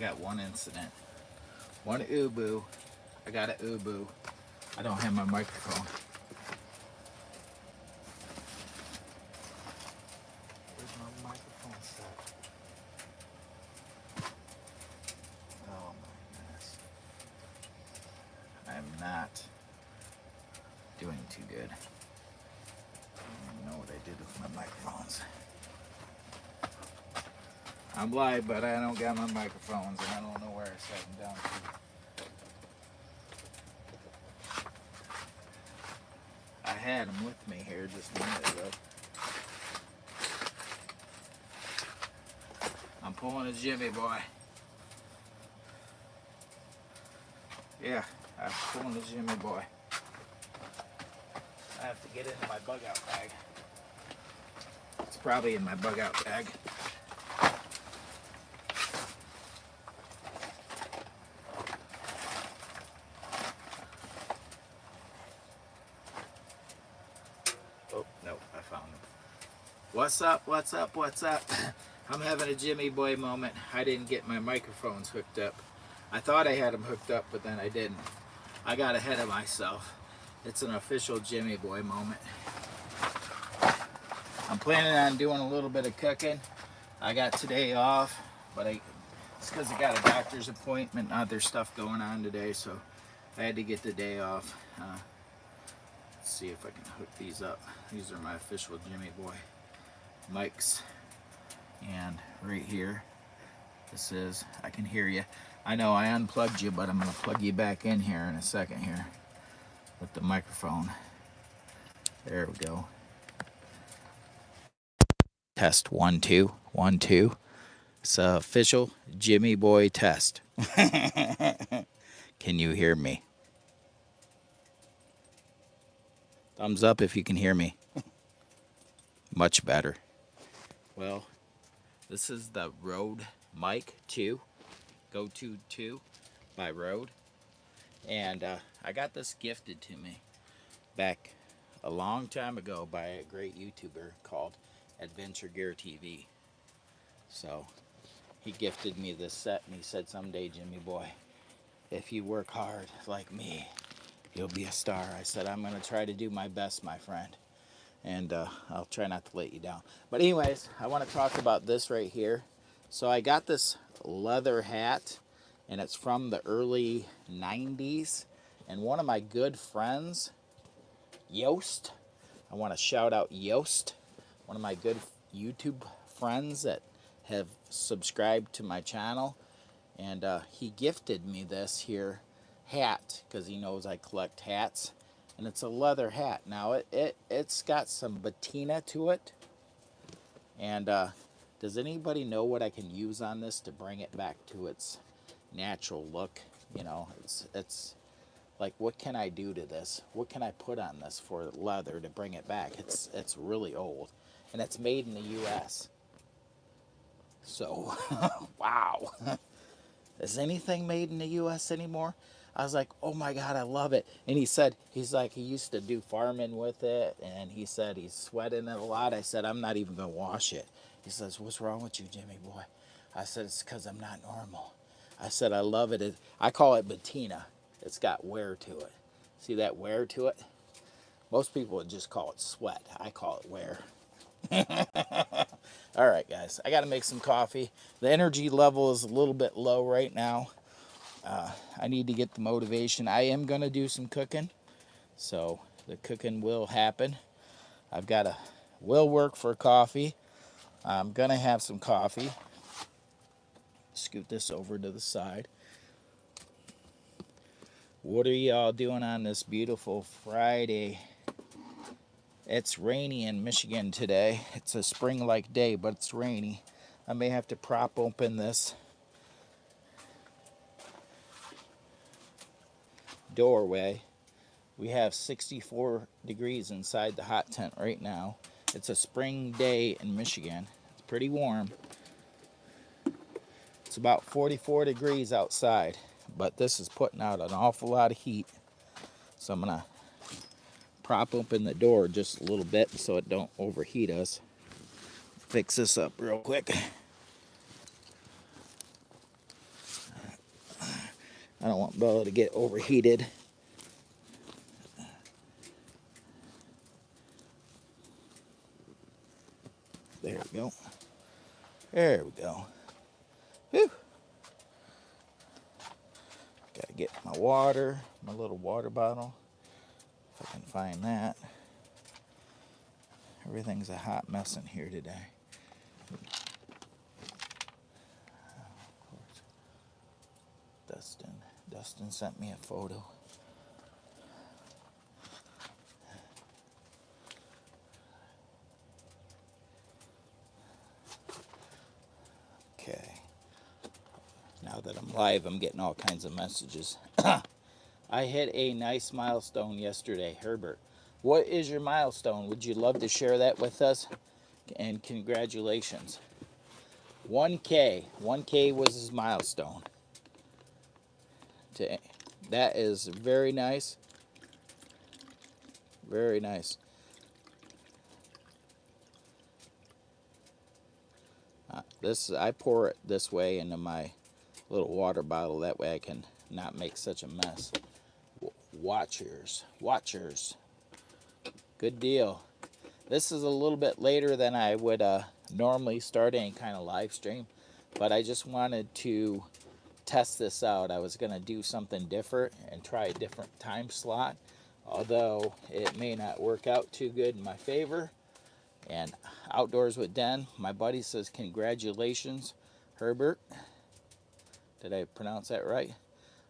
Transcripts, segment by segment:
got one incident. One ubu. I got an ubu. I don't have my microphone. Where's my microphone set? Oh my goodness. I'm not doing too good. I don't even know what I did with my microphones. I'm live, but I don't got my microphones, and I don't know where I set them down to. I had them with me here just a minute ago. I'm pulling a Jimmy boy. Yeah, I'm pulling a Jimmy boy. I have to get into my bug out bag. It's probably in my bug out bag. Oh, no, I found him. What's up, what's up, what's up? I'm having a Jimmy boy moment. I didn't get my microphones hooked up. I thought I had them hooked up, but then I didn't. I got ahead of myself. It's an official Jimmy boy moment. I'm planning on doing a little bit of cooking. I got today off, but it's because I got a doctor's appointment and other stuff going on today, so I had to get the day off. Let's see if I can hook these up. These are my official Jimmy boy mics. And right here, this is, I can hear you. I know I unplugged you, but I'm gonna plug you back in here in a second here with the microphone. There we go. Test 1 2 1 2. It's an official Jimmy boy test. Can you hear me? Thumbs up if you can hear me. Much better. Well, this is the Rode Mic 2, Go-To 2 by Rode. And I got this gifted to me back a long time ago by a great YouTuber called Adventure Gear TV. So he gifted me this set and he said, someday, Jimmy boy, if you work hard like me, you'll be a star. I said, I'm going to try to do my best, my friend. And I'll try not to let you down. But anyways, I want to talk about this right here. So I got this leather hat, and it's from the early 90s. And one of my good friends, Yost, I want to shout out Yost, one of my good YouTube friends that have subscribed to my channel. And he gifted me this here hat because he knows I collect hats. And it's a leather hat. Now it's got some patina to it. And does anybody know what I can use on this to bring it back to its natural look? You know, it's like, what can I do to this? What can I put on this for leather to bring it back? It's really old, and it's made in the U.S. So, wow. Is anything made in the U.S. anymore? I was like, oh my God, I love it. And he said, he's like, he used to do farming with it, and he said he's sweating it a lot. I said, I'm not even going to wash it. He says, what's wrong with you, Jimmy boy? I said, it's because I'm not normal. I said, I love it. I call it patina. It's got wear to it. See that wear to it? Most people would just call it sweat. I call it wear. All right, guys, I got to make some coffee. The energy level is a little bit low right now. I need to get the motivation. I am going to do some cooking, so the cooking will happen. I've got a will work for coffee. I'm going to have some coffee. Scoot this over to the side. What are y'all doing on this beautiful Friday? It's rainy in Michigan today. It's a spring-like day, but it's rainy. I may have to prop open this doorway. We have 64 degrees inside the hot tent right now. It's a spring day in Michigan. It's pretty warm. It's about 44 degrees outside, but this is putting out an awful lot of heat. So I'm gonna prop open the door just a little bit so it don't overheat us. Fix this up real quick. I don't want Bella to get overheated. There we go. There we go. Whew. Gotta get my water, my little water bottle, if I can find that. Everything's a hot mess in here today. Dustin sent me a photo. Okay. Now that I'm live, I'm getting all kinds of messages. I hit a nice milestone yesterday, Herbert. What is your milestone? Would you love to share that with us? And congratulations. 1K. 1K was his milestone. That is very nice. Very nice. I pour it this way into my little water bottle. That way I can not make such a mess. Watchers. Good deal. This is a little bit later than I would normally start any kind of live stream, but I just wanted to test this out. I was going to do something different and try a different time slot, although it may not work out too good in my favor. And Outdoors with Den, my buddy says, congratulations, Herbert. Did I pronounce that right?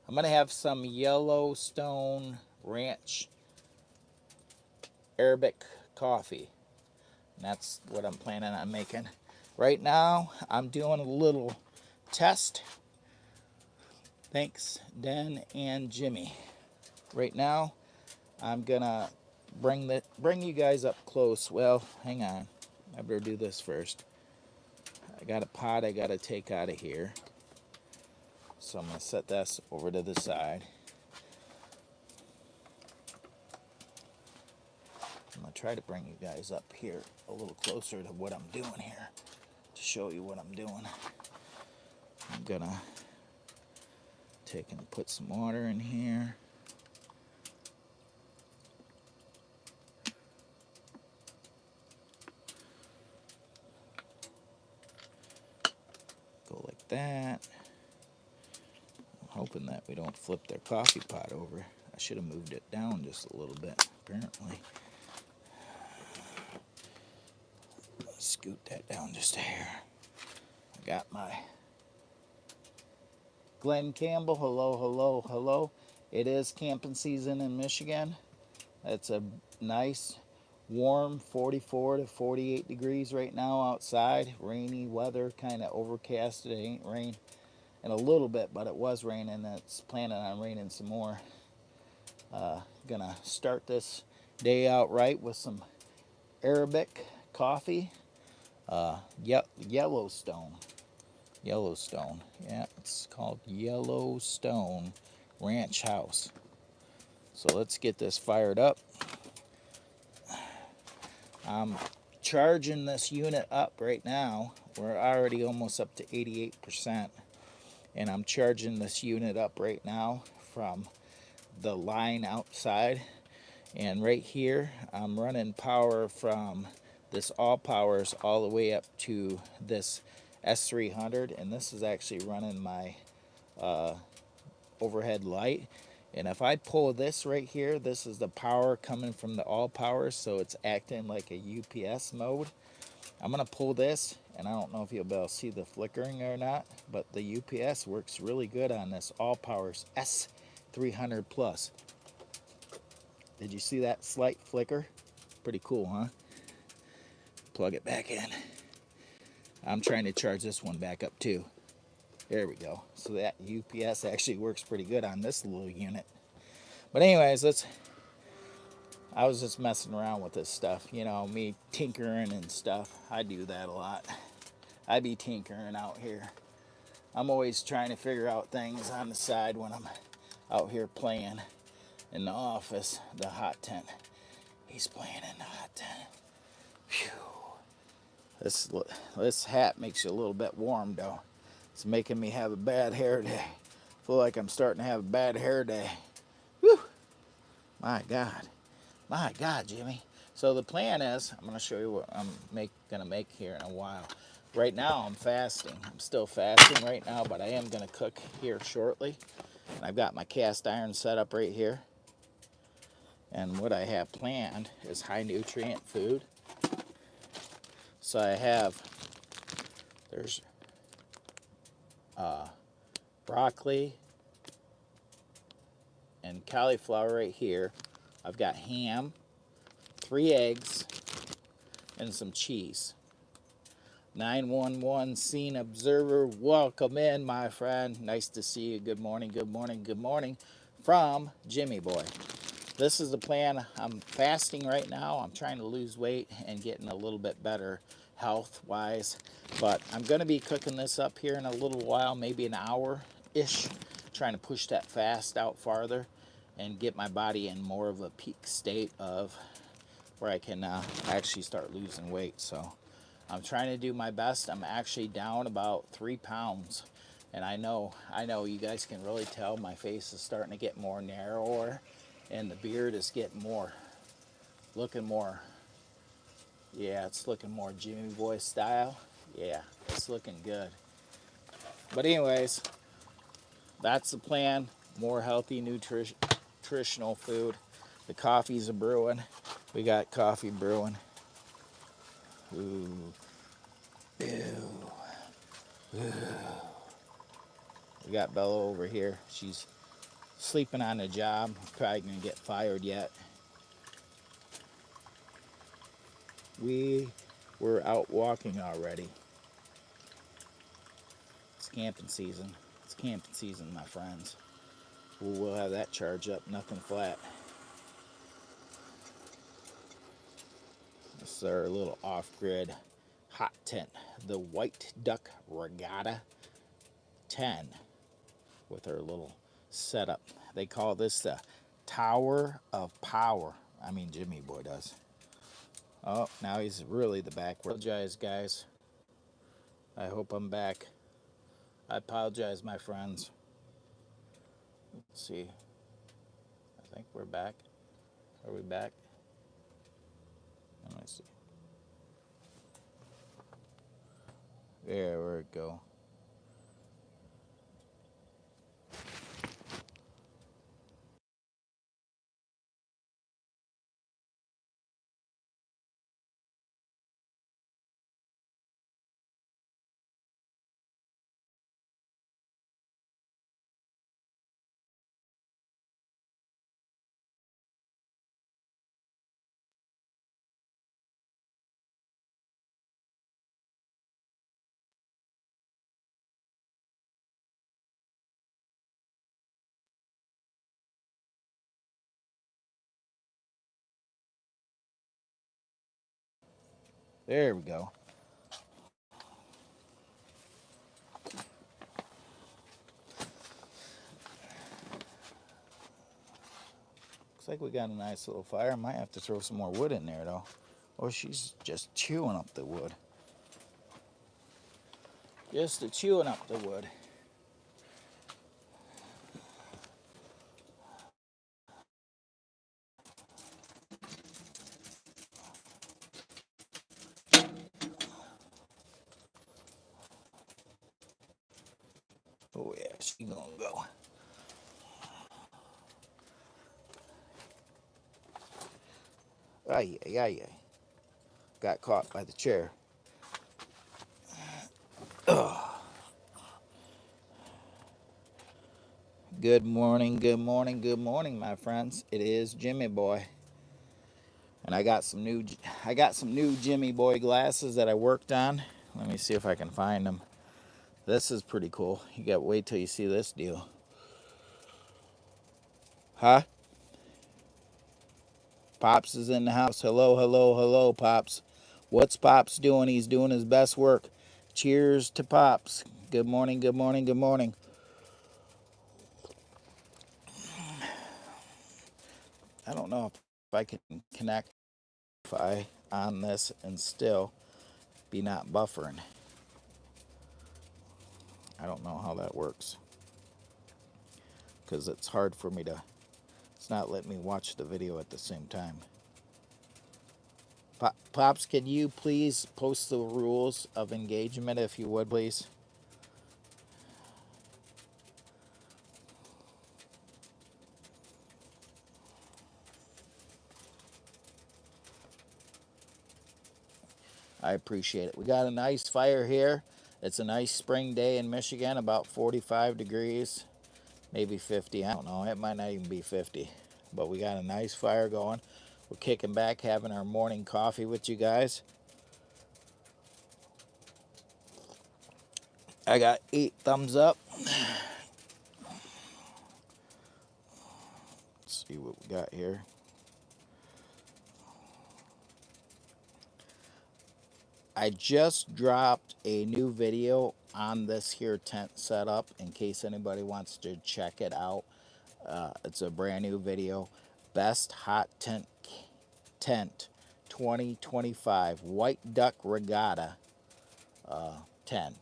I'm going to have some Yellowstone Ranch Arabic coffee. And that's what I'm planning on making. Right now, I'm doing a little test. Thanks, Den and Jimmy. Right now, I'm gonna bring you guys up close. Well, hang on. I better do this first. I got a pot I gotta take out of here. So I'm gonna set this over to the side. I'm gonna try to bring you guys up here a little closer to what I'm doing here to show you what I'm doing. I'm gonna take and put some water in here. Go like that. I'm hoping that we don't flip their coffee pot over. I should have moved it down just a little bit, apparently. Let's scoot that down just a hair. I got my Glenn Campbell. Hello. It is camping season in Michigan. It's a nice, warm 44 to 48 degrees right now outside. Rainy weather, kind of overcast. It ain't rain in a little bit, but it was raining. It's planning on raining some more. Gonna start this day out right with some Arabic coffee. Yellowstone. Yeah, it's called Yellowstone Ranch House. So let's get this fired up. I'm charging this unit up right now. We're already almost up to 88%. And I'm charging this unit up right now from the line outside. And right here, I'm running power from this all powers all the way up to this S300. And this is actually running my overhead light. And if I pull this right here, this is the power coming from the all powers, so it's acting like a UPS mode. I'm gonna pull this, and I don't know if you'll be able to see the flickering or not, but the UPS works really good on this all powers S300 Plus. Did you see that slight flicker? Pretty cool, huh? Plug it back in. I'm trying to charge this one back up too. There we go. So that UPS actually works pretty good on this little unit. But anyways, I was just messing around with this stuff. You know, me tinkering and stuff. I do that a lot. I be tinkering out here. I'm always trying to figure out things on the side when I'm out here playing in the office, the hot tent. He's playing in the hot tent. Phew. This hat makes you a little bit warm, though. It's making me have a bad hair day. Feel like I'm starting to have a bad hair day. Whew. My God. My God, Jimmy. So the plan is, I'm going to show you what I'm going to make here in a while. Right now, I'm fasting. I'm still fasting right now, but I am going to cook here shortly. And I've got my cast iron set up right here. And what I have planned is high nutrient food. So I have, there's broccoli and cauliflower right here. I've got ham, 3 eggs, and some cheese. 911 scene observer, welcome in, my friend. Nice to see you. Good morning, good morning, good morning from Jimmy Boy. This is the plan. I'm fasting right now. I'm trying to lose weight and getting a little bit better health-wise. But I'm going to be cooking this up here in a little while, maybe an hour-ish, trying to push that fast out farther and get my body in more of a peak state of where I can actually start losing weight. So I'm trying to do my best. I'm actually down about 3 pounds. And I know you guys can really tell my face is starting to get more narrower and the beard is getting looking more, yeah, it's looking more Jimmy Boy style. Yeah, it's looking good. But anyways, that's the plan. More healthy, nutritional food. The coffees are brewing. We got coffee brewing. Ooh. Ew. Ew. We got Bella over here. She's sleeping on the job. Probably gonna get fired yet. We were out walking already. It's camping season. It's camping season, my friends. We'll have that charge up, nothing flat. This is our little off-grid hot tent. The White Duck Regatta 10 with our little setup. They call this the Tower of Power. I mean, Jimmy Boy does. Oh, now he's really the back. I apologize, guys. I hope I'm back. I apologize, my friends. Let's see. I think we're back. Are we back? Let me see. There we go. There we go. Looks like we got a nice little fire. Might have to throw some more wood in there, though. Oh, she's just chewing up the wood. Just chewing up the wood. Oh, yeah, she's gonna go. Ay, ay, ay, ay. Got caught by the chair. Ugh. Good morning, good morning, good morning, my friends. It is Jimmy Boy. And I got some new Jimmy Boy glasses that I worked on. Let me see if I can find them. This is pretty cool. You got to wait till you see this deal. Huh? Pops is in the house. Hello, hello, hello, Pops. What's Pops doing? He's doing his best work. Cheers to Pops. Good morning, good morning, good morning. I don't know if I can connect Wi-Fi on this and still be not buffering. I don't know how that works. because it's hard for me to, it's not letting me watch the video at the same time. Pops, can you please post the rules of engagement if you would, please? I appreciate it. We got a nice fire here. It's a nice spring day in Michigan, about 45 degrees, maybe 50. I don't know. It might not even be 50. But we got a nice fire going. We're kicking back, having our morning coffee with you guys. I got 8 thumbs up. Let's see what we got here. I just dropped a new video on this here tent setup in case anybody wants to check it out. It's a brand new video. Best hot tent 2025 White Duck Regatta 10.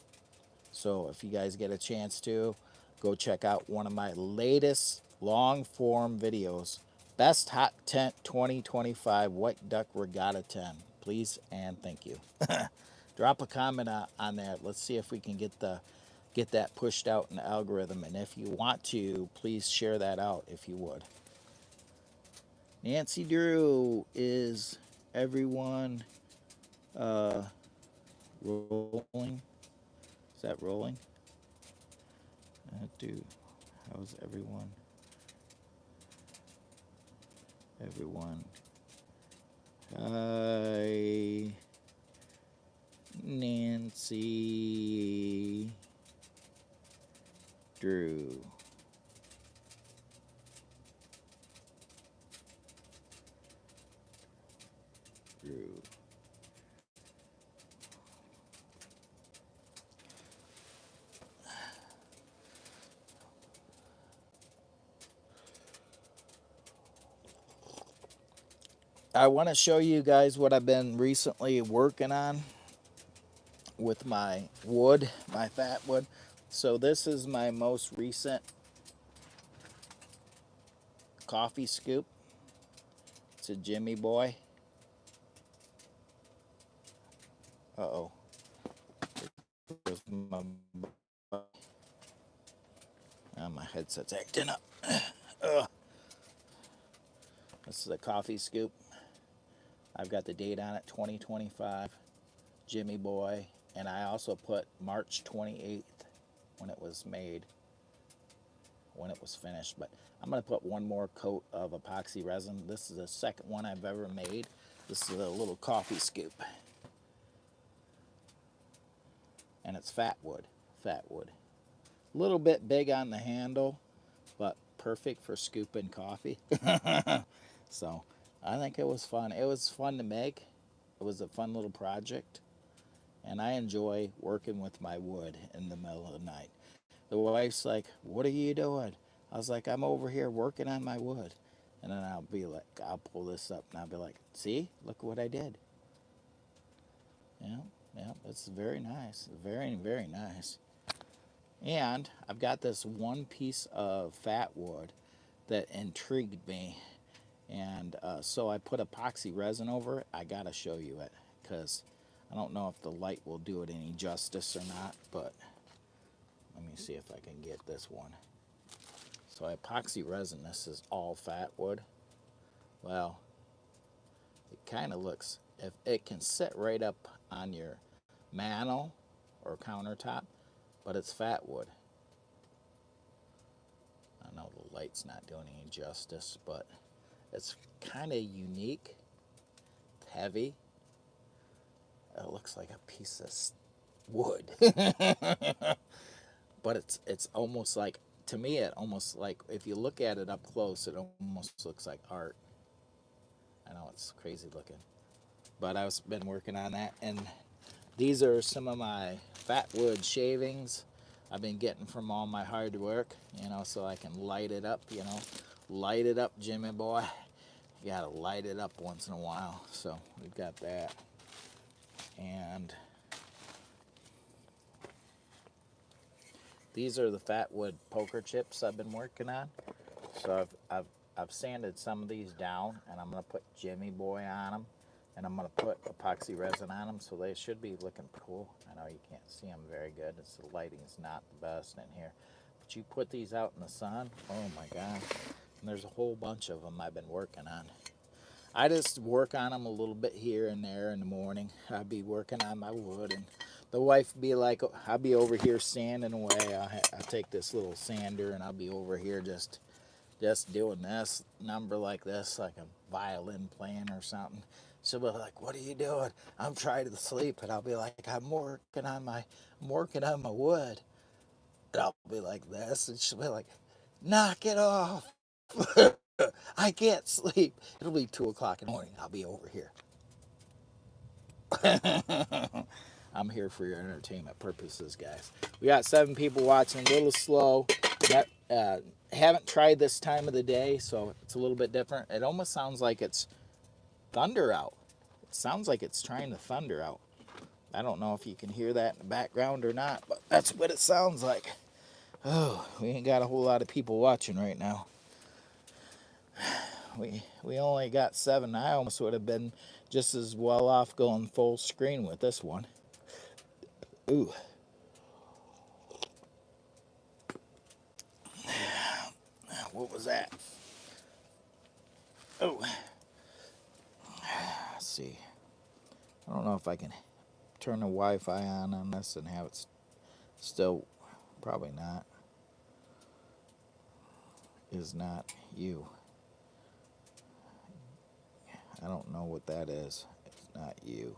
So if you guys get a chance to, go check out one of my latest long form videos. Best hot tent 2025 White Duck Regatta 10. Please and thank you. Drop a comment on that. Let's see if we can get that pushed out in the algorithm. And if you want to, please share that out if you would. Nancy Drew, is everyone rolling? Is that rolling? How's everyone? Everyone. Hi, Nancy Drew. I want to show you guys what I've been recently working on with my wood, my fat wood. So this is my most recent coffee scoop. It's a Jimmy boy. Uh-oh. My headset's acting up. This is a coffee scoop. I've got the date on it, 2025, Jimmy boy. And I also put March 28th when it was made, when it was finished. But I'm going to put one more coat of epoxy resin. This is the second one I've ever made. This is a little coffee scoop. And it's fat wood. A little bit big on the handle, but perfect for scooping coffee. So I think it was fun. It was fun to make. It was a fun little project. And I enjoy working with my wood in the middle of the night. The wife's like, "What are you doing?" I was like, "I'm over here working on my wood." And then I'll be like, I'll pull this up and I'll be like, "See, look what I did." Yeah, it's very nice. Very, very nice. And I've got this one piece of fat wood that intrigued me. And so I put epoxy resin over it. I got to show you it because I don't know if the light will do it any justice or not, but let me see if I can get this one. So epoxy resin, this is all fat wood. Well, it kind of looks, if it can sit right up on your mantle or countertop, but it's fat wood. I know the light's not doing any justice, but it's kind of unique, heavy. It looks like a piece of wood. But it's almost like, to me, it almost like, if you look at it up close, it almost looks like art. I know it's crazy looking, but I've been working on that. And these are some of my fat wood shavings I've been getting from all my hard work, so I can light it up, light it up, Jimmy boy. You gotta light it up once in a while. So we've got that. And These are the fat wood poker chips I've been working on. So I've sanded some of these down, and I'm gonna put Jimmy Boy on them, and I'm gonna put epoxy resin on them, so they should be looking cool. I know you can't see them very good. The lighting's not the best in here, but you put these out in the sun. Oh my God! And there's a whole bunch of them I've been working on. I just work on them a little bit here and there in the morning. I'd be working on my wood, and the wife would be like, I'll be over here sanding away. I'll take this little sander, and I'll be over here just doing this number like this, like a violin playing or something. She'll be like, "What are you doing?" I'm trying to sleep, and I'll be like, I'm working on my wood." And I'll be like this, and she'll be like, "Knock it off." I can't sleep. It'll be 2 o'clock in the morning. I'll be over here. I'm here for your entertainment purposes, guys. We got 7 people watching. A little slow. Haven't tried this time of the day, so it's a little bit different. It almost sounds like it's thunder out. It sounds like it's trying to thunder out. I don't know if you can hear that in the background or not, but that's what it sounds like. Oh, we ain't got a whole lot of people watching right now. We only got 7. I almost would have been just as well off going full screen with this one. Ooh. What was that? Oh. Let's see. I don't know if I can turn the Wi-Fi on this and have it still. Probably not. Is not you. I don't know what that is. It's not you.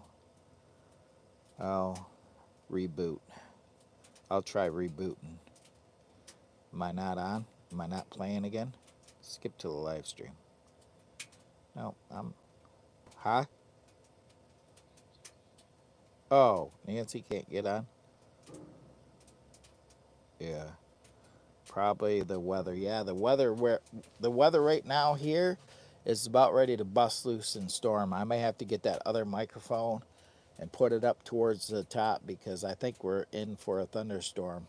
I'll reboot. I'll try rebooting. Am I not on? Am I not playing again? Skip to the live stream. No, I'm... Huh? Oh, Nancy can't get on? Yeah. Probably the weather. Yeah, the weather right now here is about ready to bust loose and storm. I may have to get that other microphone and put it up towards the top, because I think we're in for a thunderstorm,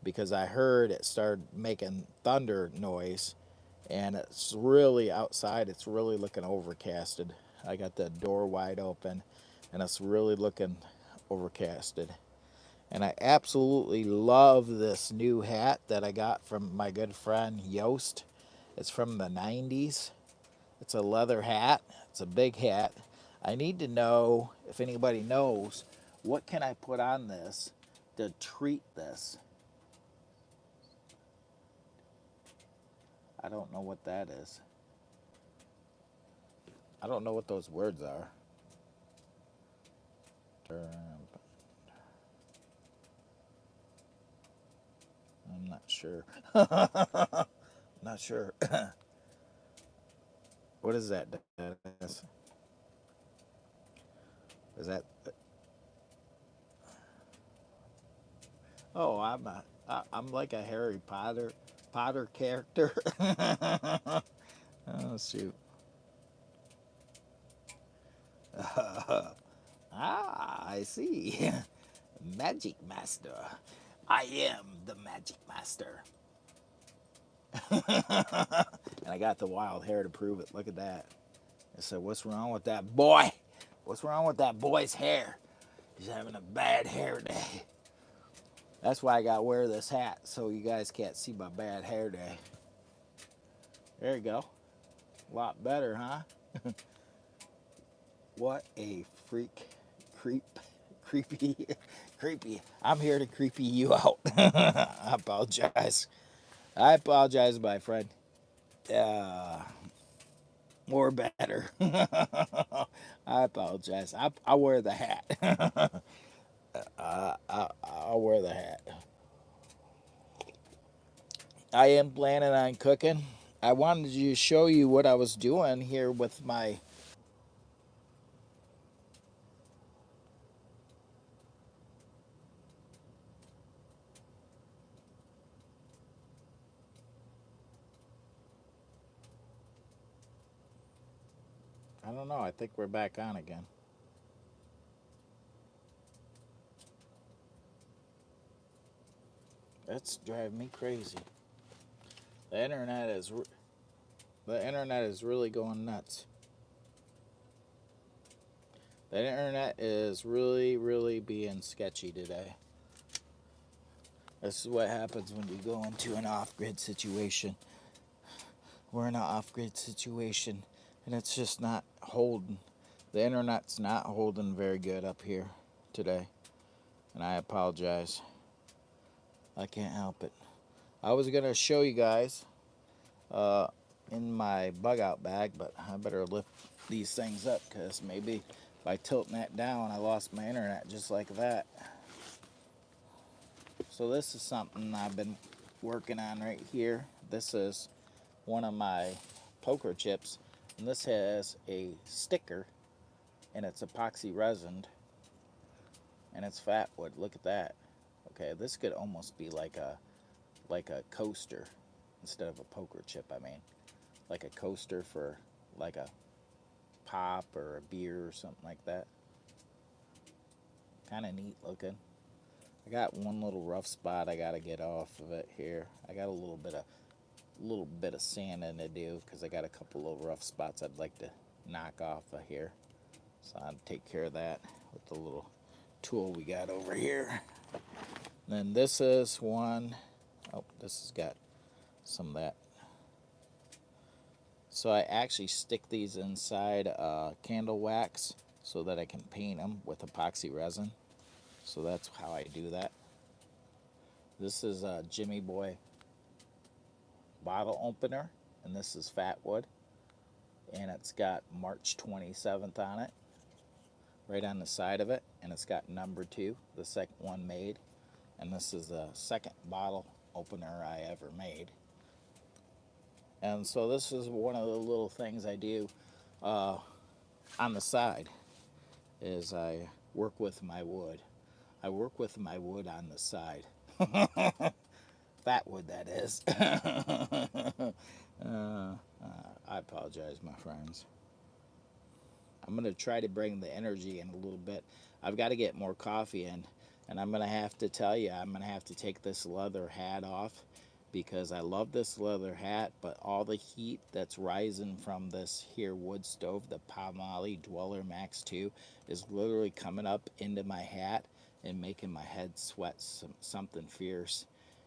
because I heard it started making thunder noise, and it's really outside. It's really looking overcasted. I got the door wide open, and it's really looking overcasted. And I absolutely love this new hat that I got from my good friend Yost. It's from the 90s. It's a leather hat. It's a big hat. I need to know if anybody knows, what can I put on this to treat this? I don't know what that is. I don't know what those words are. I'm not sure. Not sure. What is that? Is that? Oh, I'm like a Harry Potter character. Oh shoot. I see. Magic Master. I am the Magic Master. And I got the wild hair to prove it. Look at that. I said, "What's wrong with that boy? What's wrong with that boy's hair? He's having a bad hair day." That's why I got to wear this hat, so you guys can't see my bad hair day. There you go. A lot better, huh? What a freak. Creepy. Creepy. I'm here to creepy you out. I apologize. My friend. More better. I apologize. I wear the hat. I'll wear the hat. I am planning on cooking. I wanted to show you what I was doing here with my... I don't know. I think we're back on again. That's driving me crazy. The internet is really going nuts. The internet is really being sketchy today. This is what happens when you go into an off-grid situation. We're in an off-grid situation, and it's just not holding. The internet's not holding very good up here today, and I apologize. I can't help it. I was going to show you guys in my bug out bag, but I better lift these things up, because maybe by tilting that down I lost my internet just like that. So this is something I've been working on right here. This is one of my poker chips, and this has a sticker, and it's epoxy resin, and it's fat wood. Look at that. Okay, this could almost be like a coaster instead of a poker chip. I mean, like a coaster for like a pop or a beer or something like that. Kind of neat looking. I got one little rough spot I got to get off of it here. I got a little bit of sanding to do, because I got a couple little rough spots I'd like to knock off of here. So I'll take care of that with the little tool we got over here. Then this is one. Oh, this has got some of that. So I actually stick these inside candle wax so that I can paint them with epoxy resin. So that's how I do that. This is a Jimmy Boy bottle opener, and this is fat wood, and it's got March 27th on it, right on the side of it, and it's got number 2, the second one made, and this is the second bottle opener I ever made. And so this is one of the little things I do on the side, is I work with my wood. I work with my wood on the side. Fat wood, that is. I apologize, my friends. I'm going to try to bring the energy in a little bit. I've got to get more coffee in, and I'm going to have to tell you, I'm going to have to take this leather hat off, because I love this leather hat, but all the heat that's rising from this here wood stove, the Palmolive Dweller Max 2, is literally coming up into my hat and making my head sweat something fierce.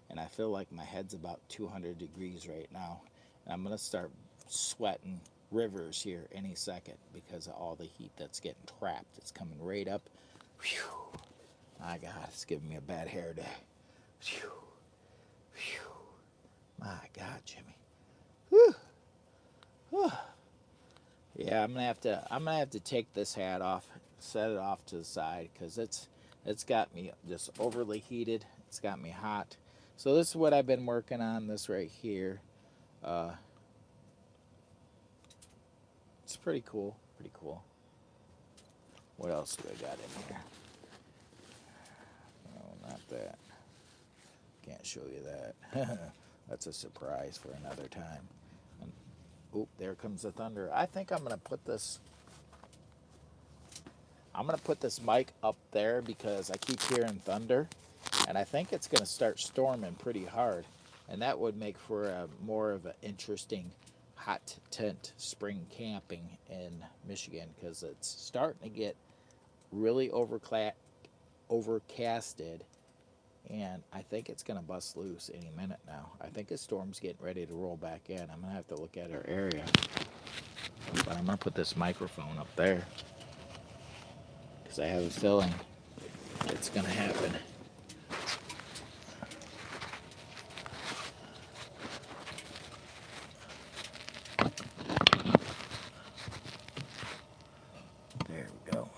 And I feel like my head's about 200 degrees right now. And I'm going to start sweating rivers here any second because of all the heat that's getting trapped. It's coming right up. Whew. My God, it's giving me a bad hair day. Whew. Whew. My God, Jimmy. Whew. Whew. Yeah, I'm gonna have to take this hat off, set it off to the side, because it's got me just overly heated. It's got me hot. So this is what I've been working on. This right here. It's pretty cool. Pretty cool. What else do I got in here? No, not that. Can't show you that. That's a surprise for another time. And, oop, there comes the thunder. I think I'm gonna put this mic up there because I keep hearing thunder, and I think it's gonna start storming pretty hard, and that would make for a more of an interesting hot tent spring camping in Michigan, because it's starting to get really overcasted, and I think it's going to bust loose any minute now. I think the storm's getting ready to roll back in. I'm going to have to look at our area. But I'm going to put this microphone up there, because I have a feeling it's going to happen. There we go.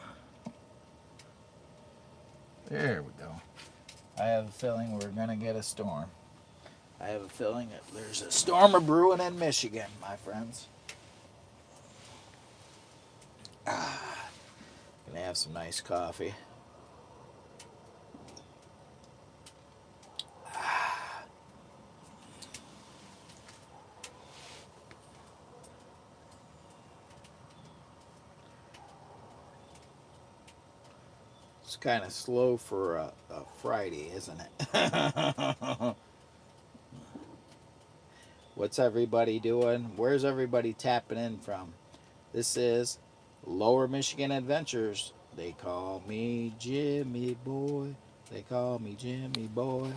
There we go. I have a feeling we're going to get a storm. I have a feeling that there's a storm brewing in Michigan, my friends. Gonna have some nice coffee. It's kind of slow for a Friday, isn't it? What's everybody doing? Where's everybody tapping in from? This is Lower Michigan Adventures. They call me Jimmy Boy. They call me Jimmy Boy.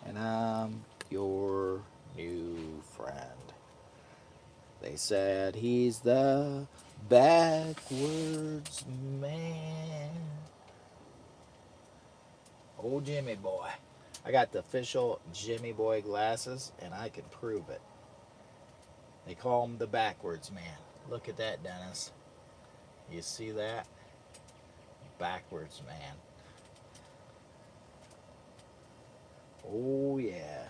And I'm your new friend. They said he's the backwards man. Oh, Jimmy Boy. I got the official Jimmy Boy glasses, and I can prove it. They call him the backwards man. Look at that, Dennis. You see that? Backwards man. Oh, yeah.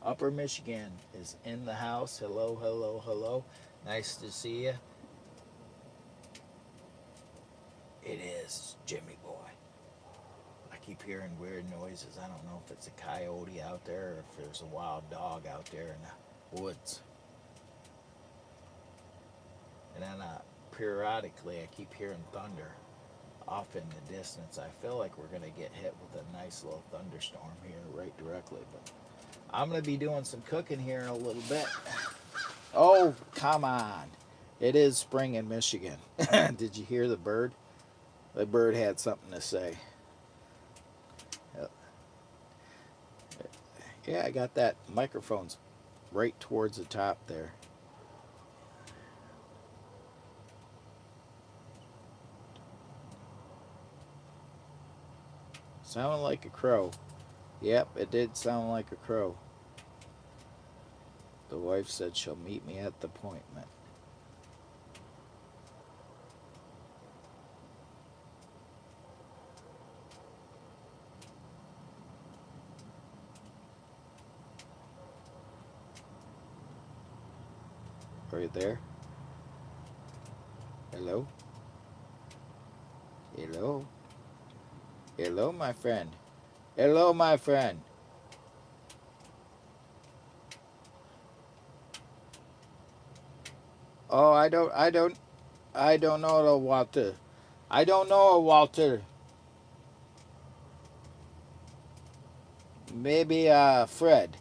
Upper Michigan is in the house. Hello, hello, hello. Nice to see you. It is Jimmy Boy. I keep hearing weird noises. I don't know if it's a coyote out there or if there's a wild dog out there in the woods. And then periodically I keep hearing thunder off in the distance. I feel like we're going to get hit with a nice little thunderstorm here right directly. But I'm going to be doing some cooking here in a little bit. Oh, come on. It is spring in Michigan. Did you hear the bird? The bird had something to say. Yeah, I got that microphone's right towards the top there. Sounded like a crow. Yep, it did sound like a crow. The wife said she'll meet me at the appointment. Are you there? Hello? Hello? Hello, my friend. Hello, my friend. Oh, I don't know, Walter. I don't know, Walter. Maybe Fred.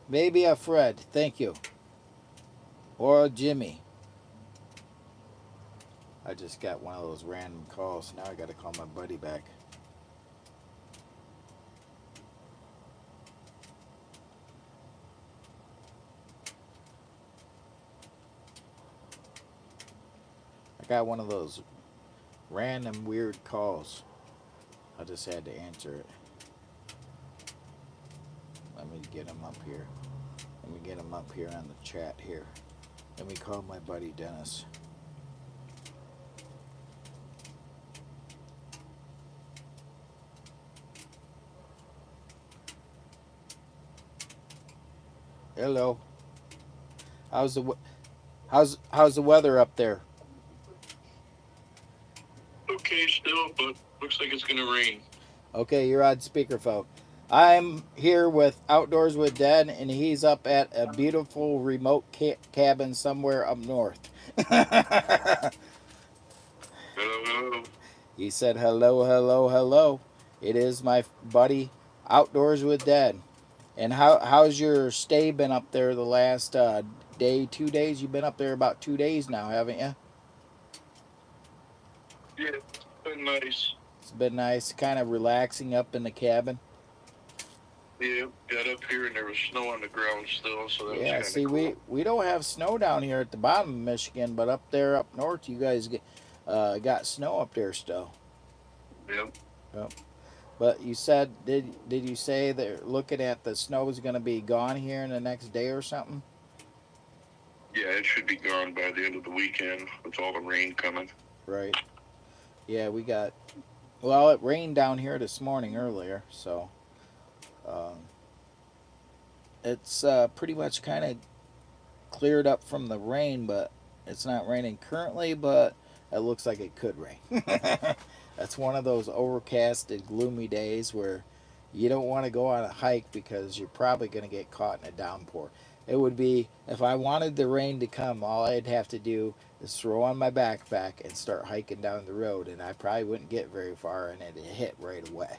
Maybe a Fred. Thank you. Or Jimmy. I just got one of those random calls. Now I got to call my buddy back. I got one of those random weird calls. I just had to answer it. Let me get him up here. Let me get him up here on the chat here. Let me call my buddy Dennis. Hello. How's the weather up there? Okay, still, but looks like it's gonna rain. Okay, you're on speakerphone. I'm here with Outdoors with Dad, and he's up at a beautiful remote cabin somewhere up north. Hello, hello. He said, "Hello, hello, hello. It is my buddy Outdoors with Dad." And how's your stay been up there the last day, 2 days? You've been up there about 2 days now, haven't you? Yeah, it's been nice. It's been nice, kind of relaxing up in the cabin. Yeah, got up here and there was snow on the ground still, so that was Yeah, kind of see, cool. we don't have snow down here at the bottom of Michigan, but up there up north, you guys got snow up there still. Yep. Yep. But you said, did you say that looking at the snow is going to be gone here in the next day or something? Yeah, it should be gone by the end of the weekend with all the rain coming. Right. Yeah, well, it rained down here this morning earlier, so um, it's pretty much kind of cleared up from the rain, but it's not raining currently, but it looks like it could rain. That's one of those overcasted, gloomy days where you don't want to go on a hike because you're probably going to get caught in a downpour. It would be, if I wanted the rain to come, all I'd have to do is throw on my backpack and start hiking down the road, and I probably wouldn't get very far, and it hit right away.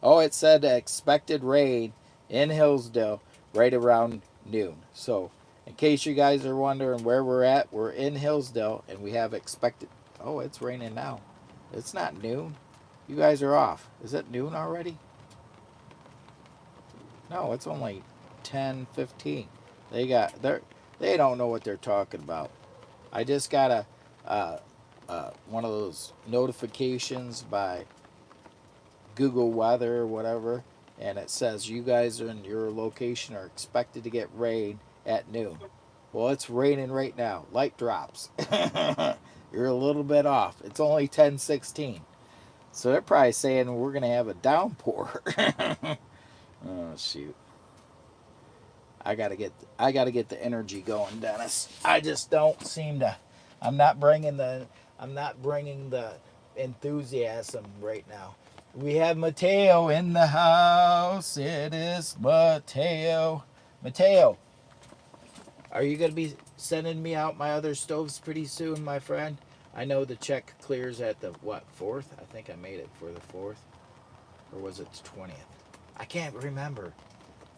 Oh, it said expected rain in Hillsdale right around noon. So, in case you guys are wondering where we're at, we're in Hillsdale, and we have expected. Oh, it's raining now. It's not noon. You guys are off. Is it noon already? No, it's only 10:15. They don't know what they're talking about. I just got one of those notifications by Google Weather or whatever, and it says you guys in your location are expected to get rain at noon. Well, it's raining right now. Light drops. You're a little bit off. It's only 10:16. So they're probably saying we're gonna have a downpour. Oh shoot. I gotta get the energy going, Dennis. I just don't seem to. I'm not bringing the enthusiasm right now. We have Mateo in the house. It is Mateo. Mateo, are you gonna be sending me out my other stoves pretty soon, my friend? I know the check clears at the 4th? I think I made it for the 4th, or was it the 20th? I can't remember.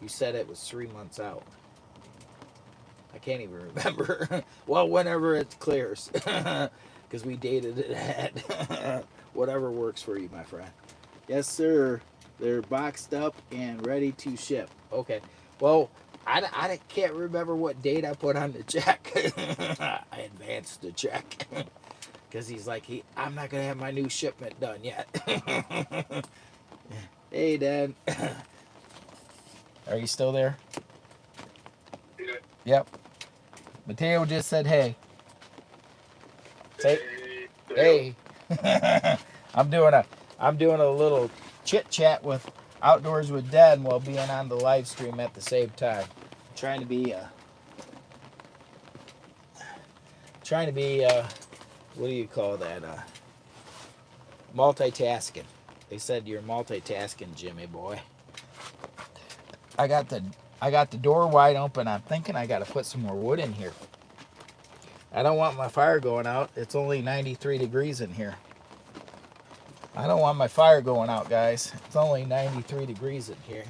You said it was 3 months out. I can't even remember. Well, whenever it clears, because we dated it at whatever works for you, my friend. Yes, sir. They're boxed up and ready to ship. Okay. Well, I can't remember what date I put on the check. I advanced the check because he's like, I'm not gonna have my new shipment done yet. Hey, Dad. Are you still there? Yeah. Yep. Mateo just said, "Hey." Say, hey. I'm doing a little chit chat with Outdoors with Dad while being on the live stream at the same time. Trying to be what do you call that? Multitasking. They said you're multitasking, Jimmy boy. I got the door wide open. I'm thinking I got to put some more wood in here. I don't want my fire going out. It's only 93 degrees in here. I don't want my fire going out, guys. It's only 93 degrees in here.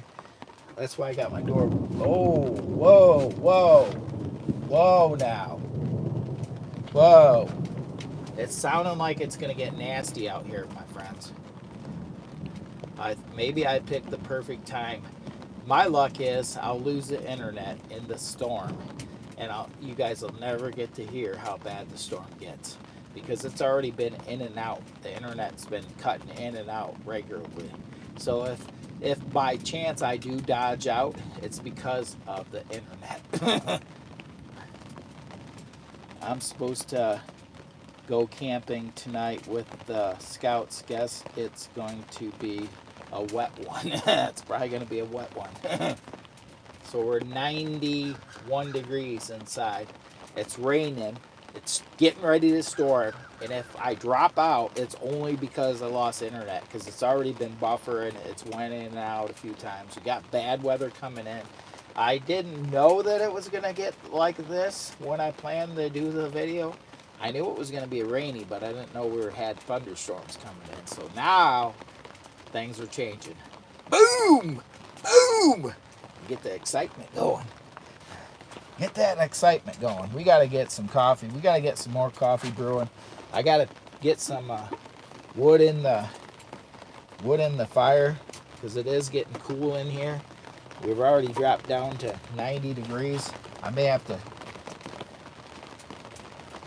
That's why I got my door. Oh, whoa, whoa, whoa now. Whoa. It's sounding like it's going to get nasty out here, my friends. Maybe I picked the perfect time. My luck is I'll lose the internet in the storm, and you guys will never get to hear how bad the storm gets because it's already been in and out. The internet's been cutting in and out regularly. So if by chance I do dodge out, it's because of the internet. I'm supposed to go camping tonight with the scouts. Guess it's going to be a wet one. It's probably going to be a wet one. So we're 91 degrees inside. It's raining. It's getting ready to storm. And if I drop out, it's only because I lost internet because it's already been buffering. It's went in and out a few times. We got bad weather coming in. I didn't know that it was going to get like this when I planned to do the video. I knew it was going to be rainy, but I didn't know we had thunderstorms coming in. So now things are changing. Boom! Boom! Get the excitement going. Get that excitement going. We got to get some coffee. We got to get some more coffee brewing. I got to get some wood in the fire because it is getting cool in here. We've already dropped down to 90 degrees. I may have to.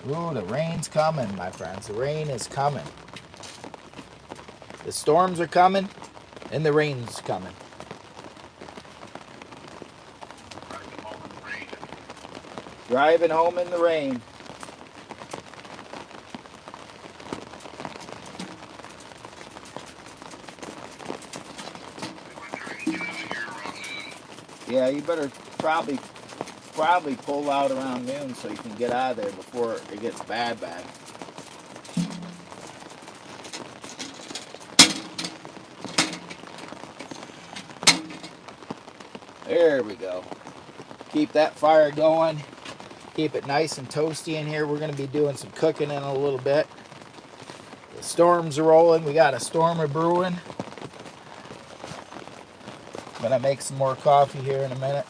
Ooh, the rain's coming, my friends. The rain is coming. The storms are coming, and the rain's coming. Driving home in the rain. Yeah, you better probably pull out around noon so you can get out of there before it gets bad. There we go. Keep that fire going. Keep it nice and toasty in here. We're going to be doing some cooking in a little bit. The storm's rolling. We got a storm of brewing. I'm going to make some more coffee here in a minute.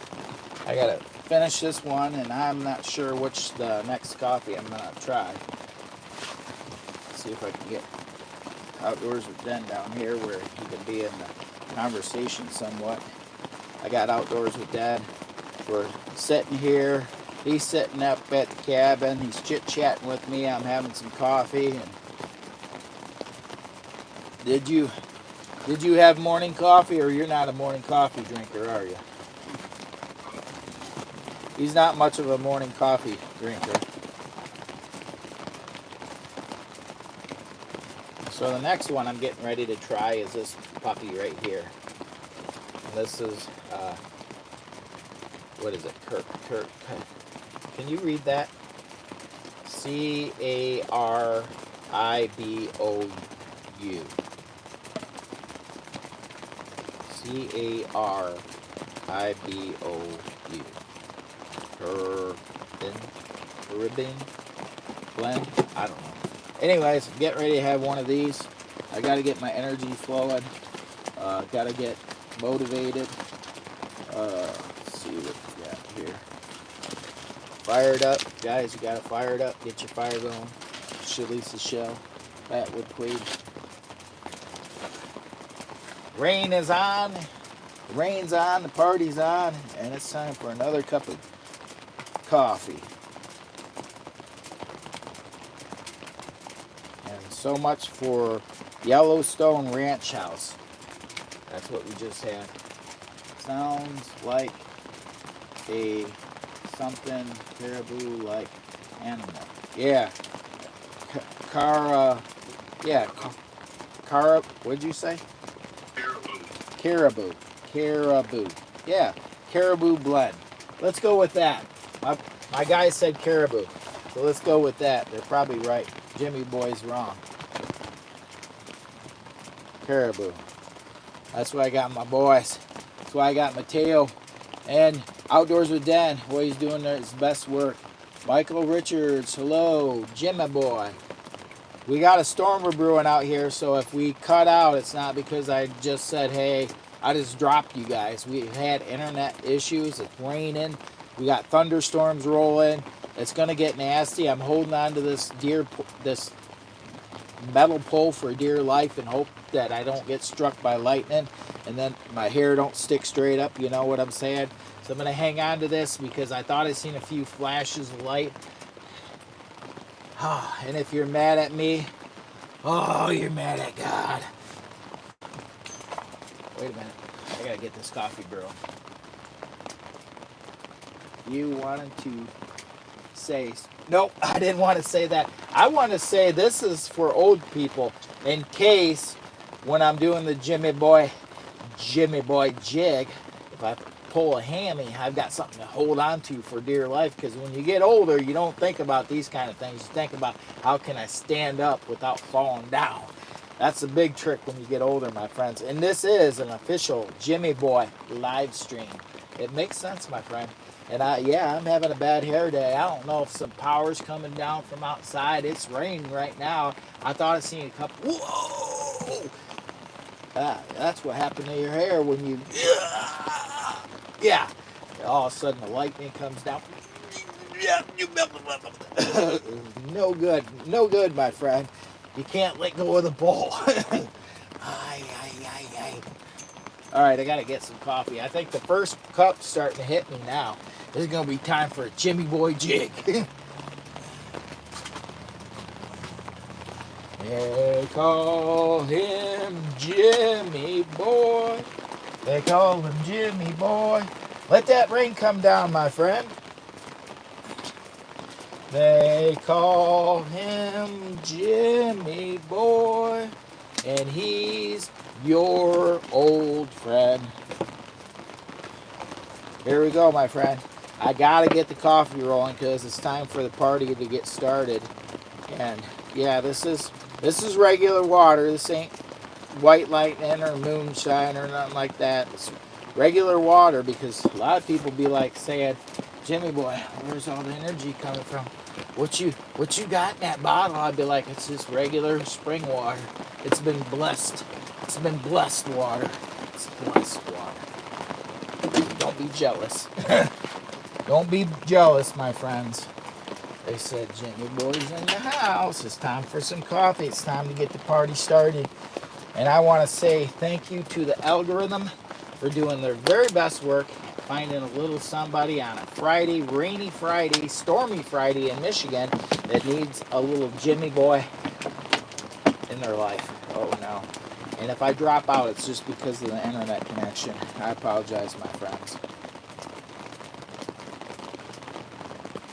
I got to finish this one, and I'm not sure which the next coffee I'm going to try. See if I can get Outdoors with Den down here where he can be in the conversation somewhat. I got Outdoors with Dad. We're sitting here. He's sitting up at the cabin. He's chit-chatting with me. I'm having some coffee. And did you have morning coffee, or you're not a morning coffee drinker, are you? He's not much of a morning coffee drinker. So the next one I'm getting ready to try is this puppy right here. And this is, what is it? Can you read that? Caribou. Caribbean blend? I don't know. Anyways, get ready to have one of these. I got to get my energy flowing. Got to get motivated. Let's see what we got here. Fired up. Guys, you got to fire it up. Get your fire going. Chili's the shell. Batwood Tweed. Rain is on. The rain's on. The party's on. And it's time for another cup of coffee. So much for Yellowstone Ranch House. That's what we just had. Sounds like a something caribou-like animal. Yeah. What'd you say? Caribou. Yeah, caribou blend. Let's go with that. My guy said caribou. So let's go with that. They're probably right. Jimmy Boy's wrong. Caribou. That's what I got my boys. That's why I got Mateo and Outdoors with Dan. Boy, he's doing his best work. Michael Richards, hello. Jimmy Boy. We got a storm we're brewing out here, so if we cut out, it's not because I just said, hey, I just dropped you guys. We had internet issues. It's raining. We got thunderstorms rolling. It's going to get nasty. I'm holding on to this metal pole for dear life and hope that I don't get struck by lightning and then my hair don't stick straight up, you know what I'm saying? So I'm going to hang on to this because I thought I seen a few flashes of light. And if you're mad at me, you're mad at God. Wait a minute. I got to get this coffee brewing. You wanted to say... Nope, I didn't want to say that. I want to say this is for old people in case when I'm doing the Jimmy Boy jig, if I pull a hammy, I've got something to hold on to for dear life, because when you get older, you don't think about these kind of things. You think about how can I stand up without falling down. That's a big trick when you get older, my friends. And this is an official Jimmy Boy live stream. It makes sense, my friend. And I'm having a bad hair day. I don't know if some power's coming down from outside. It's raining right now. I thought I seen a couple. Whoa! That's what happened to your hair when you. Yeah. All of a sudden the lightning comes down. No good. No good, my friend. You can't let go of the bowl. All right, I got to get some coffee. I think the first cup's starting to hit me now. This is going to be time for a Jimmy Boy jig. They call him Jimmy Boy. They call him Jimmy Boy. Let that rain come down, my friend. They call him Jimmy Boy, and he's your old friend. Here we go, my friend. I gotta get the coffee rolling because it's time for the party to get started. And yeah, this is regular water. This ain't white lightning or moonshine or nothing like that. It's regular water, because a lot of people be like saying, Jimmy boy, where's all the energy coming from? What you got in that bottle? I'd be like, it's just regular spring water. It's been blessed. It's been blessed water. It's blessed water. Don't be jealous. Don't be jealous, my friends. They said, Jimmy boy's in the house. It's time for some coffee. It's time to get the party started. And I want to say thank you to the algorithm for doing their very best work, finding a little somebody on a Friday, rainy Friday, stormy Friday in Michigan that needs a little Jimmy boy in their life. Oh no. And if I drop out, it's just because of the internet connection. I apologize, my friends.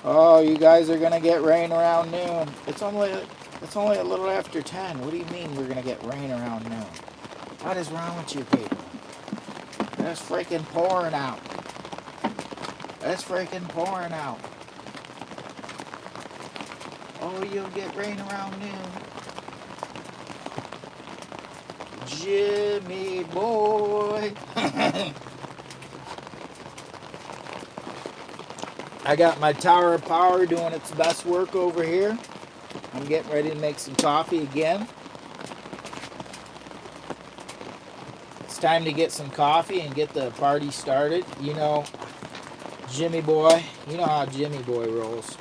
Oh, you guys are going to get rain around noon. It's only a little after 10. What do you mean we're going to get rain around noon? What is wrong with you people? It's freaking pouring out. It's freaking pouring out. Oh, you'll get rain around noon. Jimmy boy. I got my Tower of Power doing its best work over here. I'm getting ready to make some coffee again. It's time to get some coffee and get the party started. You know, Jimmy boy, you know how Jimmy boy rolls.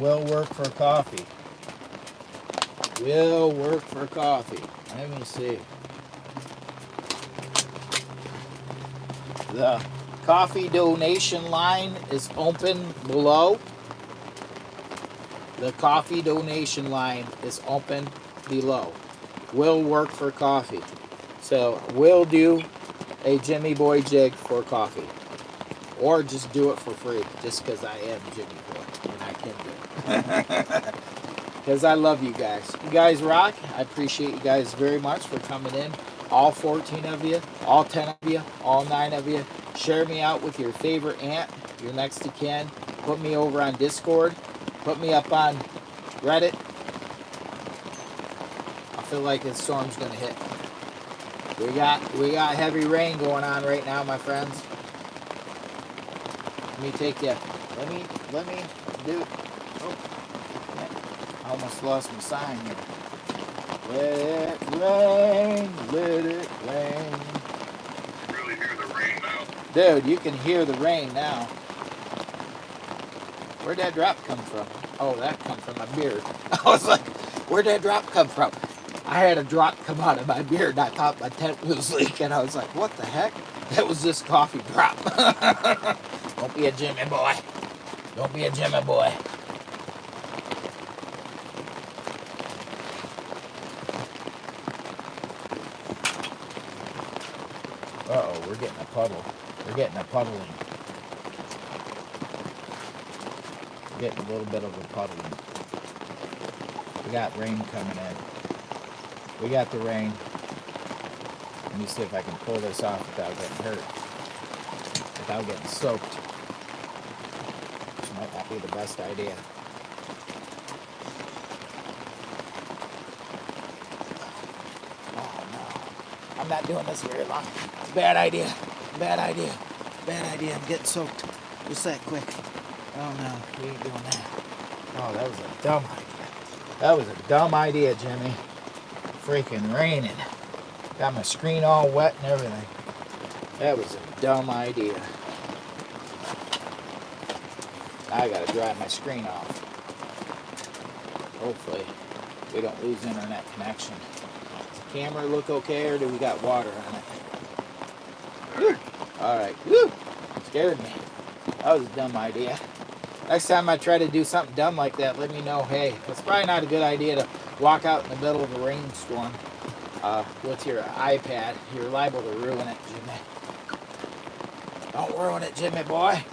Will work for coffee. Will work for coffee. Let me see. The coffee donation line is open below. The coffee donation line is open below. Will work for coffee. So we'll do a Jimmy boy jig for coffee. Or just do it for free, just because I am Jimmy boy and I can do it. Because I love you guys. You guys rock. I appreciate you guys very much for coming in. All 14 of you, all 10 of you, all 9 of you. Share me out with your favorite aunt, your next to kin. Put me over on Discord. Put me up on Reddit. I feel like this storm's gonna hit. We got heavy rain going on right now, my friends. Let me take you. Let me do. Oh, I almost lost my sign here. Let it rain, let it rain. You really hear the rain now? Dude, you can hear the rain now. Where'd that drop come from? Oh, that come from my beard. I was like, where'd that drop come from? I had a drop come out of my beard and I thought my tent was leaking. I was like, what the heck? That was this coffee drop. Don't be a Jimmy boy. Don't be a Jimmy boy. Uh-oh, we're getting a puddle. We're getting a puddling. We're getting a little bit of a puddling. We got rain coming in. We got the rain. Let me see if I can pull this off without getting hurt. Without getting soaked. Which might not be the best idea. Oh no. I'm not doing this very long. Bad idea. Bad idea. Bad idea. I'm getting soaked. Just that quick. Oh no, we ain't doing that. Oh, that was a dumb idea. That was a dumb idea, Jimmy. Freaking raining. Got my screen all wet and everything. That was a dumb idea. I gotta dry my screen off. Hopefully we don't lose internet connection. Does the camera look okay or do we got water on it? Whew. Alright. Woo! Scared me. That was a dumb idea. Next time I try to do something dumb like that, let me know. Hey, it's probably not a good idea to walk out in the middle of a rainstorm with your iPad. You're liable to ruin it, Jimmy. Don't ruin it, Jimmy boy.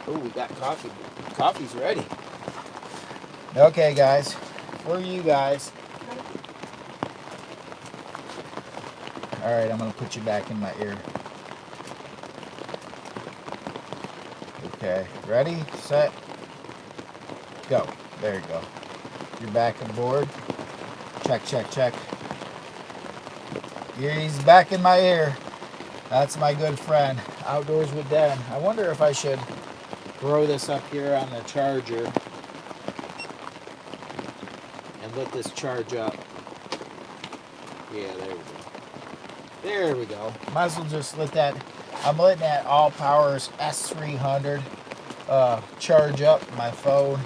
Oh, we got coffee. Coffee's ready. Okay, guys. For you guys. Alright, I'm going to put you back in my ear. Okay, ready, set, go. There you go. You're back on board. Check, check, check. He's back in my ear. That's my good friend, Outdoors with Den. I wonder if I should throw this up here on the charger and let this charge up. Yeah, there we go. There we go. Might as well just let that. I'm letting that All Powers S300 charge up my phone.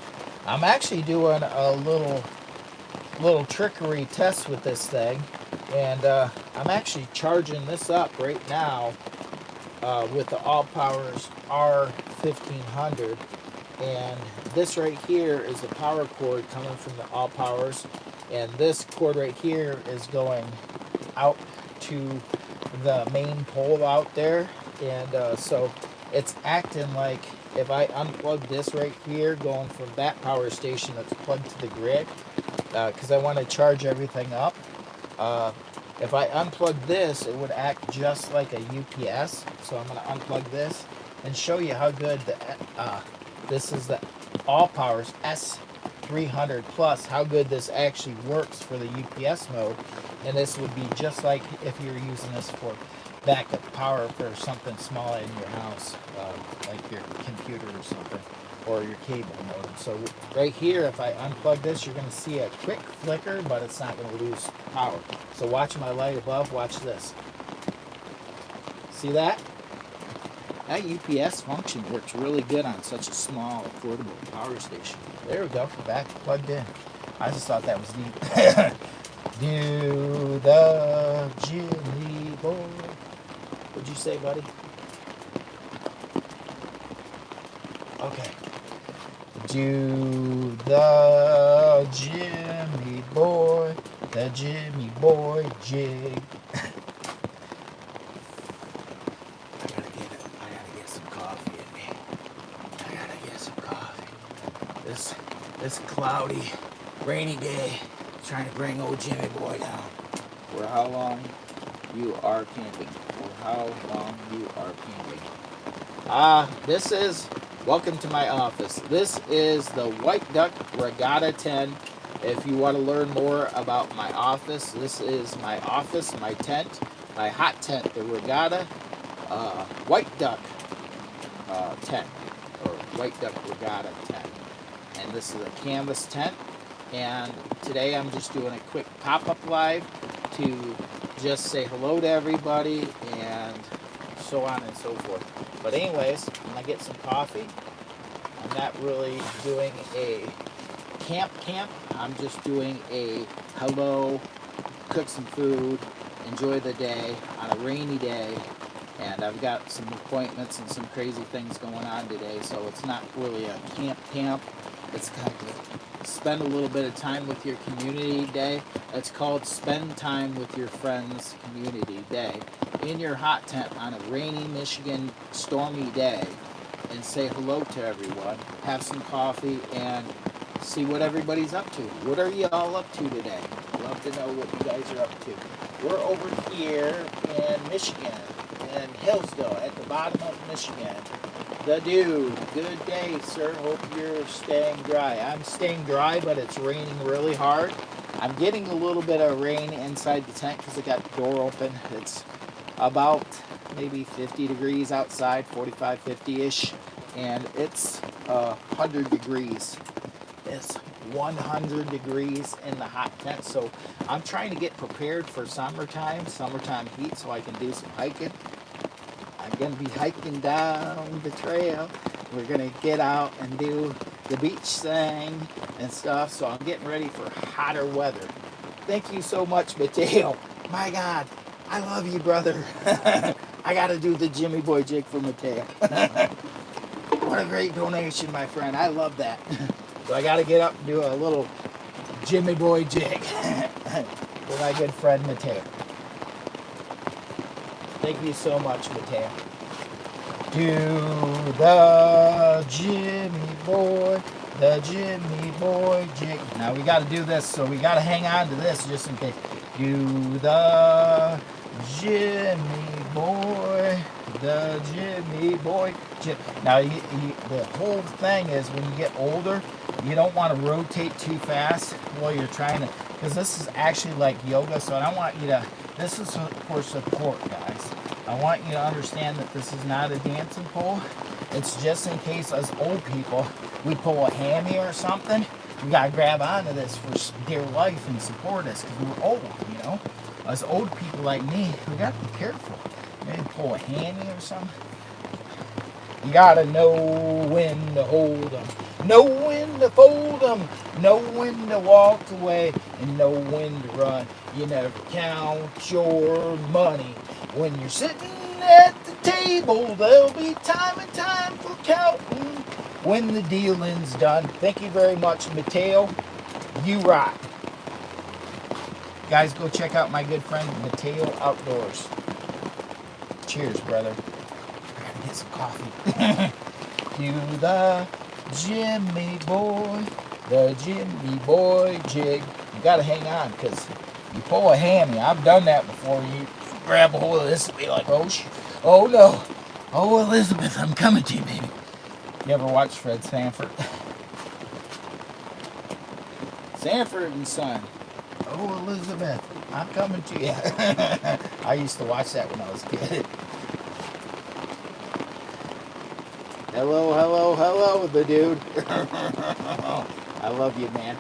I'm actually doing a little trickery test with this thing, and I'm actually charging this up right now with the All Powers R1500, and this right here is the power cord coming from the All Powers, and this cord right here is going out to the main pole out there, and so it's acting like if I unplug this right here going from that power station that's plugged to the grid, because I want to charge everything up. If I unplug this, it would act just like a UPS. So I'm going to unplug this and show you how good this is the All Powers S300 Plus, how good this actually works for the UPS mode. And this would be just like if you're using this for backup power for something small in your house, like your computer or something, or your cable modem. So right here, if I unplug this, you're going to see a quick flicker, but it's not going to lose power. So watch my light above, watch this. See that? That UPS function works really good on such a small, affordable power station. There we go, back plugged in. I just thought that was neat. Do the Jimmy boy. What'd you say, buddy? Okay. Do the Jimmy boy jig. I gotta get some coffee in me. I gotta get some coffee. This cloudy, rainy day, trying to bring old Jimmy boy down. For how long you are camping. For how long you are camping. This is, welcome to my office. This is the White Duck Regatta 10. If you want to learn more about my office, this is my office, my tent, my hot tent, the Regatta White Duck tent, or White Duck Regatta tent. And this is a canvas tent. And today I'm just doing a quick pop-up live to just say hello to everybody and so on and so forth. But anyways, when I get some coffee, I'm not really doing a camp. I'm just doing a hello, cook some food, enjoy the day on a rainy day. And I've got some appointments and some crazy things going on today, so it's not really a camp. It's kind of spend a little bit of time with your community day. It's called Spend Time with Your Friends Community Day in your hot tent on a rainy Michigan stormy day, and say hello to everyone, have some coffee, and see what everybody's up to. What are you all up to today? Love to know what you guys are up to. We're over here in Michigan, in Hillsdale, at the bottom of Michigan. The dude, good day, sir. Hope you're staying dry. I'm staying dry, but it's raining really hard. I'm getting a little bit of rain inside the tent because I got the door open. It's about maybe 50 degrees outside, 45, 50-ish, and it's 100 degrees. It's 100 degrees in the hot tent, so I'm trying to get prepared for summertime heat, so I can do some hiking. I'm going to be hiking down the trail. We're going to get out and do the beach thing and stuff, so I'm getting ready for hotter weather. Thank you so much, Mateo. My God, I love you, brother. I got to do the Jimmy Boy jig for Mateo. What a great donation, my friend. I love that. So I got to get up and do a little Jimmy Boy jig for my good friend, Mateo. Thank you so much, Mateo. Do the Jimmy Boy jig. Now we got to do this, so we got to hang on to this just in case. Do the Jimmy Boy jig. Now the whole thing is when you get older, you don't want to rotate too fast while you're trying to, because this is actually like yoga, so I don't want you to, this is for support, guys. I want you to understand that this is not a dancing pole. It's just in case us old people, we pull a hammy or something, we gotta grab onto this for dear life and support us because we're old, you know? Us old people like me, we gotta be careful. Maybe pull a hammy or something. You gotta know when to hold 'em, know when to fold 'em, know when to walk away, and know when to run. You never count your money. When you're sitting at the table, there'll be time and time for counting when the dealing's done. Thank you very much, Mateo. You rock. Guys, go check out my good friend, Mateo Outdoors. Cheers, brother. I gotta get some coffee. To the Jimmy boy, the Jimmy boy jig. You gotta hang on, because you pull a hammy. I've done that before. You grab a hold of this and be like, oh no. Oh, Elizabeth, I'm coming to you, baby. You ever watch Fred Sanford? Sanford and Son. Oh, Elizabeth, I'm coming to you. I used to watch that when I was a kid. Hello, hello, hello, the dude. I love you, man.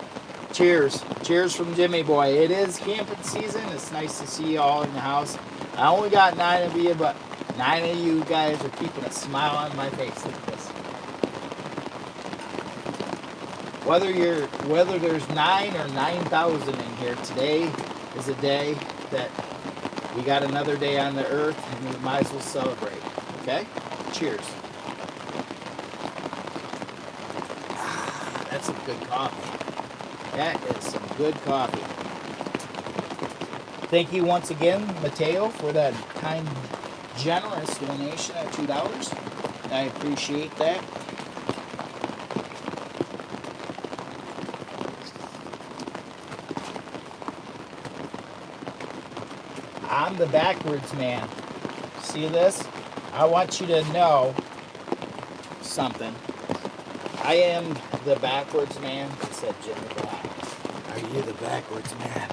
Cheers. Cheers from Jimmy Boy. It is camping season. It's nice to see you all in the house. I only got 9 of you, but 9 of you guys are keeping a smile on my face. Look at this. Whether there's 9 or 9,000 in here, today is a day that we got another day on the earth, and we might as well celebrate. Okay? Cheers. That's some good coffee. That is some good coffee. Thank you once again, Mateo, for that kind, generous donation of $2. I appreciate that. I'm the backwards man. See this? I want you to know something. I am the backwards man, said Jimmy Boy. Are you the backwards man?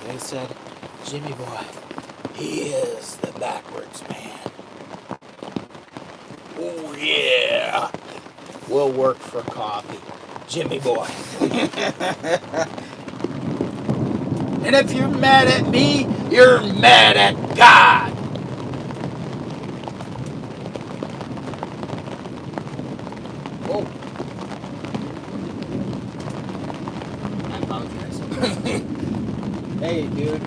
They said, Jimmy Boy, he is the backwards man. Oh yeah. We'll work for coffee. Jimmy Boy. And if you're mad at me, you're mad at God. Oh. I apologize. Hey, dude.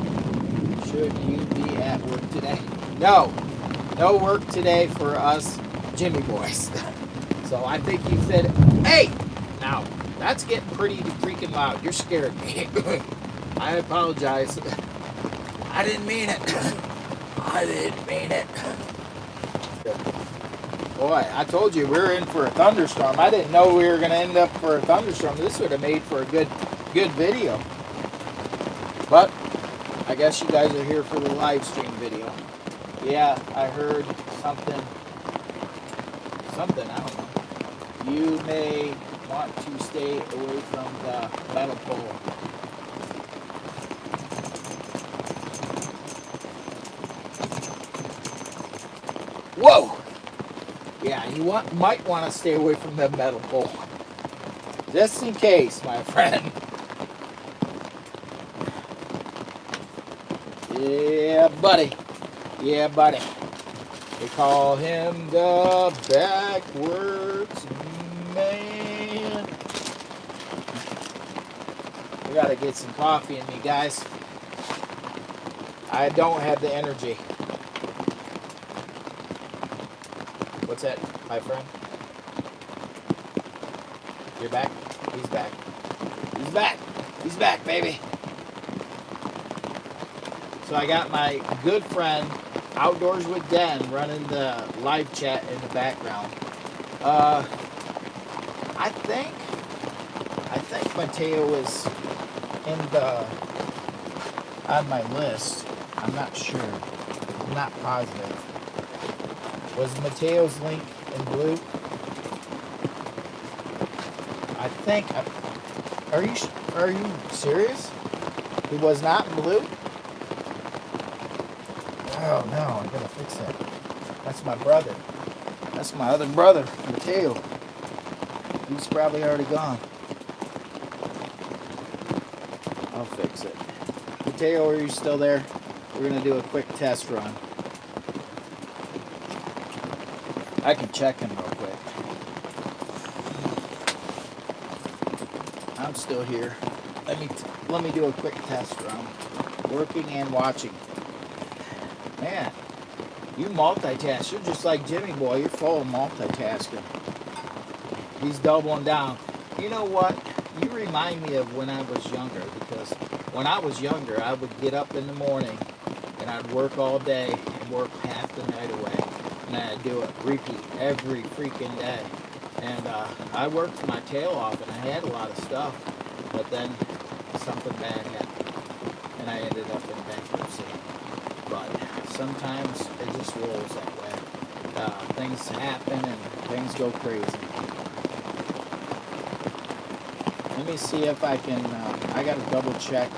Should you be at work today? No. No work today for us Jimmy Boys. So I think you fit it. Hey! Now, that's getting pretty freaking loud. You're scaring me. I apologize. I didn't mean it. I didn't mean it. Boy, I told you we were in for a thunderstorm. I didn't know we were going to end up for a thunderstorm. This would have made for a good video. But I guess you guys are here for the live stream video. Yeah, I heard something, I don't know. You may want to stay away from the metal pole. Whoa! Yeah, you might want to stay away from the metal pole. Just in case, my friend. Yeah, buddy. Yeah, buddy. They call him the backwards man. We gotta get some coffee in me, guys. I don't have the energy. What's that, my friend? You're back? He's back. He's back. He's back, baby. So I got my good friend, Outdoors with Den, running the live chat in the background. I think Mateo is on my list. I'm not sure. I'm not positive. Was Mateo's link in blue? I think. Are you serious? He was not in blue? Oh no, I gotta fix that. That's my brother. That's my other brother, Mateo. He's probably already gone. I'll fix it. Mateo, are you still there? We're gonna do a quick test run. I can check him real quick. I'm still here. Let me do a quick test run. Working and watching. Man, you multitask. You're just like Jimmy Boy. You're full of multitasking. He's doubling down. You know what? You remind me of when I was younger, because when I was younger, I would get up in the morning and I'd work all day and work half the night away. And I'd do it repeat every freaking day. And I worked my tail off and I had a lot of stuff. But then something bad happened and I ended up in bankruptcy. But sometimes it just rolls that way. Things happen and things go crazy. Let me see if I can, I gotta double check.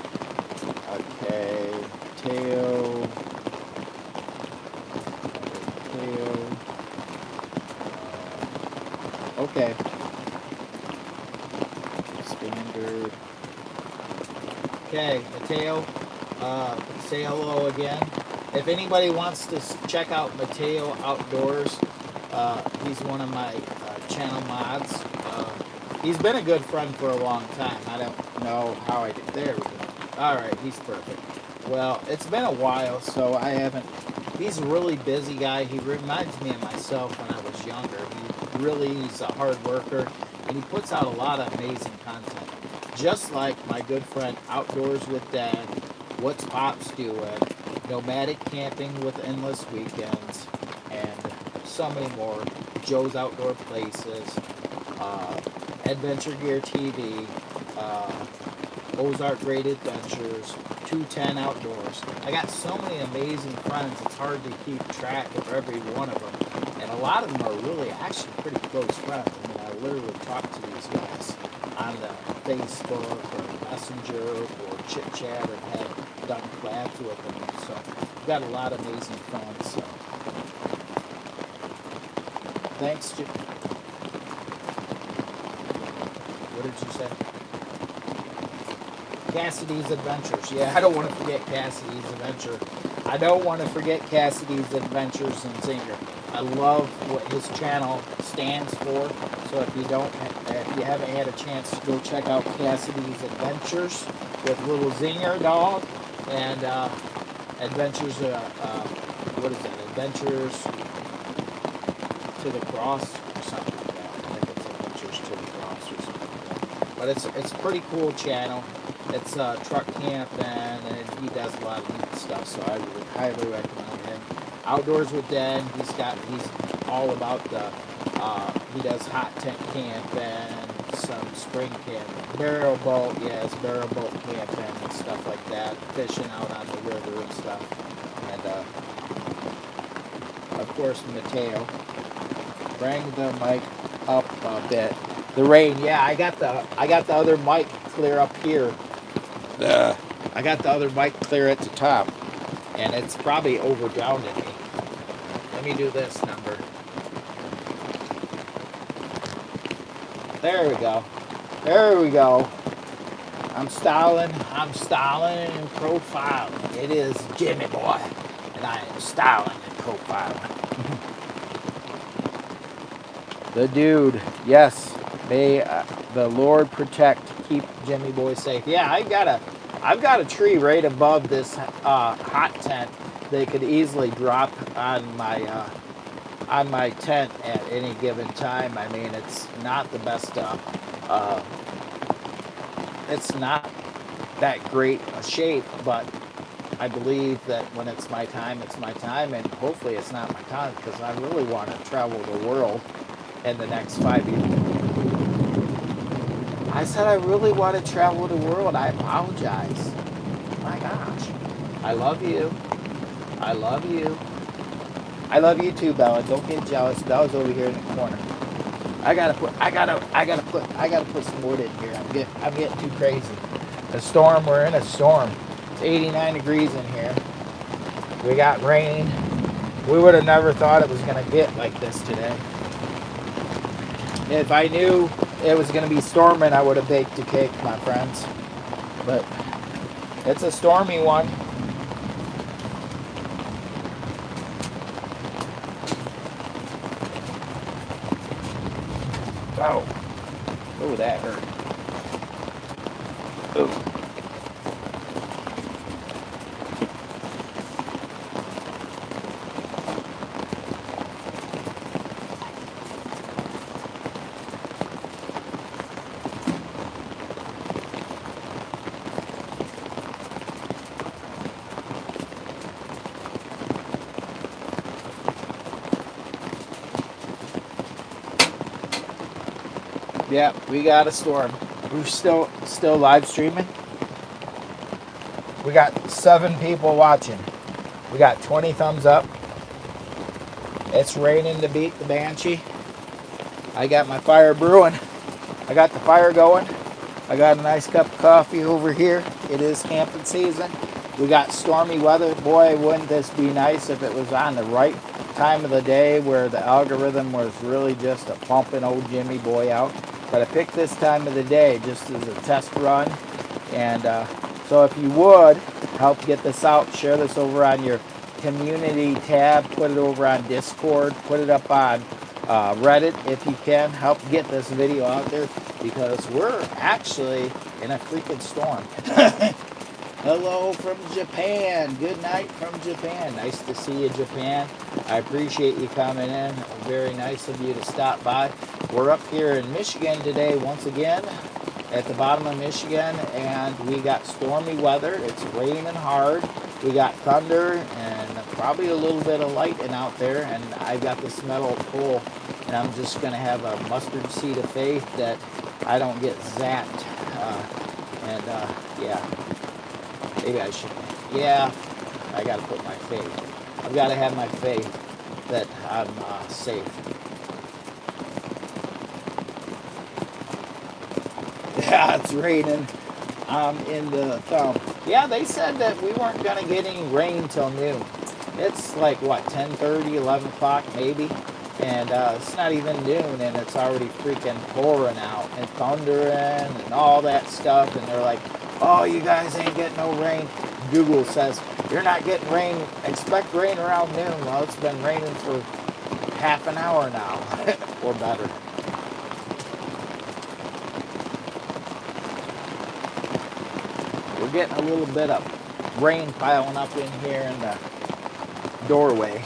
Okay, tail. Okay. Standard. Okay, Mateo, say hello again. If anybody wants to check out Mateo Outdoors, he's one of my channel mods. He's been a good friend for a long time. I don't know how I did. There we go. All right, he's perfect. Well, it's been a while, so I haven't. He's a really busy guy. He reminds me of myself when I was younger. He's a hard worker, and he puts out a lot of amazing content. Just like my good friend Outdoors with Dad, What's Pops Doing, Nomadic Camping with Endless Weekends, and so many more. Joe's Outdoor Places, Adventure Gear TV, Ozark Great Adventures, 210 Outdoors. I got so many amazing friends, it's hard to keep track of every one of them. And a lot of them are really actually pretty close friends. I mean, I literally talk to these guys on the Facebook or Messenger or Chit Chat and have done collabs with them. So I've got a lot of amazing friends. So thanks, Jim. What did you say? Cassidy's Adventures. Yeah, I don't want to forget Cassidy's Adventure. I don't want to forget Cassidy's Adventures in Zinger. I love what his channel stands for. So if you haven't had a chance to go check out Cassidy's Adventures with Little Zinger Dog and Adventures. What is that? Adventures to the Cross or something like that. I think it's Adventures to the Cross or something like that. But it's a pretty cool channel. It's truck camping, and he does a lot of neat stuff, so I would highly recommend him. Outdoors with Dad, he's all about he does hot tent camping, some spring camping, barrel boat camping and stuff like that, fishing out on the river and stuff. And of course Mateo. Bring the mic up a bit. The rain, yeah, I got the other mic clear up here. I got the other mic clear at the top, and it's probably overdrowned me. Let me do this number. There we go. There we go. I'm styling and profiling. It is Jimmy Boy, and I am styling and profiling. The dude, yes. May the Lord protect, keep Jimmy Boy safe. Yeah, I've got a tree right above this hot tent that could easily drop on my tent at any given time. I mean, it's not the best. It's not that great a shape, but I believe that when it's my time, it's my time, and hopefully it's not my time, because I really want to travel the world in the next 5 years. I said I really want to travel the world. I apologize. My gosh. I love you. I love you. I love you too, Bella. Don't get jealous. Bella's over here in the corner. I gotta put some wood in here. I'm getting too crazy. The storm, we're in a storm. It's 89 degrees in here. We got rain. We would have never thought it was going to get like this today. If I knew it was going to be storming, I would have baked a cake, my friends. But it's a stormy one. Oh, oh, that hurt. Oh. Yeah, we got a storm. We're still live streaming. We got 7 people watching. We got 20 thumbs up. It's raining to beat the banshee. I got my fire brewing. I got the fire going. I got a nice cup of coffee over here. It is camping season. We got stormy weather. Boy, wouldn't this be nice if it was on the right time of the day where the algorithm was really just a pumping old Jimmy boy out. But I picked this time of the day just as a test run. And so if you would help get this out, share this over on your community tab, put it over on Discord, put it up on Reddit if you can. Help get this video out there because we're actually in a freaking storm. Hello from Japan. Good night from Japan. Nice to see you, Japan. I appreciate you coming in. Very nice of you to stop by. We're up here in Michigan today once again at the bottom of Michigan, and we got stormy weather. It's raining hard. We got thunder and probably a little bit of lightning out there, and I've got this metal pole, and I'm just going to have a mustard seed of faith that I don't get zapped. Yeah. Maybe I should. Yeah, I got to put my faith. I've got to have my faith that I'm safe. Yeah, it's raining. I'm in the thumb. Yeah, they said that we weren't going to get any rain till noon. It's like, what, 10:30, 11 o'clock maybe? And it's not even noon, and it's already freaking pouring out and thundering and all that stuff. And they're like, oh, you guys ain't getting no rain. Google says, you're not getting rain. Expect rain around noon. Well, it's been raining for half an hour now, or better. We're getting a little bit of rain piling up in here in the doorway.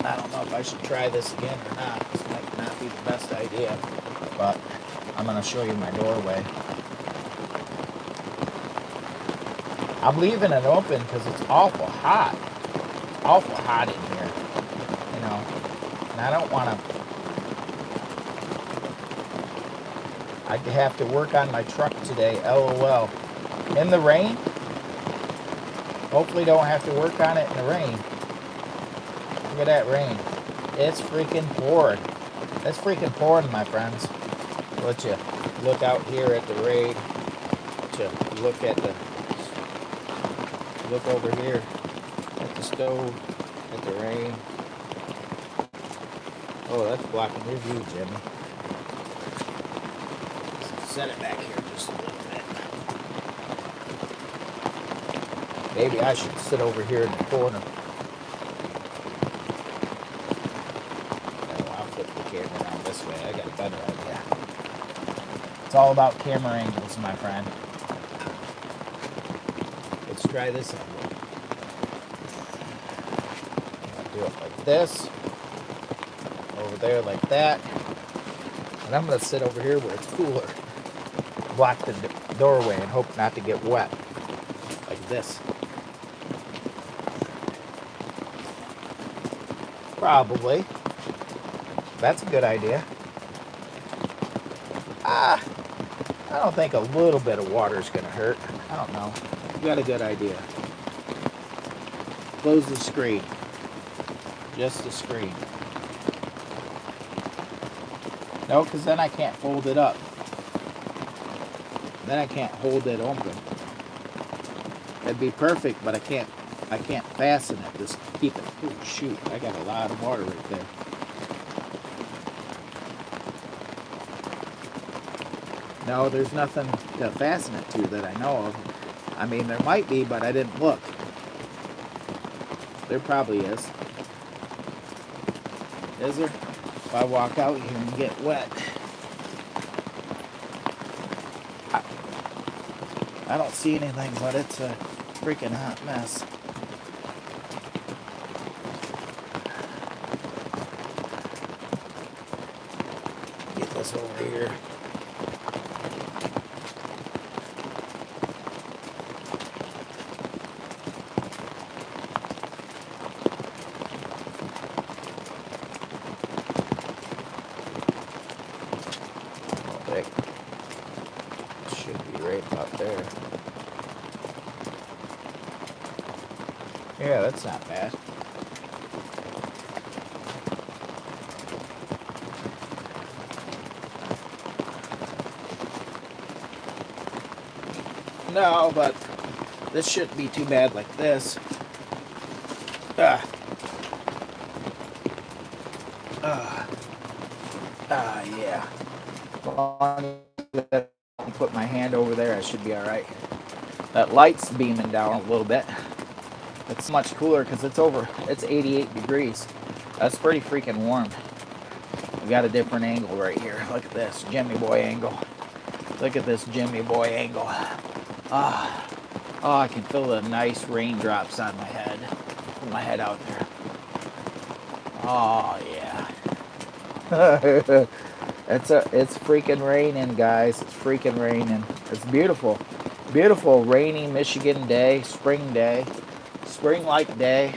I don't know if I should try this again or not. This might not be the best idea, but I'm going to show you my doorway. I'm leaving it open because it's awful hot. It's awful hot in here, you know. And I don't want to. I have to work on my truck today, LOL. In the rain. Hopefully don't have to work on it in the rain. Look at that rain. It's freaking pouring. It's freaking pouring, my friends. Let you look out here at the rain. Let you look at the. Look over here at the stove, at the rain. Oh, that's blocking your view, Jimmy. Set it back here just a little bit. Maybe I should sit over here in the corner. Oh, I'll flip the camera around this way. I got a better idea. It's all about camera angles, my friend. Let's try this angle. I'll do it like this. Over there like that. And I'm going to sit over here where it's cooler. Block the doorway and hope not to get wet. Like this. Probably. That's a good idea. I don't think a little bit of water is going to hurt. I don't know. You got a good idea. Close the screen. Just the screen. No, because then I can't fold it up. Then I can't hold it open. It'd be perfect, but I I can't fasten it. Just keep it. Oh, shoot. I got a lot of water right there. No, there's nothing to fasten it to that I know of. I mean, there might be, but I didn't look. There probably is. Is there? If I walk out here and get wet. I don't see anything, but it's a freaking hot mess. Get this over here. Should be right up there. Yeah, that's not bad. No, but this shouldn't be too bad like this. Yeah. Put my hand over there, I should be alright. That light's beaming down a little bit. It's much cooler because it's 88 degrees. That's pretty freaking warm. We got a different angle right here. Look at this Jimmy Boy angle. Look at this Jimmy Boy angle. Oh, I can feel the nice raindrops on my head. Put my head out there. Oh yeah. It's freaking raining, guys. It's freaking raining. It's beautiful. Beautiful rainy Michigan day, spring-like day.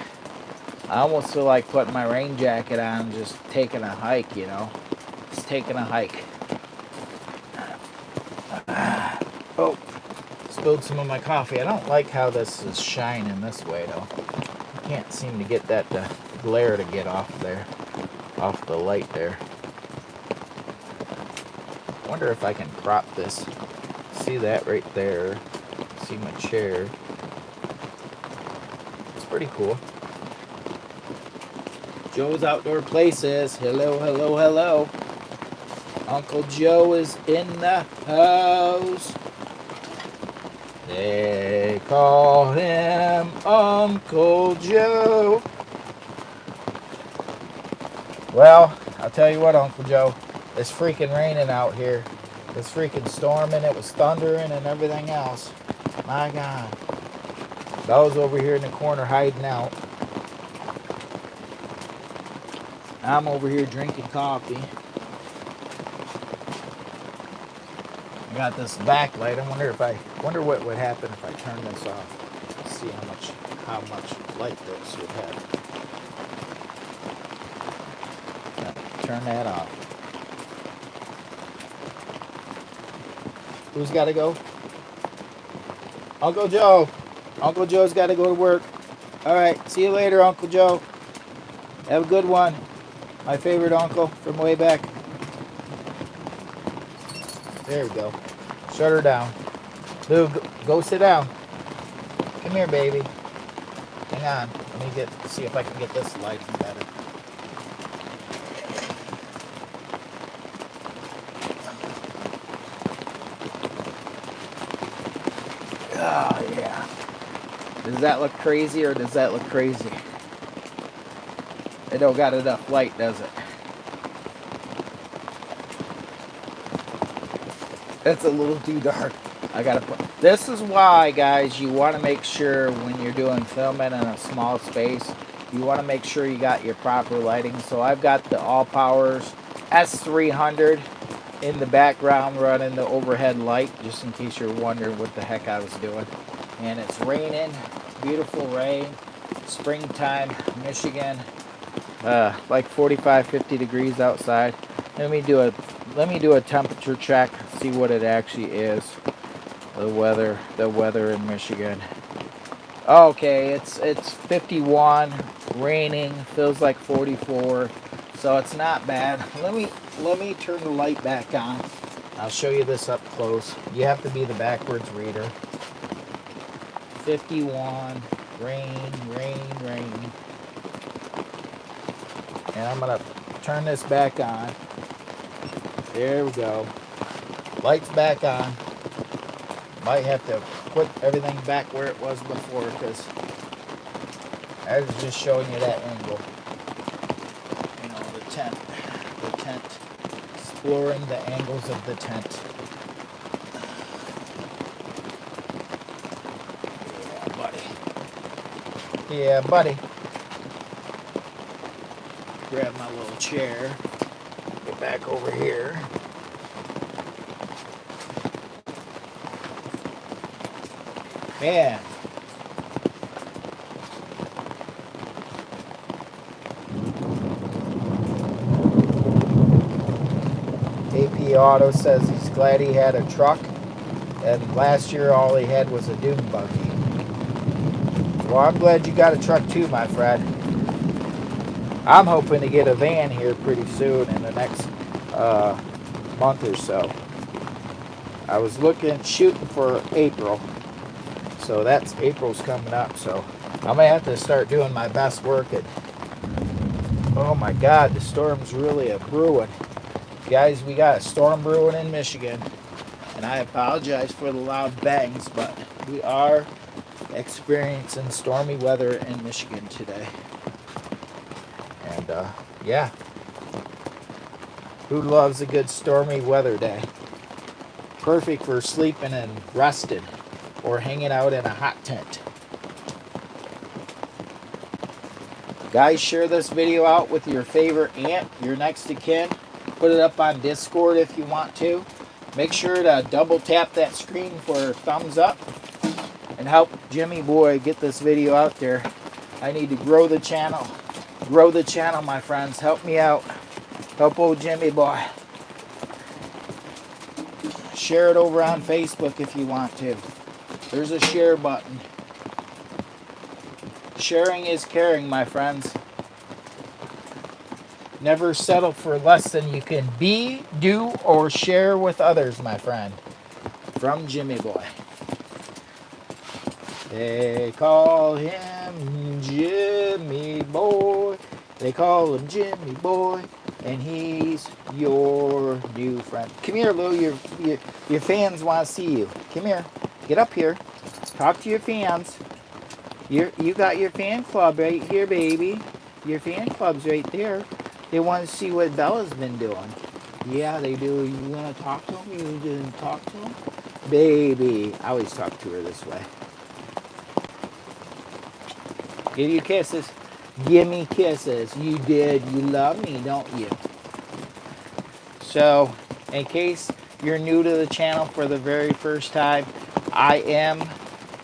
I almost feel like putting my rain jacket on and just taking a hike, you know. Just taking a hike. Oh, spilled some of my coffee. I don't like how this is shining this way, though. I can't seem to get that glare to get off there, off the light there. I wonder if I can crop this. See that right there? See my chair? It's pretty cool. Joe's Outdoor Places. Hello, hello, hello. Uncle Joe is in the house. They call him Uncle Joe. Well, I'll tell you what, Uncle Joe. It's freaking raining out here. It's freaking storming. It was thundering and everything else. My God. Bella's over here in the corner hiding out. I'm over here drinking coffee. I got this backlight. I wonder what would happen if I turn this off. Let's see how much light this would have. Turn that off. Who's got to go? Uncle Joe. Uncle Joe's got to go to work. All right. See you later, Uncle Joe. Have a good one. My favorite uncle from way back. There we go. Shut her down. Lou, go sit down. Come here, baby. Hang on. Let me see if I can get this lighting better. Oh, yeah. Does that look crazy or does that look crazy? It don't got enough light, does it? It's a little too dark. I gotta put. This is why, guys, you want to make sure when you're doing filming in a small space, you want to make sure you got your proper lighting. So I've got the All Powers S300 in the background running the overhead light, just in case you're wondering what the heck I was doing. And it's raining, beautiful rain, springtime, Michigan, like 45-50 degrees outside. Let me do a temperature check, see what it actually is. The weather in Michigan. Okay, it's 51, raining, feels like 44, so it's not bad. Let me turn the light back on. I'll show you this up close. You have to be the backwards reader. 51. Rain, rain, rain. And I'm going to turn this back on. There we go. Lights back on. Might have to put everything back where it was before because I was just showing you that angle. You know, the tent. Exploring the angles of the tent. Yeah, buddy. Yeah, buddy. Grab my little chair. Get back over here. Man. AP Auto says he's glad he had a truck, and last year all he had was a dune buggy. Well, I'm glad you got a truck too, my friend. I'm hoping to get a van here pretty soon in the next month or so. I was shooting for April, so that's April's coming up, so I'm gonna have to start doing my best work at. Oh my God, the storm's really a brewing. Guys, we got a storm brewing in Michigan, and I apologize for the loud bangs, but we are experiencing stormy weather in Michigan today. And yeah, who loves a good stormy weather day? Perfect for sleeping and resting or hanging out in a hot tent. Guys, share this video out with your favorite aunt, your next of kin. Put it up on Discord if you want to. Make sure to double tap that screen for thumbs up and help Jimmy Boy get this video out there. I need to grow the channel. Grow the channel, my friends. Help me out. Help old Jimmy Boy. Share it over on Facebook if you want to. There's a share button. Sharing is caring, my friends. Never settle for less than you can be, do, or share with others, my friend. From Jimmy Boy. They call him Jimmy Boy. They call him Jimmy Boy. And he's your new friend. Come here, Lou. Your fans want to see you. Come here. Get up here. Talk to your fans. You got your fan club right here, baby. Your fan club's right there. They want to see what Bella's been doing. Yeah, they do. You want to talk to them? You didn't talk to them? Baby. I always talk to her this way. Give you kisses. Give me kisses. You did. You love me, don't you? So, in case you're new to the channel for the very first time, I am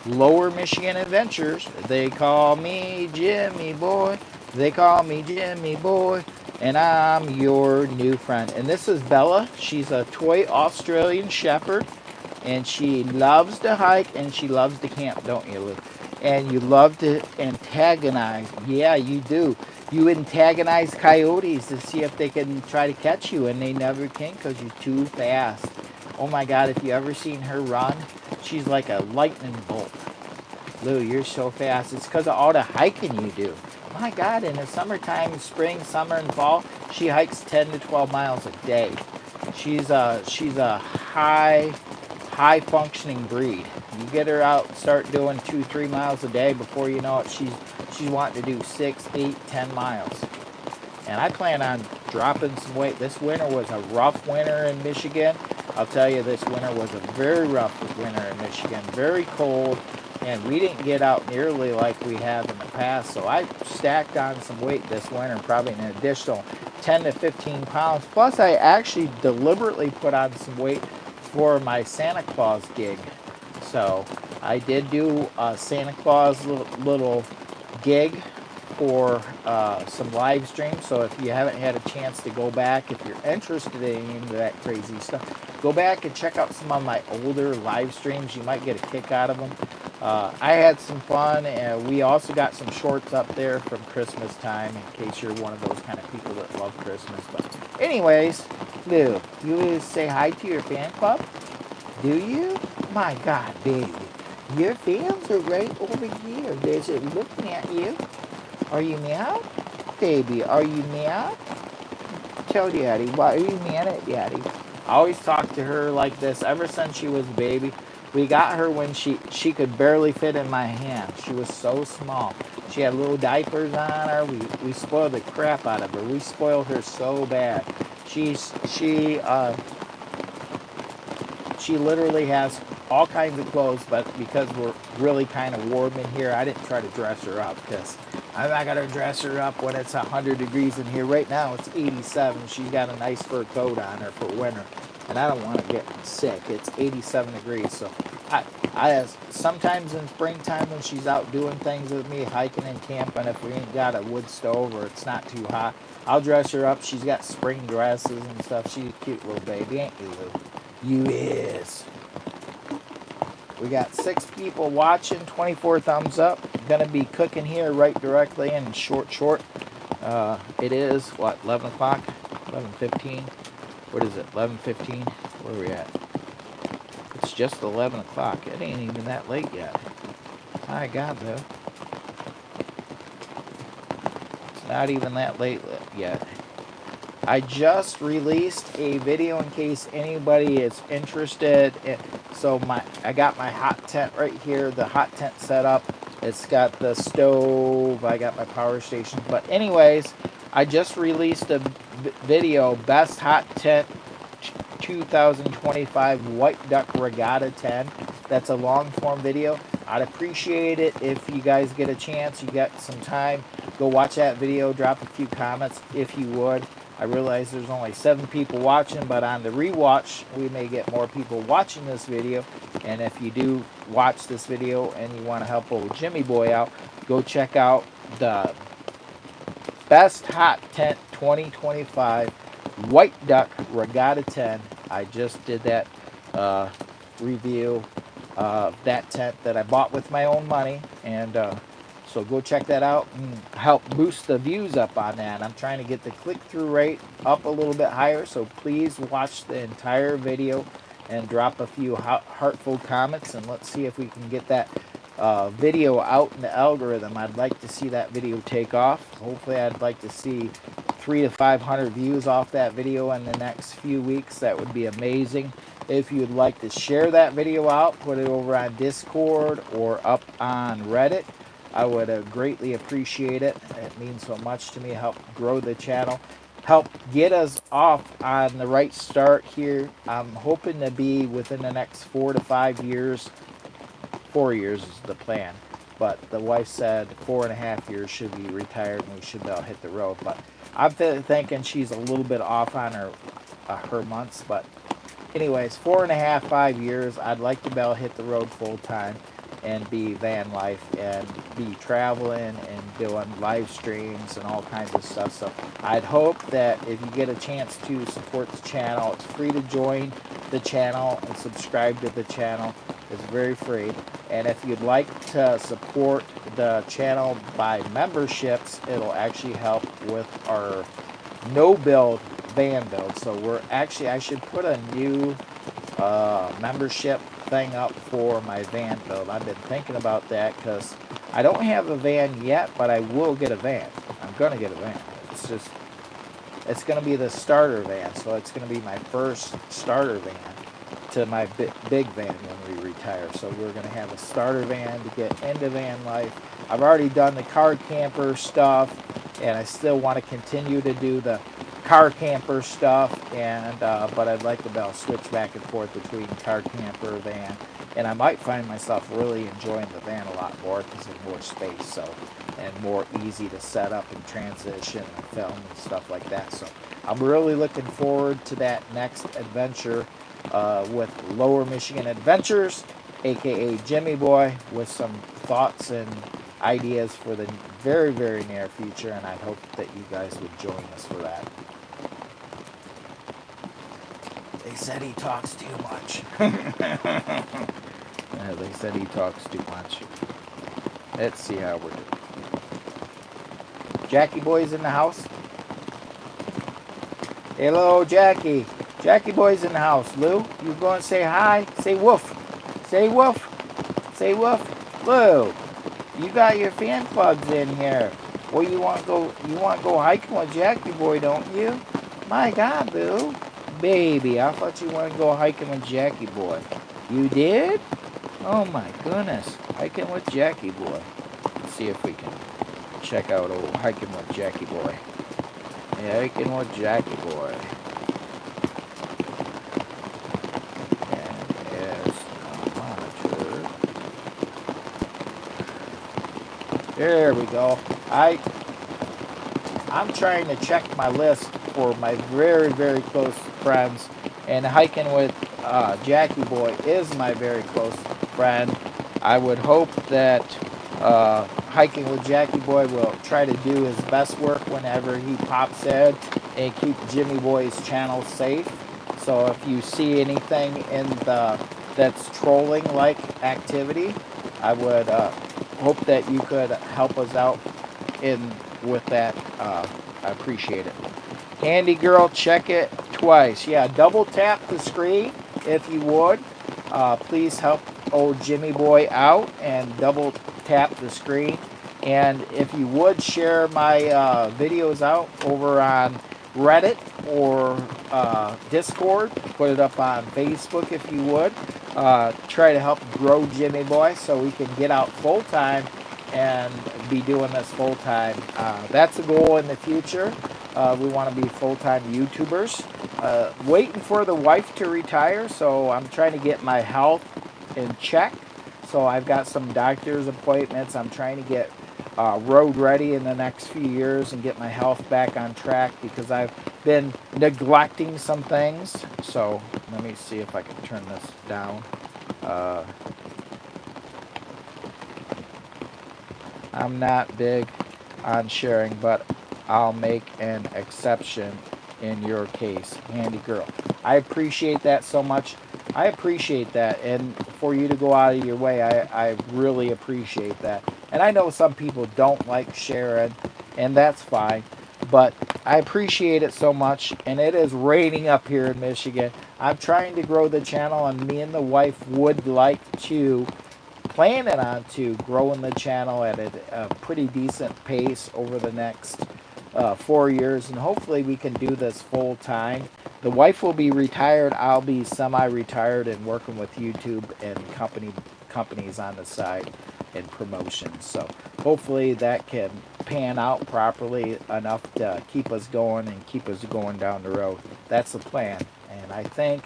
Lower Michigan Adventures. They call me Jimmy Boy. They call me Jimmy Boy. And I'm your new friend. And this is Bella. She's a toy Australian Shepherd. And she loves to hike and she loves to camp, don't you, Lou? And you love to antagonize. Yeah, you do. You antagonize coyotes to see if they can try to catch you, and they never can because you're too fast. Oh my God, if you ever seen her run, she's like a lightning bolt. Lou, you're so fast. It's because of all the hiking you do. My God, in the summertime, spring, summer, and fall, she hikes 10 to 12 miles a day. She's a high functioning breed. You get her out, start doing 2-3 miles a day, before you know it, she's wanting to do 6, 8, 10 miles. And I plan on dropping some weight. This winter was a rough winter in Michigan. I'll tell you, this winter was a very rough winter in Michigan. Very cold, and we didn't get out nearly like we have in the past. So I stacked on some weight this winter, probably an additional 10 to 15 pounds. Plus, I actually deliberately put on some weight for my Santa Claus gig. So I did do a Santa Claus little gig for some live streams. So if you haven't had a chance to go back, if you're interested in any of that crazy stuff, go back and check out some of my older live streams. You might get a kick out of them. I had some fun, and we also got some shorts up there from Christmas time, in case you're one of those kind of people that love Christmas. But anyways, Lou, you say hi to your fan club? Do you? My God, baby. Your fans are right over here. There's it looking at you. Are you mad? Baby, are you mad? Tell Daddy, why are you mad at Daddy? I always talk to her like this ever since she was a baby. We got her when she could barely fit in my hand. She was so small. She had little diapers on her. We spoiled the crap out of her. We spoiled her so bad. She's she literally has all kinds of clothes, but because we're really kind of warm in here, I didn't try to dress her up because I'm not going to dress her up when it's 100 degrees in here. Right now it's 87. She's got a nice fur coat on her for winter, and I don't want to get sick. It's 87 degrees, so I sometimes in springtime when she's out doing things with me, hiking and camping, if we ain't got a wood stove or it's not too hot, I'll dress her up. She's got spring dresses and stuff. She's a cute little baby, ain't you, Lou? You is. We got 6 people watching, 24 thumbs up. Gonna be cooking here right directly in short. It is, what, 11 o'clock? 11:15? What is it, 11:15? Where are we at? It's just 11 o'clock. It ain't even that late yet. My God, though. It's not even that late yet. I just released a video in case anybody is interested. So I got my hot tent right here, the hot tent set up. It's got the stove, I got my power station. But anyways, I just released a video, Best Hot Tent 2025 White Duck Regatta 10. That's a long form video. I'd appreciate it if you guys get a chance, you get some time, go watch that video, drop a few comments if you would. I realize there's only 7 people watching, but on the rewatch, we may get more people watching this video. And if you do watch this video and you want to help old Jimmy Boy out, go check out the Best Hot Tent 2025 White Duck Regatta 10. I just did that review of that tent that I bought with my own money. And so go check that out and help boost the views up on that. I'm trying to get the click-through rate up a little bit higher, so please watch the entire video and drop a few heartful comments, and let's see if we can get that video out in the algorithm. I'd like to see that video take off. Hopefully I'd like to see 300 to 500 views off that video in the next few weeks. That would be amazing. If you'd like to share that video out, put it over on Discord or up on Reddit, I would greatly appreciate it. It means so much to me. Help grow the channel, help get us off on the right start here. I'm hoping to be within the next 4 to 5 years. 4 years is the plan, but the wife said 4.5 years should be retired and we should be able to hit the road. But I'm thinking she's a little bit off on her months. But anyways, 4.5, 5 years, I'd like to be able to hit the road full time and be van life and be traveling and doing live streams and all kinds of stuff. So I'd hope that if you get a chance to support the channel, it's free to join the channel and subscribe to the channel. It's very free. And if you'd like to support the channel by memberships, it'll actually help with our no build van build. So I should put a new membership thing up for my van build. I've been thinking about that because I don't have a van yet, but I will get a van. I'm gonna get a van. It's gonna be the starter van, so it's gonna be my first starter van to my big van when we retire. So we're gonna have a starter van to get into van life. I've already done the car camper stuff, and I still want to continue to do the car camper stuff, and but I'd like to be able to switch back and forth between car camper, van, and I might find myself really enjoying the van a lot more because there's more space, so, and more easy to set up and transition and film and stuff like that. So I'm really looking forward to that next adventure with Lower Michigan Adventures, aka Jimmy Boy, with some thoughts and ideas for the very, very near future, and I hope that you guys would join us for that. They said he talks too much. Yeah, they said he talks too much. Let's see how we're doing. Jackie Boy's in the house. Hello, Jackie. Jackie Boy's in the house. Lou, you going to say hi? Say woof. Say woof. Say woof. Lou, you got your fan plugs in here. Well, you want to go hiking with Jackie Boy, don't you? My God, Lou. Baby, I thought you wanted to go hiking with Jackie Boy. You did? Oh my goodness. Hiking with Jackie Boy. Let's see if we can check out old hiking with Jackie Boy. Yeah, hiking with Jackie Boy. And as monitored. There we go. I'm trying to check my list for my very, very close friends, and hiking with Jackie Boy is my very close friend. I would hope that hiking with Jackie Boy will try to do his best work whenever he pops in and keep Jimmy Boy's channel safe. So if you see anything in the that's trolling like activity, I would hope that you could help us out in with that. I appreciate it. Handy girl, check it twice. Yeah, double tap the screen if you would. Please help old Jimmy Boy out and double tap the screen. And if you would share my videos out over on Reddit or Discord, put it up on Facebook if you would. Try to help grow Jimmy Boy so we can get out full time and be doing this full time. That's a goal in the future. We want to be full time YouTubers. Waiting for the wife to retire, so I'm trying to get my health in check. So I've got some doctor's appointments. I'm trying to get road ready in the next few years and get my health back on track because I've been neglecting some things. So let me see if I can turn this down. I'm not big on sharing, but I'll make an exception in your case. Handy girl. I appreciate that so much. I appreciate that. And for you to go out of your way, I really appreciate that. And I know some people don't like sharing, and that's fine. But I appreciate it so much. And it is raining up here in Michigan. I'm trying to grow the channel, and me and the wife would like to planning on to growing the channel at a pretty decent pace over the next 4 years, and hopefully we can do this full time. The wife will be retired. I'll be semi-retired and working with YouTube and companies on the side and promotions. So hopefully that can pan out properly enough to keep us going and keep us going down the road. That's the plan, and I think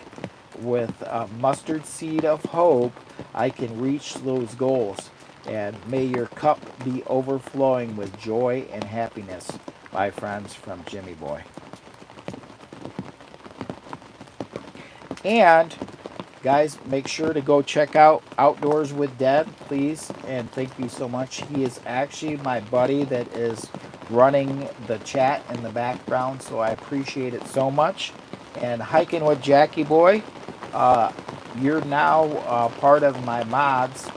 with a mustard seed of hope, I can reach those goals. And may your cup be overflowing with joy and happiness, my friends, from Jimmy Boy. And guys, make sure to go check out Outdoors with Dad, please. And thank you so much. He is actually my buddy that is running the chat in the background, so I appreciate it so much. And Hiking with Jackie Boy, you're now part of my mods.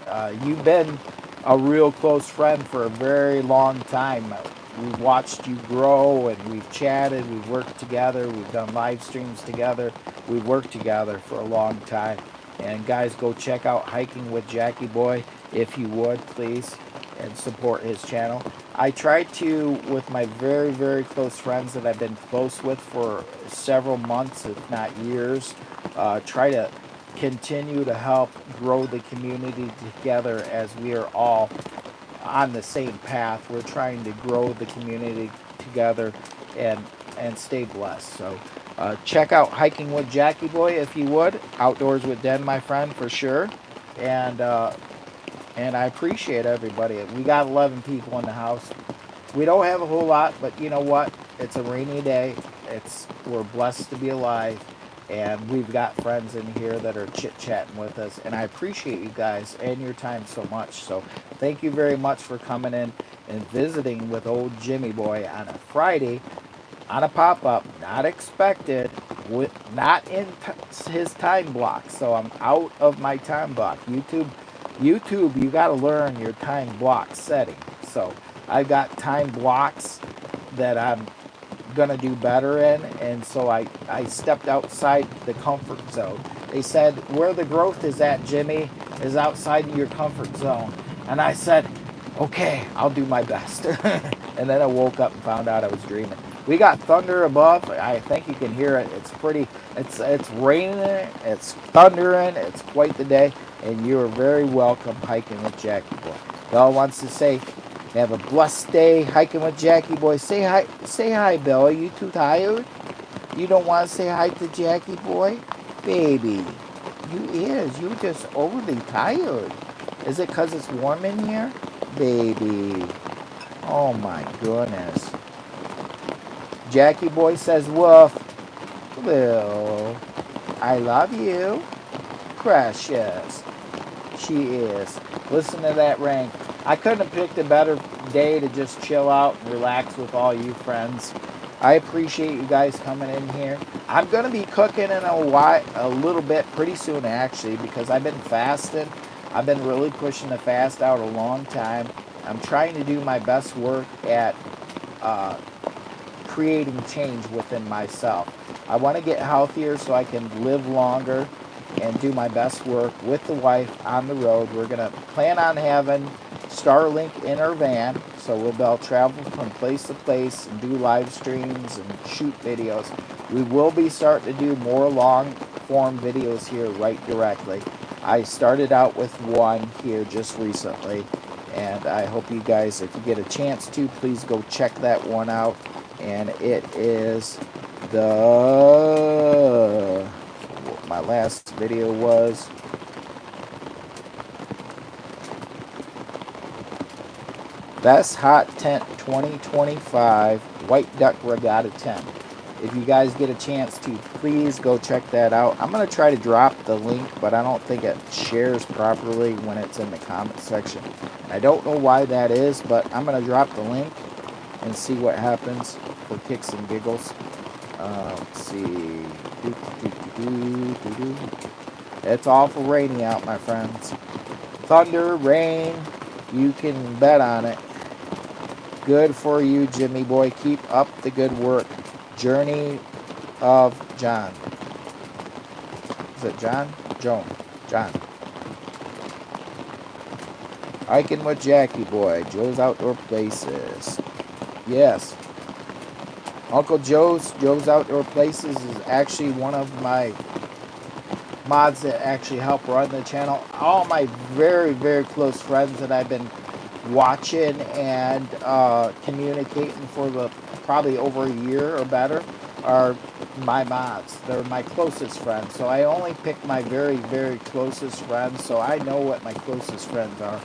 You've been a real close friend for a very long time. We've watched you grow, and we've chatted, we've worked together, we've done live streams together, we've worked together for a long time. And guys, go check out Hiking with Jackie Boy if you would, please, and support his channel. I try to, with my very, very close friends that I've been close with for several months, if not years, try to continue to help grow the community together as we are all on the same path. We're trying to grow the community together and stay blessed. So check out Hiking with Jackie Boy if you would. Outdoors with Den, my friend, for sure. And I appreciate everybody. We got 11 people in the house. We don't have a whole lot, but you know what? It's a rainy day. We're blessed to be alive, and we've got friends in here that are chit-chatting with us, and I appreciate you guys and your time so much. So thank you very much for coming in and visiting with old Jimmy Boy on a Friday on a pop-up, not expected, not in his time block. So I'm out of my time block. YouTube, you got to learn your time block setting. So I've got time blocks that I'm gonna do better in, and so I stepped outside the comfort zone. They said where the growth is at, Jimmy, is outside of your comfort zone. And I said, okay, I'll do my best. And then I woke up and found out I was dreaming. We got thunder above. I think you can hear it. It's pretty. It's raining. It's thundering. It's quite the day. And you are very welcome hiking with Jackie Boy. Bell wants to say, have a blessed day hiking with Jackie Boy. Say hi. Say hi, Bell. Are you too tired? You don't want to say hi to Jackie Boy? Baby, you is. You're just overly tired. Is it because it's warm in here? Baby. Oh my goodness. Jackie Boy says woof. Well, I love you. Precious. She is. Listen to that rain. I couldn't have picked a better day to just chill out and relax with all you friends. I appreciate you guys coming in here. I'm going to be cooking in a little bit pretty soon actually because I've been fasting. I've been really pushing the fast out a long time. I'm trying to do my best work at creating change within myself. I want to get healthier so I can live longer and do my best work with the wife on the road. We're going to plan on having Starlink in our van, so we'll be able to travel from place to place and do live streams and shoot videos. We will be starting to do more long form videos here right directly. I started out with one here just recently, and I hope you guys, if you get a chance to, please go check that one out. And it is what my last video was. Best Hot Tent 2025 White Duck Regatta Tent. If you guys get a chance to, please go check that out. I'm going to try to drop the link, but I don't think it shares properly when it's in the comment section. I don't know why that is, but I'm going to drop the link and see what happens for kicks and giggles. Let's see. It's awful rainy out, my friends. Thunder, rain, you can bet on it. Good for you, Jimmy Boy. Keep up the good work. Journey of John. Is it John? Joan. John. Hiking with Jackie Boy. Joe's Outdoor Places. Yes. Uncle Joe's Outdoor Places is actually one of my mods that actually help run the channel. All my very, very close friends that I've been watching and communicating for probably over a year or better are my mods. They're my closest friends. So I only pick my very, very closest friends. So I know what my closest friends are.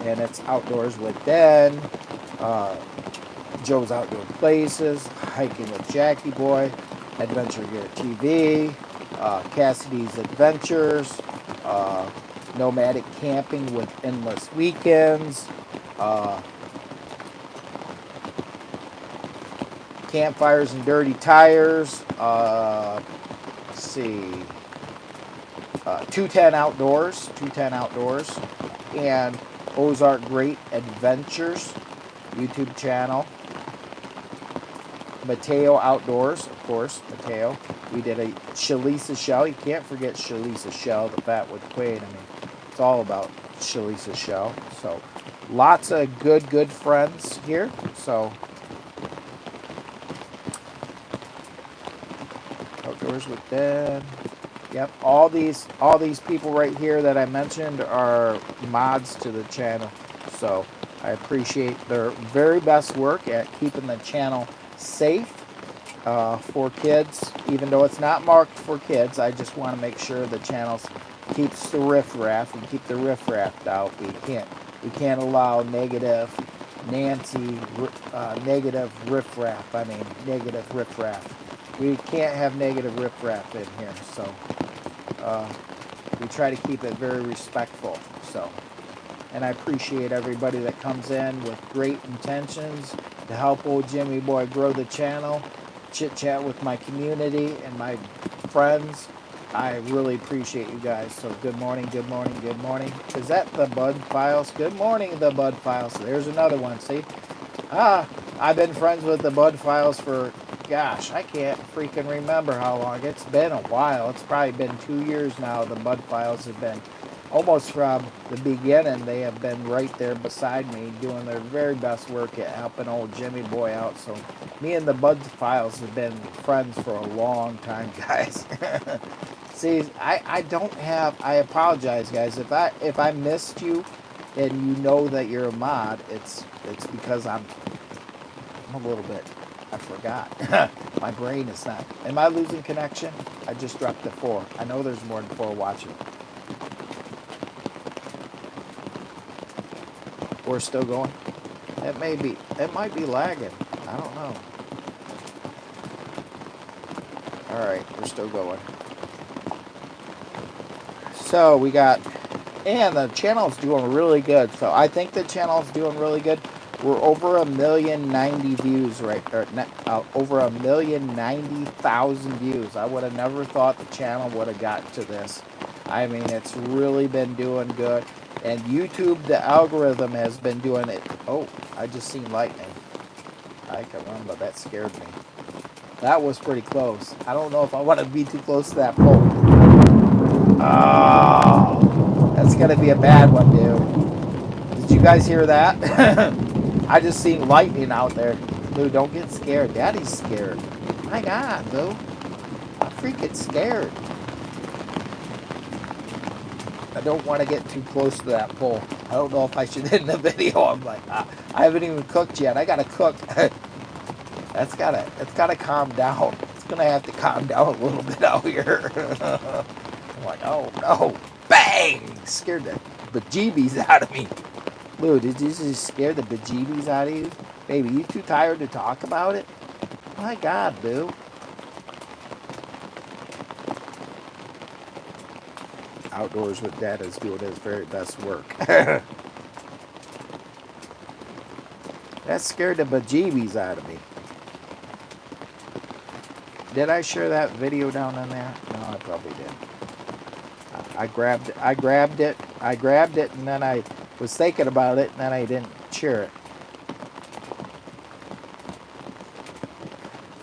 And it's Outdoors with Den, Joe's Outdoor Places, Hiking with Jackie Boy, Adventure Gear TV, Cassidy's Adventures, Nomadic Camping with Endless Weekends, Campfires and Dirty Tires, let's see, 210 Outdoors, and Ozark Great Adventures YouTube channel. Mateo Outdoors, of course, Mateo. We did a Shalisa Shell. You can't forget Shalisa Shell, the Fatwood Quaid. I mean, it's all about Shalisa Shell. So, lots of good friends here. So, Outdoors with Dad. Yep, all these people right here that I mentioned are mods to the channel. So, I appreciate their very best work at keeping the channel safe for kids. Even though it's not marked for kids, I just want to make sure the channel keeps the riffraff and keep the riffraff out. We can't allow negative riffraff. Negative riffraff. We can't have negative riffraff in here. So we try to keep it very respectful. So. And I appreciate everybody that comes in with great intentions to help old Jimmy Boy grow the channel, chit chat with my community and my friends. I really appreciate you guys. So good morning. Is that the Bud Files? Good morning, the Bud Files. There's another one. See? I've been friends with the Bud Files for, gosh, I can't freaking remember how long. It's been a while. It's probably been 2 years now the Bud Files have been almost from the beginning, they have been right there beside me doing their very best work at helping old Jimmy Boy out. So me and the Buds Files have been friends for a long time, guys. See, I don't have. I apologize, guys. If I missed you, and you know that you're a mod, it's because I'm a little bit. I forgot. My brain is not. Am I losing connection? I just dropped the 4. I know there's more than 4 watching. We're still going. It may be. It might be lagging. I don't know. All right, we're still going. So we got, and the channel's doing really good. So I think the channel's doing really good. We're over 1,090,000 views right, or over 1,090,000 views. I would have never thought the channel would have got to this. I mean, it's really been doing good. And YouTube, the algorithm has been doing it. Oh, I just seen lightning. I can run, but that scared me. That was pretty close. I don't know if I want to be too close to that pole. Oh, that's gonna be a bad one, dude. Did you guys hear that? I just seen lightning out there. Lou, don't get scared. Daddy's scared. My God, Lou. I'm freaking scared. I don't want to get too close to that pole. I don't know if I should end the video. I'm like, I haven't even cooked yet. I gotta cook. It's gotta calm down. It's gonna have to calm down a little bit out here. I'm like, oh no. Bang! Scared the bejeebies out of me. Lou, did you just scare the bejeebies out of you? Baby, you too tired to talk about it? My God, Lou. Outdoors with Dad is doing his very best work. That scared the bejeebies out of me. Did I share that video down in there? No, I probably did. I grabbed it, and then I was thinking about it, and then I didn't share it.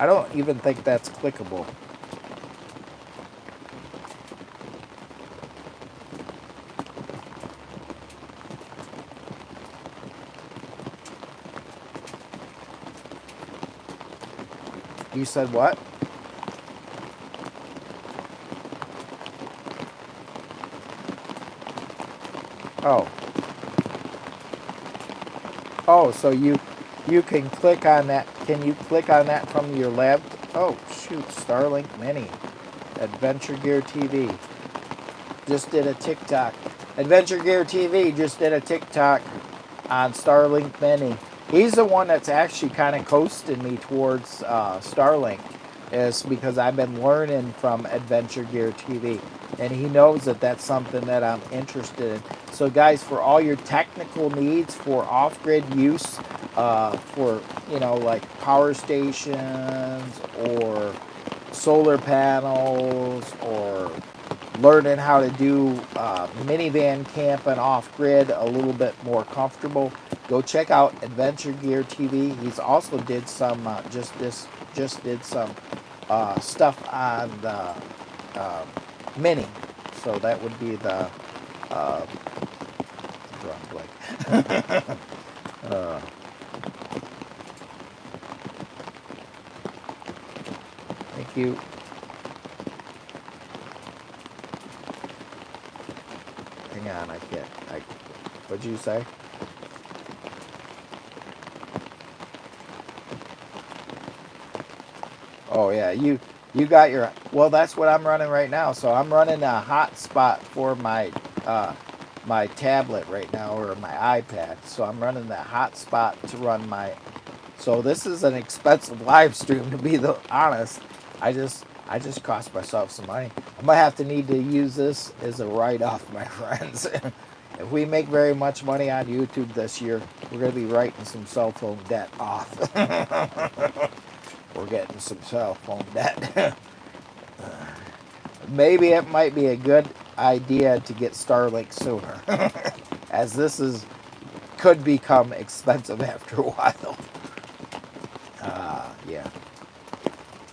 I don't even think that's clickable. You said what? Oh. Oh, so you can click on that. Can you click on that from your lab? Oh, shoot, Starlink Mini. Adventure Gear TV just did a TikTok. Adventure Gear TV just did a TikTok on Starlink Mini. He's the one that's actually kind of coasting me towards Starlink, is because I've been learning from Adventure Gear TV, and he knows that that's something that I'm interested in. So, guys, for all your technical needs for off-grid use, for like power stations or solar panels, or learning how to do minivan camping off grid a little bit more comfortable, go check out Adventure Gear TV. He's also did some just did some stuff on the Mini, so that would be the wrong blank. Thank you. Hang on, I can't. What'd you say? Oh yeah, you got your. Well, that's what I'm running right now. So I'm running a hotspot for my tablet right now, or my iPad. So I'm running the hotspot to run my. So this is an expensive live stream, to be honest. I just cost myself some money. I might have to need to use this as a write-off, my friends. If we make very much money on YouTube this year, we're going to be writing some cell phone debt off. We're getting some cell phone debt. Maybe it might be a good idea to get Starlink sooner, as could become expensive after a while. Yeah.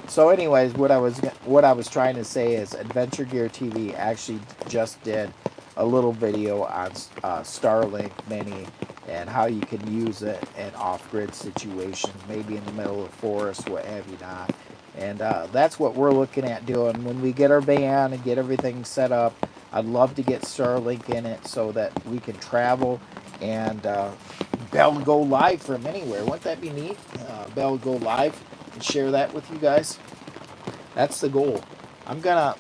So, anyways, what I was trying to say is Adventure Gear TV actually just did a little video on Starlink Mini and how you can use it in off-grid situations, maybe in the middle of the forest, what have you not. And that's what we're looking at doing. When we get our van and get everything set up, I'd love to get Starlink in it so that we can travel and be able to go live from anywhere. Wouldn't that be neat? Be able to go live and share that with you guys. That's the goal. I'm gonna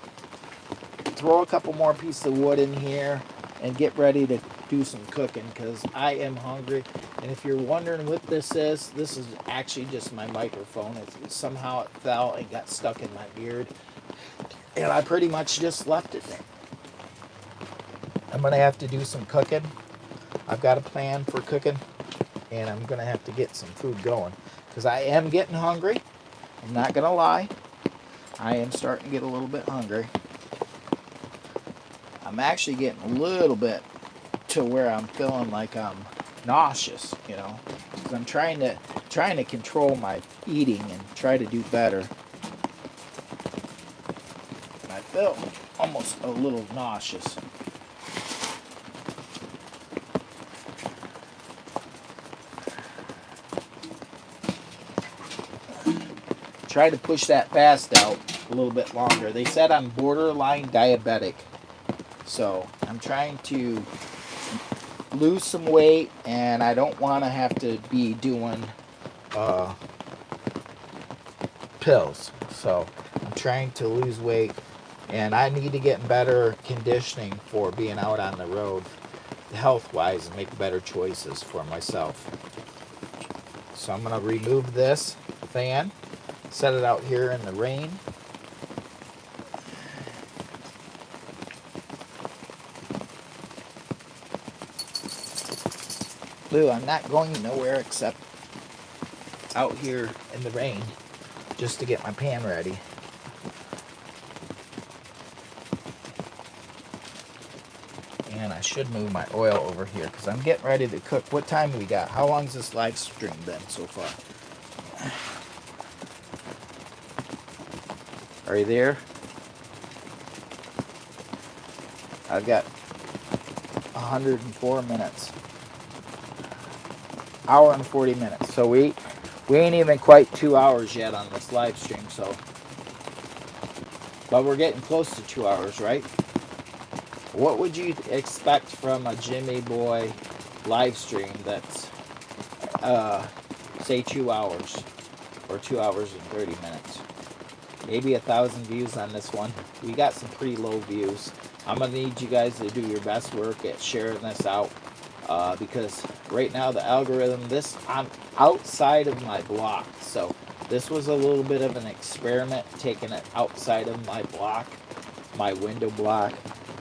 throw a couple more pieces of wood in here and get ready to do some cooking because I am hungry. And if you're wondering what this is actually just my microphone. Somehow it fell and got stuck in my beard, and I pretty much just left it there. I'm gonna have to do some cooking. I've got a plan for cooking, and I'm gonna have to get some food going because I am getting hungry. I'm not gonna lie. I am starting to get a little bit hungry. I'm actually getting a little bit to where I'm feeling like I'm nauseous, you know, because I'm trying to control my eating and try to do better. And I feel almost a little nauseous. Try to push that fast out a little bit longer. They said I'm borderline diabetic, so I'm trying to lose some weight, and I don't want to have to be doing pills. So I'm trying to lose weight, and I need to get in better conditioning for being out on the road health-wise and make better choices for myself. So I'm going to remove this fan, set it out here in the rain. Lou, I'm not going nowhere except out here in the rain just to get my pan ready. And I should move my oil over here because I'm getting ready to cook. What time do we got? How long's this live stream been so far? Are you there? I've got 104 minutes. Hour and 40 minutes. So we ain't even quite 2 hours yet on this live stream, so. But we're getting close to 2 hours, right? What would you expect from a Jimmy Boy live stream that's, say 2 hours or 2 hours and 30 minutes? Maybe 1,000 views on this one. We got some pretty low views. I'm gonna need you guys to do your best work at sharing this out because right now the algorithm, I'm outside of my block, so this was a little bit of an experiment, taking it outside of my block, my window block,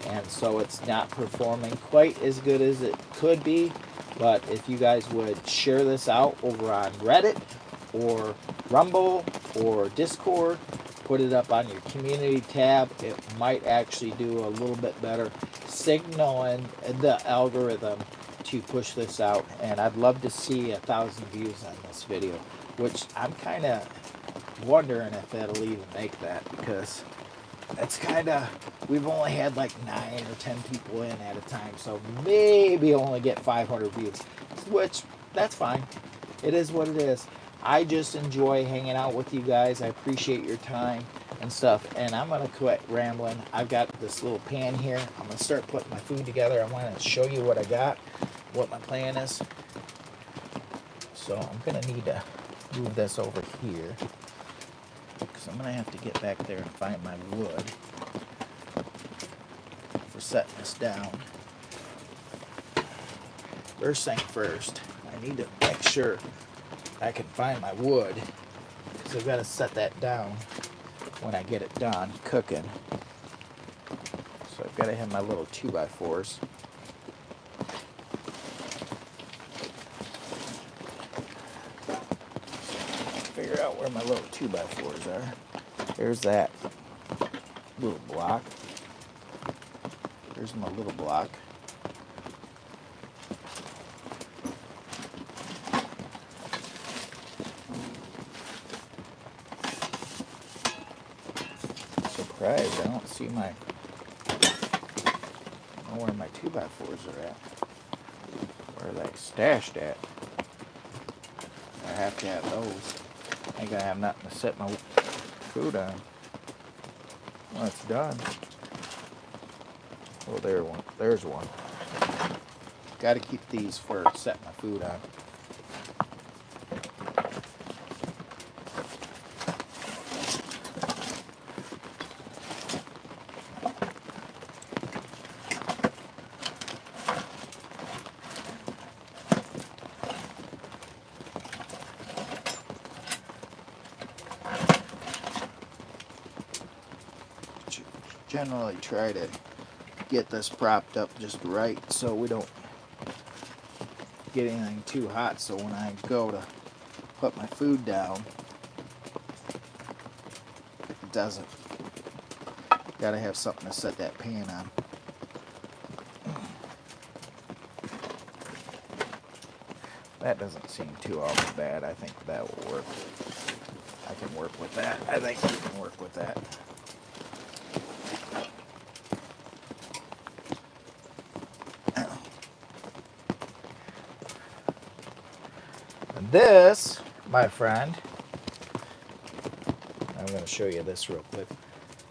and so it's not performing quite as good as it could be. But if you guys would share this out over on Reddit or Rumble or Discord, put it up on your community tab, it might actually do a little bit better signaling the algorithm to push this out. And I'd love to see 1,000 views on this video, which I'm kind of wondering if it'll even make that, because it's kind of, we've only had like 9 or 10 people in at a time, so maybe only get 500 views, which that's fine. It is what it is. I just enjoy hanging out with you guys. I appreciate your time and stuff, and I'm gonna quit rambling. I've got this little pan here. I'm gonna start putting my food together. I want to show you what I got, what my plan is. So I'm gonna need to move this over here because I'm gonna have to get back there and find my wood for setting this down. First thing first, I need to make sure I can find my wood because I've got to set that down when I get it done cooking. So I've got to have my little 2x4s. Figure out where my little 2x4s are. There's that little block. There's my little block. Surprised I don't see my know where my 2x4s are at. Where are they stashed at? I have to have those. I ain't gonna have nothing to set my food on. Well, it's done. Oh, there's one. Got to keep these for setting my food on. Generally try to get this propped up just right so we don't get anything too hot, so when I go to put my food down, it doesn't. Gotta have something to set that pan on. That doesn't seem too awful bad. I think that will work. I can work with that. I think I can work with that. And this, my friend, I'm going to show you this real quick.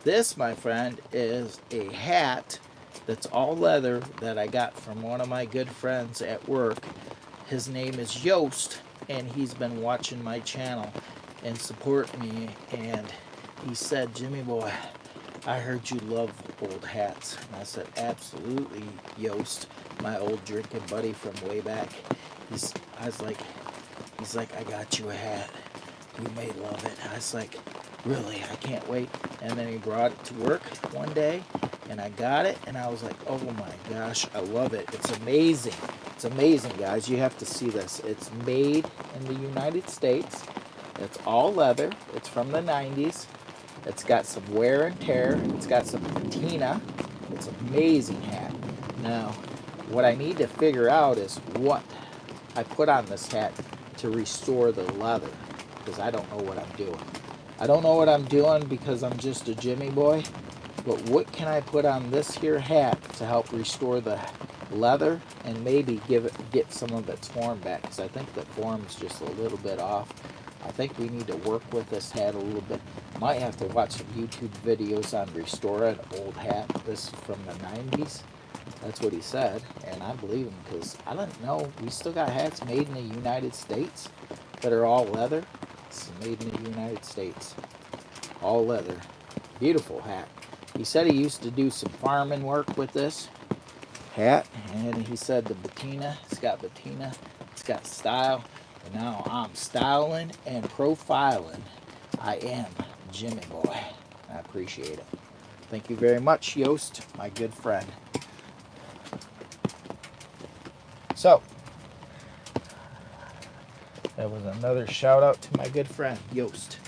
This, my friend, is a hat that's all leather that I got from one of my good friends at work. His name is Yost, and he's been watching my channel and support me, and he said, Jimmy boy, I heard you love old hats. And I said, absolutely, Yost, my old drinking buddy from way back. He's like, I got you a hat. You may love it. I was like, really, I can't wait. And then he brought it to work one day, and I got it, and I was like, oh my gosh, I love it. It's amazing. It's amazing, guys. You have to see this. It's made in the United States. It's all leather. It's from the 90s. It's got some wear and tear. It's got some patina. It's an amazing hat. Now, what I need to figure out is what I put on this hat to restore the leather, because I don't know what I'm doing. I don't know what I'm doing because I'm just a Jimmy boy, but what can I put on this here hat to help restore the leather and maybe get some of its form back, because I think the form's just a little bit off. I think we need to work with this hat a little bit. Might have to watch some YouTube videos on restoring an old hat. This is from the 90s. That's what he said, and I believe him, because I don't know. We still got hats made in the United States that are all leather. It's made in the United States. All leather. Beautiful hat. He said he used to do some farming work with this hat, and he said the patina, it's got patina, it's got style, and now I'm styling and profiling. I am Jimmy boy. I appreciate it. Thank you very much, Yost, my good friend. So, that was another shout out to my good friend, Yost.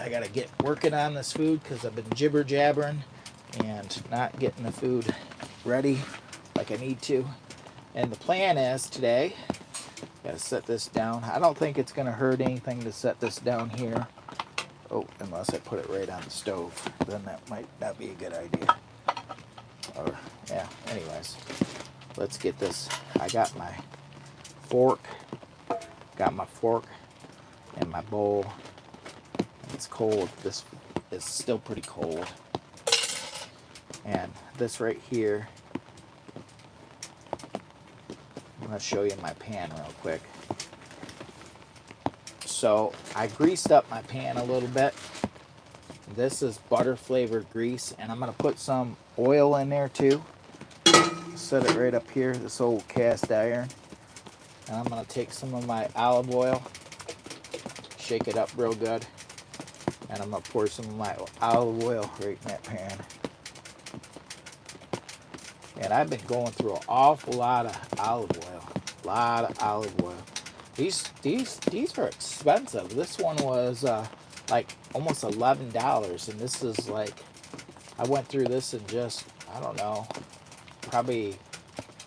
I gotta get working on this food because I've been jibber jabbering and not getting the food ready like I need to. And the plan is today, gotta set this down. I don't think it's gonna hurt anything to set this down here. Oh, unless I put it right on the stove, then that might not be a good idea. Or, yeah, anyways, let's get this. I got my fork, and my bowl. It's cold. This is still pretty cold. And this right here, I'm going to show you my pan real quick. So I greased up my pan a little bit. This is butter flavored grease, and I'm going to put some oil in there too. Set it right up here, this old cast iron. And I'm going to take some of my olive oil, shake it up real good, and I'm going to pour some of my olive oil right in that pan. And I've been going through an awful lot of olive oil. These are expensive. This one was like almost $11, and this is like, I went through this in just, I don't know, probably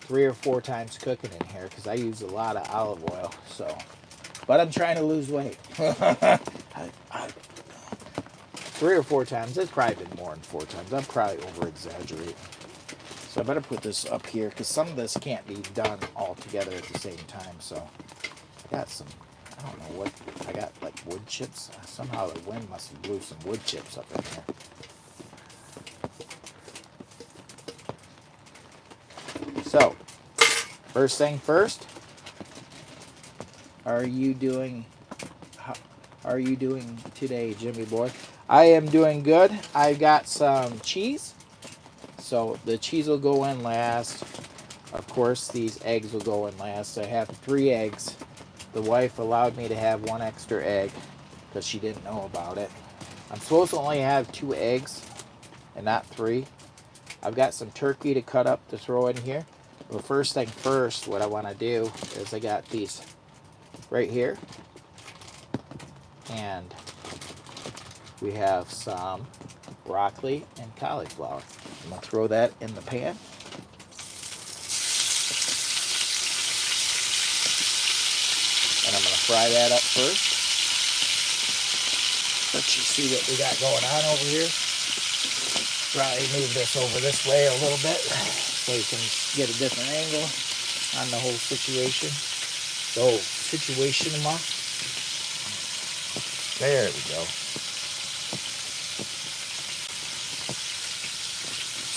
3 or 4 times cooking in here, because I use a lot of olive oil. So, but I'm trying to lose weight. 3 or 4 times. It's probably been more than 4 times. I'm probably over exaggerating. So I better put this up here because some of this can't be done all together at the same time. So I got some, I don't know what, I got like wood chips. Somehow the wind must have blew some wood chips up in here. So, first thing first, how are you doing today, Jimmy boy? I am doing good. I got some cheese. So the cheese will go in last. Of course, these eggs will go in last. I have 3 eggs. The wife allowed me to have 1 extra egg because she didn't know about it. I'm supposed to only have 2 eggs and not 3. I've got some turkey to cut up to throw in here. But first thing first, what I want to do is I got these right here. And we have some broccoli and cauliflower. I'm going to throw that in the pan. And I'm going to fry that up first. Let you see what we got going on over here. Probably move this over this way a little bit so you can get a different angle on the whole situation. So, situation, ma. There we go.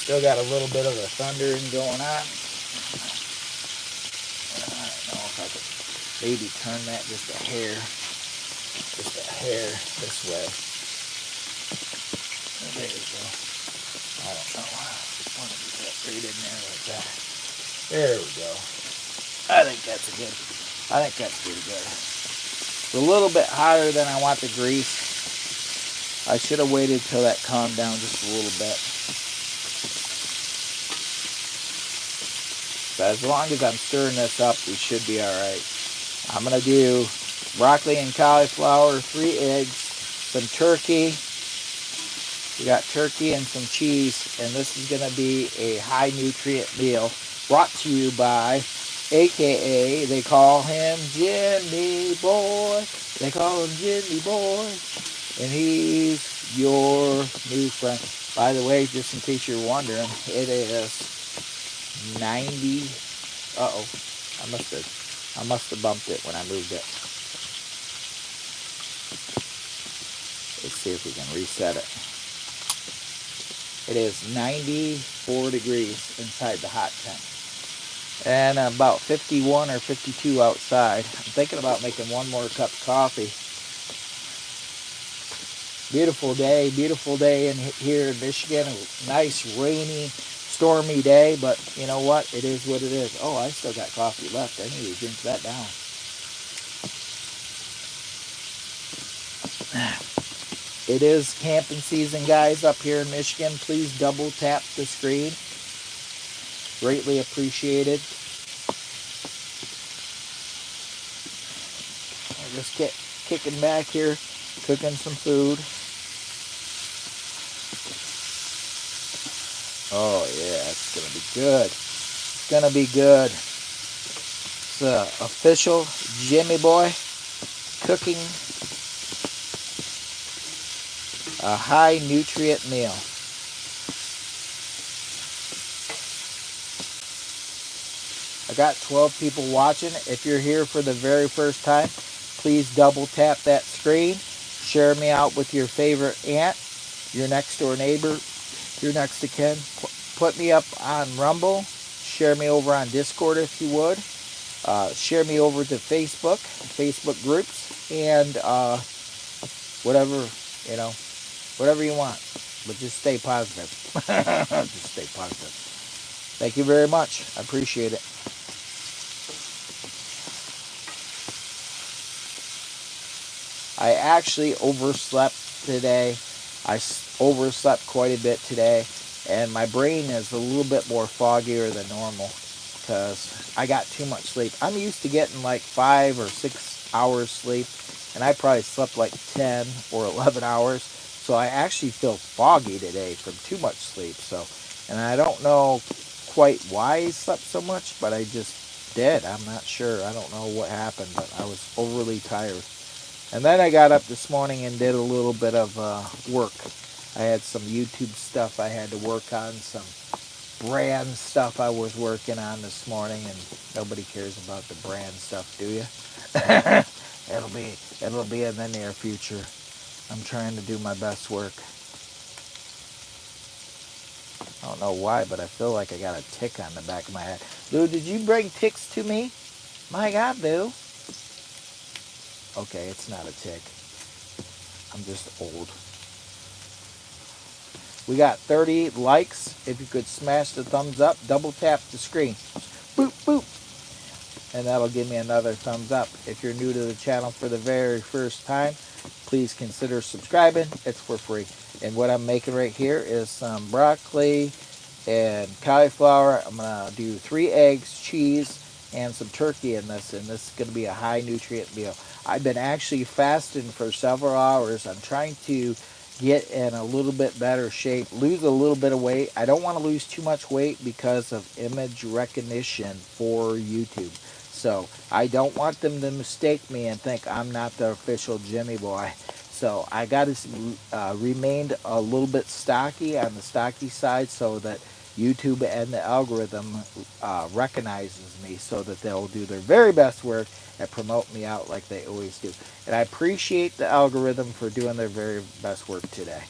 Still got a little bit of the thundering going on. I don't know if I could maybe turn that just a hair this way. There you go. I don't know. I want to get that right in there like that. There we go. I think that's pretty good. It's a little bit hotter than I want the grease. I should have waited till that calmed down just a little bit. But as long as I'm stirring this up, we should be alright. I'm going to do broccoli and cauliflower, 3 eggs, some turkey. We got turkey and some cheese, and this is going to be a high nutrient meal brought to you by, AKA, they call him Jimmy Boy. They call him Jimmy Boy, and he's your new friend. By the way, just in case you're wondering, it is 90. Uh-oh. I must have bumped it when I moved it. Let's see if we can reset it. It is 94 degrees inside the hot tent. And about 51 or 52 outside. I'm thinking about making 1 more cup of coffee. Beautiful day here in Michigan. A nice, rainy, stormy day, but you know what? It is what it is. Oh, I still got coffee left. I need to drink that down. It is camping season, guys, up here in Michigan. Please double tap the screen. Greatly appreciated. I'm just kicking back here, cooking some food. Oh yeah, it's gonna be good. It's gonna be good. It's official Jimmy Boy cooking a high nutrient meal. I got 12 people watching. If you're here for the very first time, please double tap that screen. Share me out with your favorite aunt, your next door neighbor, your next to kin. Put me up on Rumble. Share me over on Discord if you would. Share me over to Facebook groups, and whatever you want. But just stay positive. Just stay positive. Thank you very much. I appreciate it. I actually overslept today. I overslept quite a bit today, and my brain is a little bit more foggier than normal because I got too much sleep. I'm used to getting like 5 or 6 hours sleep, and I probably slept like 10 or 11 hours. So I actually feel foggy today from too much sleep. And I don't know quite why I slept so much, but I just did. I'm not sure. I don't know what happened, but I was overly tired. And then I got up this morning and did a little bit of work. I had some YouTube stuff I had to work on, some brand stuff I was working on this morning, and nobody cares about the brand stuff, do you? it'll be in the near future. I'm trying to do my best work. I don't know why, but I feel like I got a tick on the back of my head. Lou, did you bring ticks to me? My God, Lou. Okay, it's not a tick. I'm just old. We got 30 likes. If you could smash the thumbs up, double tap the screen. Boop, boop. And that'll give me another thumbs up. If you're new to the channel for the very first time, please consider subscribing. It's for free. And what I'm making right here is some broccoli and cauliflower. I'm going to do 3 eggs, cheese, and some turkey in this. And this is going to be a high nutrient meal. I've been actually fasting for several hours. I'm trying to get in a little bit better shape, lose a little bit of weight. I don't want to lose too much weight because of image recognition for YouTube. So I don't want them to mistake me and think I'm not the official Jimmy Boy. So I got to remain a little bit stocky on the stocky side so that YouTube and the algorithm recognizes me, so that they'll do their very best work and promote me out like they always do. And I appreciate the algorithm for doing their very best work today,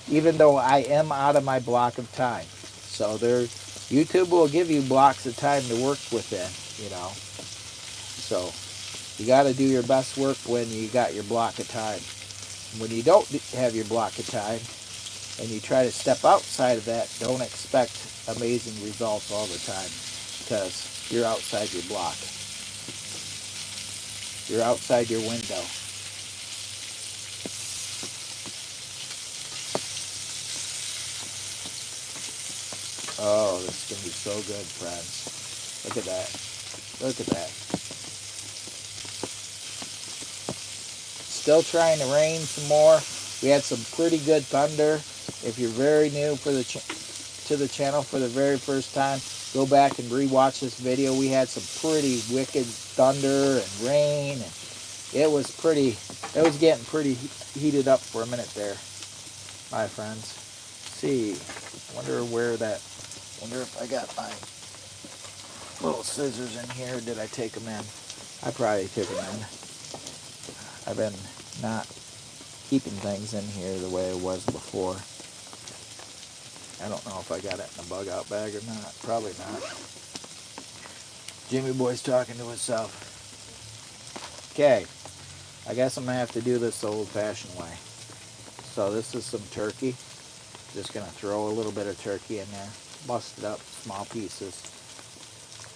even though I am out of my block of time. So YouTube will give you blocks of time to work within, you know. So you got to do your best work when you got your block of time. When you don't have your block of time and you try to step outside of that, don't expect amazing results all the time, because you're outside your block. You're outside your window. Oh, this is going to be so good, friends. Look at that. Look at that. Still trying to rain some more. We had some pretty good thunder. If you're very new to the channel for the very first time, go back and rewatch this video. We had some pretty wicked thunder and rain, and it was getting pretty heated up for a minute there, my friends. Let's see, wonder if I got my little scissors in here. Did I take them in? I probably took them in. I've been not keeping things in here the way it was before. I don't know if I got it in a bug out bag or not. Probably not. Jimmy Boy's talking to himself. Okay, I guess I'm going to have to do this the old-fashioned way. So this is some turkey. Just going to throw a little bit of turkey in there. Bust it up, small pieces.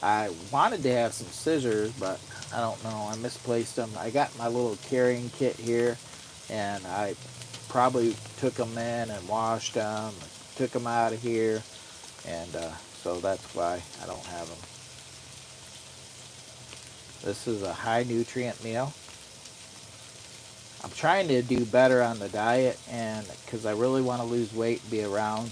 I wanted to have some scissors, but I don't know. I misplaced them. I got my little carrying kit here, and I probably took them in and washed them, and took them out of here, and so that's why I don't have them. This is a high nutrient meal. I'm trying to do better on the diet, and because I really want to lose weight and be around.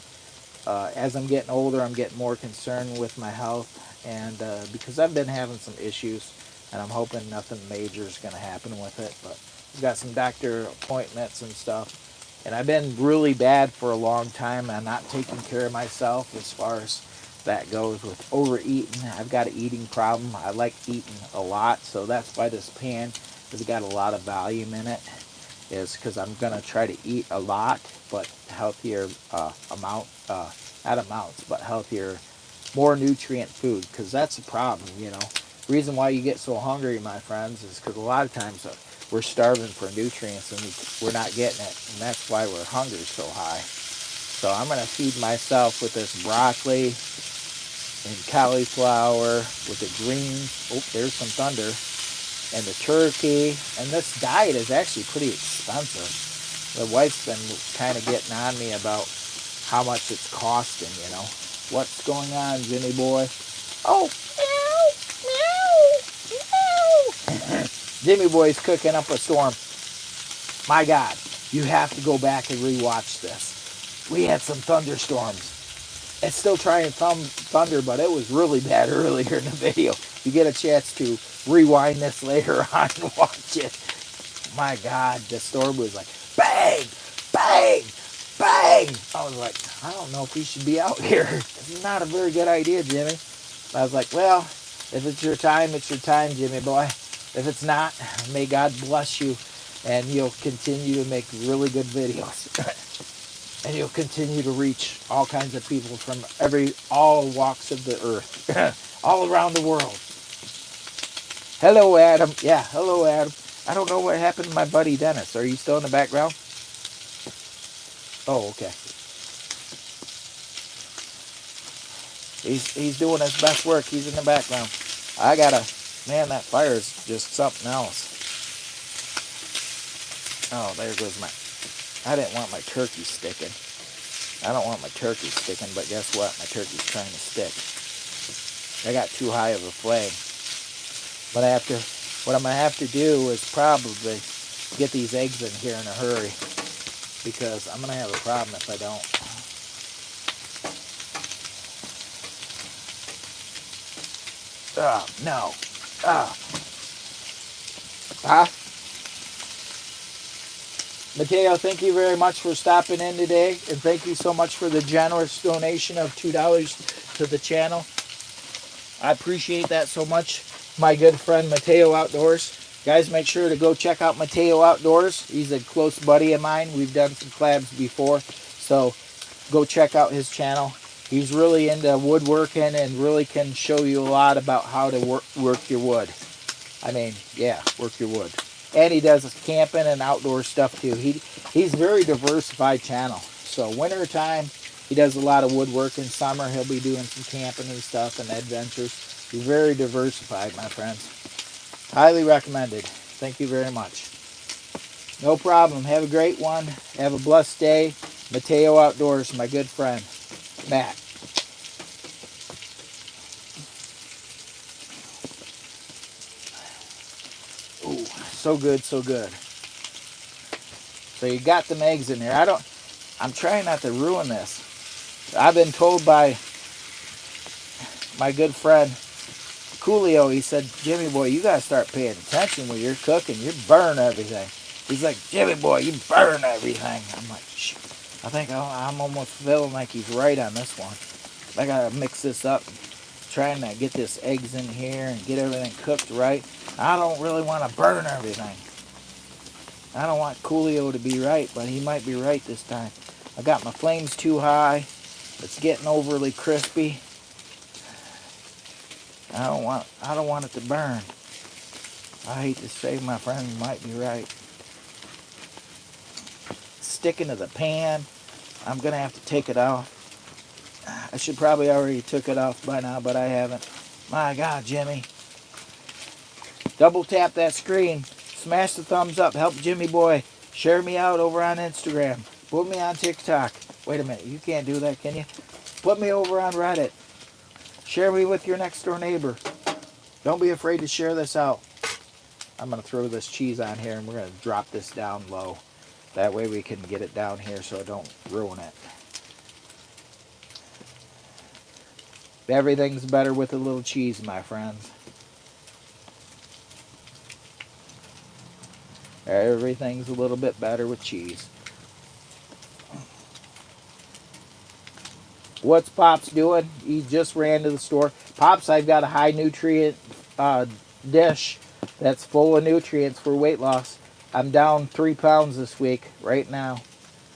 As I'm getting older, I'm getting more concerned with my health, and because I've been having some issues, and I'm hoping nothing major is going to happen with it. But I've got some doctor appointments and stuff, and I've been really bad for a long time. I'm not taking care of myself as far as that goes with overeating. I've got an eating problem. I like eating a lot, so that's why this pan has got a lot of volume in it, is because I'm going to try to eat a lot, but healthier not amounts, but healthier, more nutrient food, because that's the problem, you know. The reason why you get so hungry, my friends, is because a lot of times we're starving for nutrients and we're not getting it, and that's why we're hungry so high. So I'm going to feed myself with this broccoli and cauliflower with the greens. Oh, there's some thunder. And the turkey. And this diet is actually pretty expensive. The wife's been kind of getting on me about how much it's costing, you know. What's going on, Jimmy Boy? Oh, meow, meow, meow. Jimmy Boy's cooking up a storm. My God, you have to go back and rewatch this. We had some thunderstorms. It's still trying thunder, but it was really bad earlier in the video. You get a chance to rewind this later on and watch it. My God, the storm was like bang, bang, bang! I was like, I don't know if he should be out here. It's not a very good idea, Jimmy. I was like, well, if it's your time, Jimmy boy. If it's not, may God bless you, and you'll continue to make really good videos. And you'll continue to reach all kinds of people from all walks of the earth, all around the world. Hello, Adam. Yeah, hello, Adam. I don't know what happened to my buddy Dennis. Are you still in the background? Oh, okay. He's doing his best work. He's in the background. Man, that fire is just something else. Oh, there goes I didn't want my turkey sticking. I don't want my turkey sticking, but guess what? My turkey's trying to stick. I got too high of a flame. But what I'm going to have to do is probably get these eggs in here in a hurry, because I'm going to have a problem if I don't. Oh, no. Ah. Huh? Mateo, thank you very much for stopping in today, and thank you so much for the generous donation of $2 to the channel. I appreciate that so much, my good friend Mateo Outdoors. Guys, make sure to go check out Mateo Outdoors. He's a close buddy of mine. We've done some collabs before, so go check out his channel. He's really into woodworking and really can show you a lot about how to work your wood. I mean, yeah, work your wood. And he does camping and outdoor stuff too. He's very diversified channel. So winter time, he does a lot of woodworking. Summer, he'll be doing some camping and stuff and adventures. He's very diversified, my friends. Highly recommended. Thank you very much. No problem. Have a great one. Have a blessed day. Mateo Outdoors, my good friend. Matt. Ooh, so good, so good. So you got them eggs in there. I'm trying not to ruin this. I've been told by my good friend Coolio, he said, Jimmy boy, you gotta start paying attention when you're cooking. You burn everything. He's like, Jimmy boy, you burn everything. I'm like, shoot. I think I'm almost feeling like he's right on this one. I gotta mix this up, trying to get this eggs in here and get everything cooked right. I don't really want to burn everything. I don't want Coolio to be right, but he might be right this time. I got my flames too high. It's getting overly crispy. I don't want it to burn. I hate to say my friend might be right. Sticking to the pan. I'm gonna have to take it off. I should probably already took it off by now, but I haven't. My God, Jimmy. Double tap that screen. Smash the thumbs up. Help Jimmy boy. Share me out over on Instagram. Put me on TikTok. Wait a minute. You can't do that, can you? Put me over on Reddit. Share me with your next door neighbor. Don't be afraid to share this out. I'm going to throw this cheese on here and we're going to drop this down low. That way we can get it down here so it don't ruin it. Everything's better with a little cheese, my friends. Everything's a little bit better with cheese. What's Pops doing? He just ran to the store. Pops, I've got a high nutrient dish that's full of nutrients for weight loss. I'm down 3 pounds this week, right now.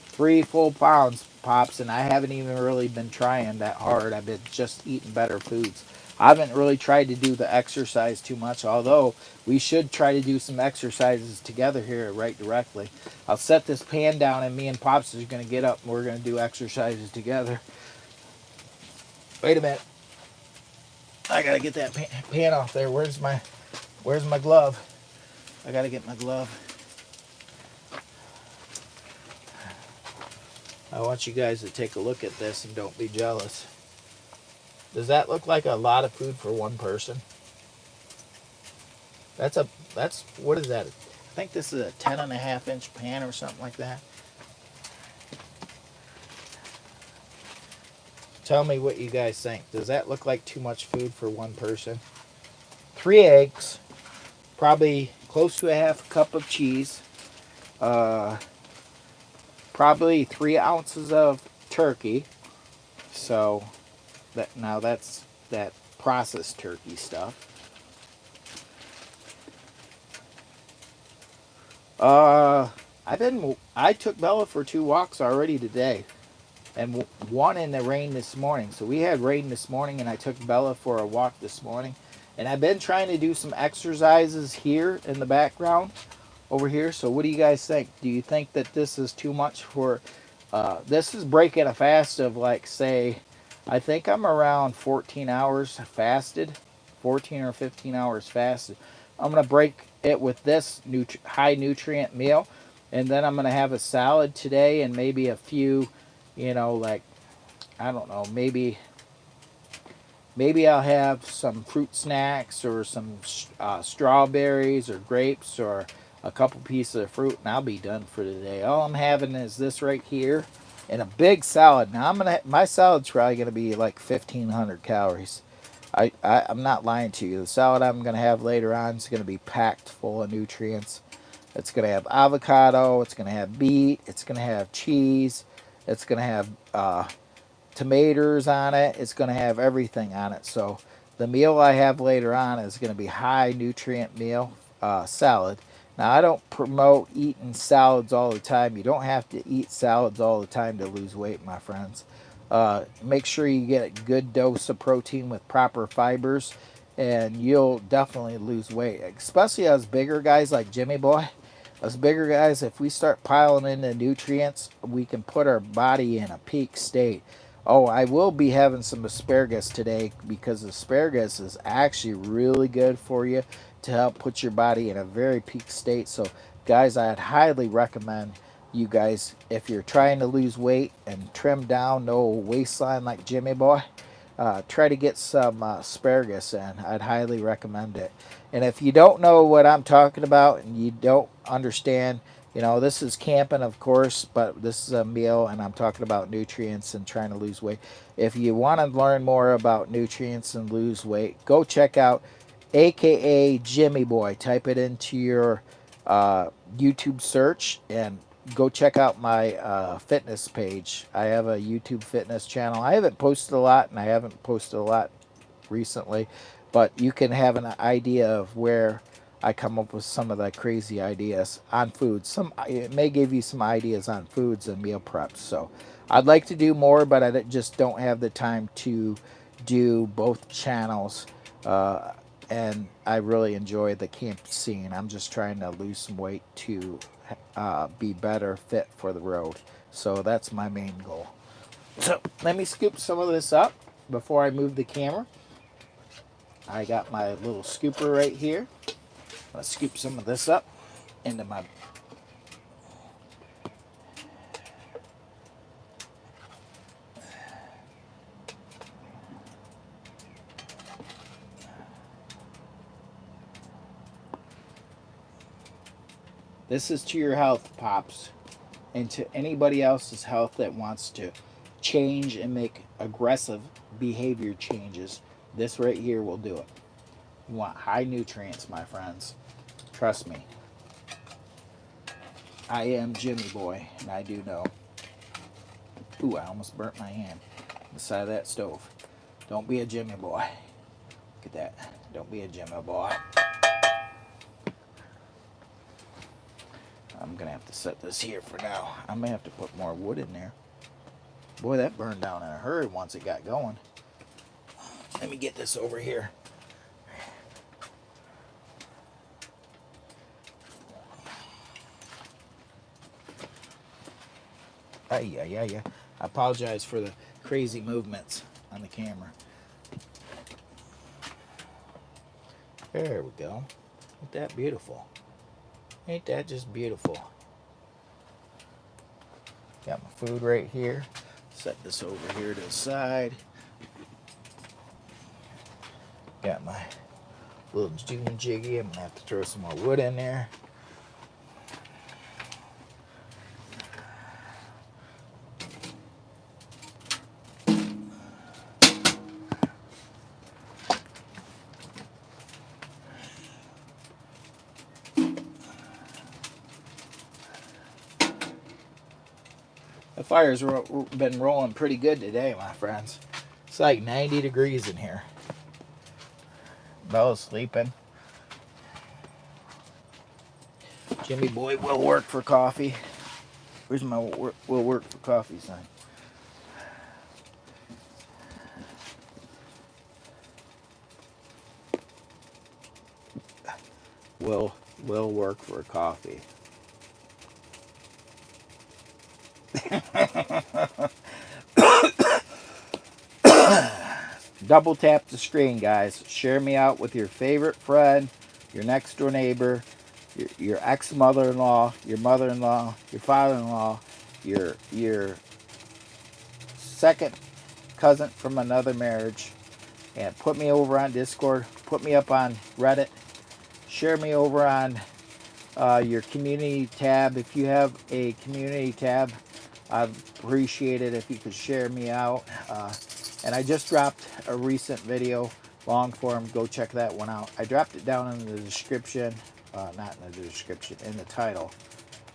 3 full pounds, Pops, and I haven't even really been trying that hard. I've been just eating better foods. I haven't really tried to do the exercise too much, although we should try to do some exercises together here right directly. I'll set this pan down and me and Pops are going to get up and we're going to do exercises together. Wait a minute. I gotta get that pan off there. Where's my glove? I gotta get my glove. I want you guys to take a look at this and don't be jealous. Does that look like a lot of food for one person? What is that? I think this is a 10.5-inch pan or something like that. Tell me what you guys think. Does that look like too much food for one person? 3 eggs, probably close to a half cup of cheese, probably 3 ounces of turkey. So that's that processed turkey stuff. I took Bella for 2 walks already today, and one in the rain this morning. So we had rain this morning, and I took Bella for a walk this morning. And I've been trying to do some exercises here in the background over here. So what do you guys think? Do you think that this is too much for? This is breaking a fast of, like, say, I think I'm around 14 hours fasted, 14 or 15 hours fasted. I'm gonna break it with this high nutrient meal, and then I'm gonna have a salad today and maybe a few, like, I don't know, maybe I'll have some fruit snacks or some strawberries or grapes or a couple pieces of fruit, and I'll be done for today. All I'm having is this right here and a big salad. Now my salad's probably gonna be like 1,500 calories. I'm not lying to you. The salad I'm gonna have later on is gonna be packed full of nutrients. It's gonna have avocado. It's gonna have beet. It's gonna have cheese. It's gonna have tomatoes on it. It's going to have everything on it. So the meal I have later on is going to be high nutrient meal, salad. Now, I don't promote eating salads all the time. You don't have to eat salads all the time to lose weight, my friends. Make sure you get a good dose of protein with proper fibers, and you'll definitely lose weight, especially us bigger guys like Jimmy Boy. Us bigger guys, if we start piling in the nutrients, we can put our body in a peak state. Oh, I will be having some asparagus today because asparagus is actually really good for you to help put your body in a very peak state. So, guys, I'd highly recommend you guys, if you're trying to lose weight and trim down, no waistline like Jimmy Boy, try to get some asparagus in. I'd highly recommend it. And if you don't know what I'm talking about and you don't understand, this is camping, of course, but this is a meal, and I'm talking about nutrients and trying to lose weight. If you want to learn more about nutrients and lose weight, go check out AKA Jimmy Boy. Type it into your YouTube search and go check out my fitness page. I have a YouTube fitness channel. I haven't posted a lot, and I haven't posted a lot recently, but you can have an idea of where I come up with some of the crazy ideas on foods. It may give you some ideas on foods and meal preps. So I'd like to do more, but I just don't have the time to do both channels. And I really enjoy the camp scene. I'm just trying to lose some weight to be better fit for the road. So that's my main goal. So let me scoop some of this up before I move the camera. I got my little scooper right here. Let's scoop some of this up into my... This is to your health, Pops, and to anybody else's health that wants to change and make aggressive behavior changes. This right here will do it. You want high nutrients, my friends. Trust me. I am Jimmy Boy, and I do know. Ooh, I almost burnt my hand on the side of that stove. Don't be a Jimmy Boy. Look at that. Don't be a Jimmy Boy. I'm going to have to set this here for now. I may have to put more wood in there. Boy, that burned down in a hurry once it got going. Let me get this over here. Yeah. I apologize for the crazy movements on the camera. There we go. Ain't that beautiful? Ain't that just beautiful? Got my food right here. Set this over here to the side. Got my little June jiggy. I'm gonna have to throw some more wood in there. fire's been rolling pretty good today, my friends. It's like 90 degrees in here. Bella's sleeping. Jimmy boy will work for coffee. Where's my will work for coffee sign? Will work for coffee. Double tap the screen, guys. Share me out with your favorite friend, your next door neighbor, your ex mother-in-law, your mother-in-law, your father-in-law, your second cousin from another marriage, and put me over on Discord. Put me up on Reddit. Share me over on your community tab. If you have a community tab, I'd appreciate it if you could share me out. And I just dropped a recent video, long form. Go check that one out. I dropped it down in the description, not in the description, in the title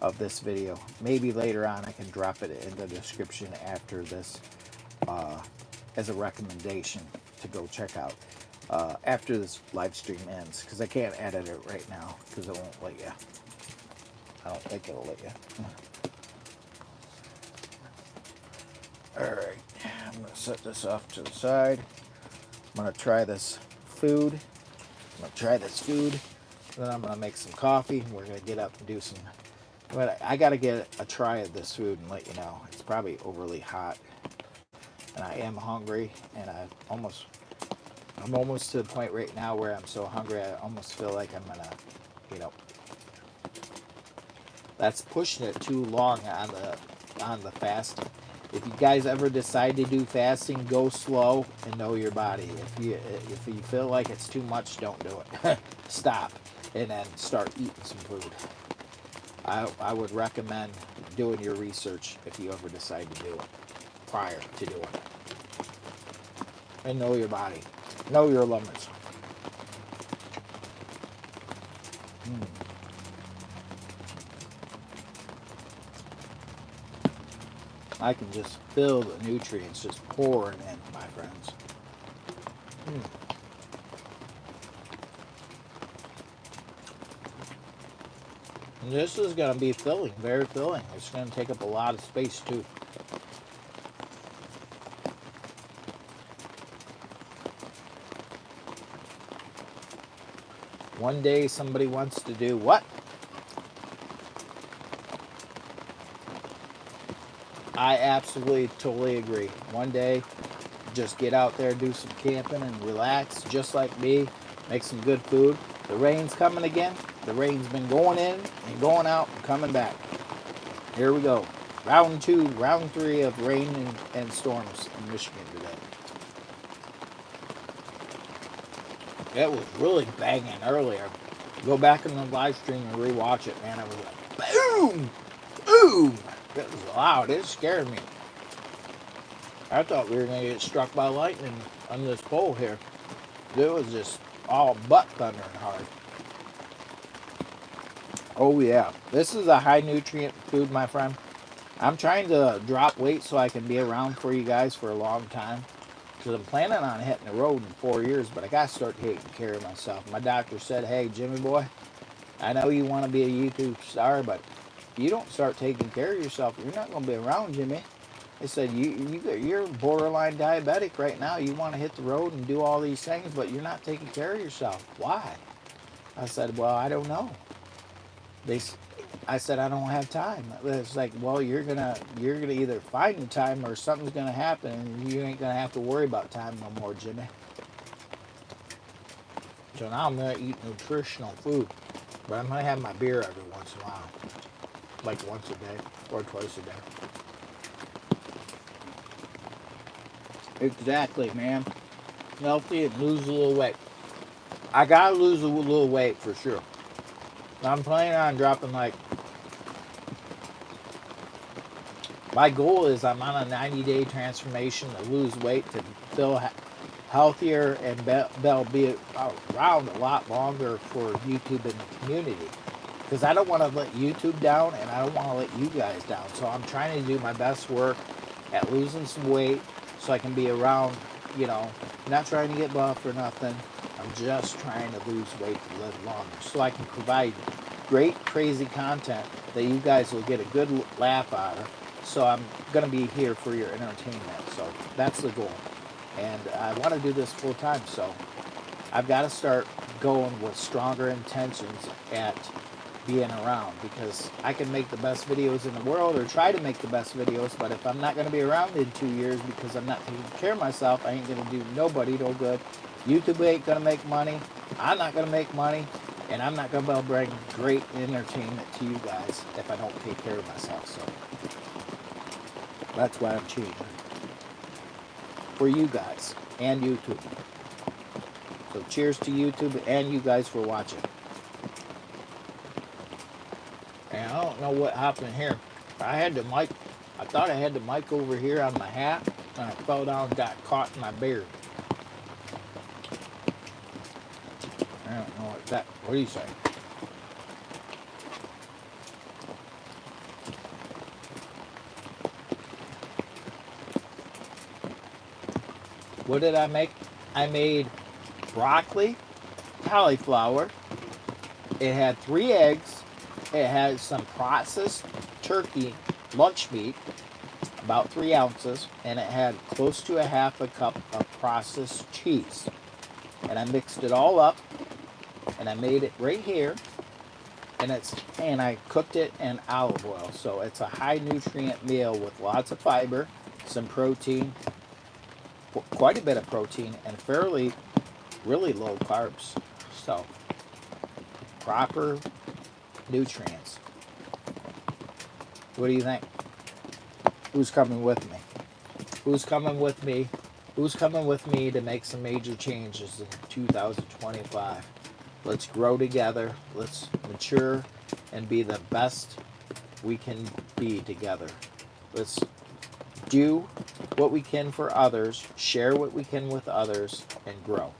of this video. Maybe later on I can drop it in the description after this as a recommendation to go check out after this live stream ends, because I can't edit it right now because it won't let you. I don't think it'll let you. Alright, I'm going to set this off to the side. I'm going to try this food. Then I'm going to make some coffee. We're going to get up and do some... But I got to get a try of this food and let you know. It's probably overly hot. And I am hungry. And I'm almost to the point right now where I'm so hungry I almost feel like I'm going to, that's pushing it too long on the fasting. If you guys ever decide to do fasting, go slow and know your body. If you feel like it's too much, don't do it. Stop and then start eating some food. I would recommend doing your research if you ever decide to do it prior to doing it. And know your body. Know your limits. I can just feel the nutrients just pouring in, my friends. And this is going to be filling, very filling. It's going to take up a lot of space too. One day somebody wants to do what? I absolutely, totally agree. One day, just get out there, do some camping and relax, just like me. Make some good food. The rain's coming again. The rain's been going in and going out and coming back. Here we go. Round 3 of rain and storms in Michigan today. It was really banging earlier. Go back in the live stream and rewatch it, man. It was like, boom! Boom! It was loud. It scared me. I thought we were going to get struck by lightning on this pole here. It was just all butt thundering hard. Oh, yeah. This is a high nutrient food, my friend. I'm trying to drop weight so I can be around for you guys for a long time. Because I'm planning on hitting the road in 4 years, but I got to start taking care of myself. My doctor said, hey, Jimmy boy, I know you want to be a YouTube star, but if you don't start taking care of yourself, you're not going to be around, Jimmy. They said, you're borderline diabetic right now. You want to hit the road and do all these things, but you're not taking care of yourself. Why? I said, well, I don't know. I said, I don't have time. It's like, well, you're gonna either find the time or something's gonna happen and you ain't gonna have to worry about time no more, Jimmy. So now I'm gonna eat nutritional food, but I'm gonna have my beer every once in a while, like once a day or twice a day. Exactly, man. Healthy and lose a little weight. I gotta lose a little weight for sure. I'm planning on dropping like, my goal is I'm on a 90-day transformation to lose weight, to feel healthier and be around a lot longer for YouTube and the community. because I don't want to let YouTube down, and I don't want to let you guys down. So I'm trying to do my best work at losing some weight so I can be around, you know, not trying to get buff or nothing. I'm just trying to lose weight to live longer so I can provide great, crazy content that you guys will get a good laugh out of. So I'm going to be here for your entertainment. So that's the goal. And I want to do this full time. So I've got to start going with stronger intentions at being around, because I can make the best videos in the world or try to make the best videos, but if I'm not going to be around in 2 years because I'm not taking care of myself, I ain't going to do nobody no good. YouTube ain't going to make money. I'm not going to make money, and I'm not going to be able to bring great entertainment to you guys if I don't take care of myself. So that's why I'm changing for you guys and YouTube. So cheers to YouTube and you guys for watching. And I don't know what happened here. I had the mic. I thought I had the mic over here on my hat, and I fell down and got caught in my beard. I don't know what that. What do you say? What did I make? I made broccoli, cauliflower. It had 3 eggs. It had some processed turkey lunch meat, about 3 ounces, and it had close to a half a cup of processed cheese. And I mixed it all up, and I made it right here, and I cooked it in olive oil. So it's a high nutrient meal with lots of fiber, some protein, quite a bit of protein, and really low carbs. So proper nutrients. What do you think? Who's coming with me? Who's coming with me? Who's coming with me to make some major changes in 2025? Let's grow together. Let's mature and be the best we can be together. Let's do what we can for others, share what we can with others, and grow.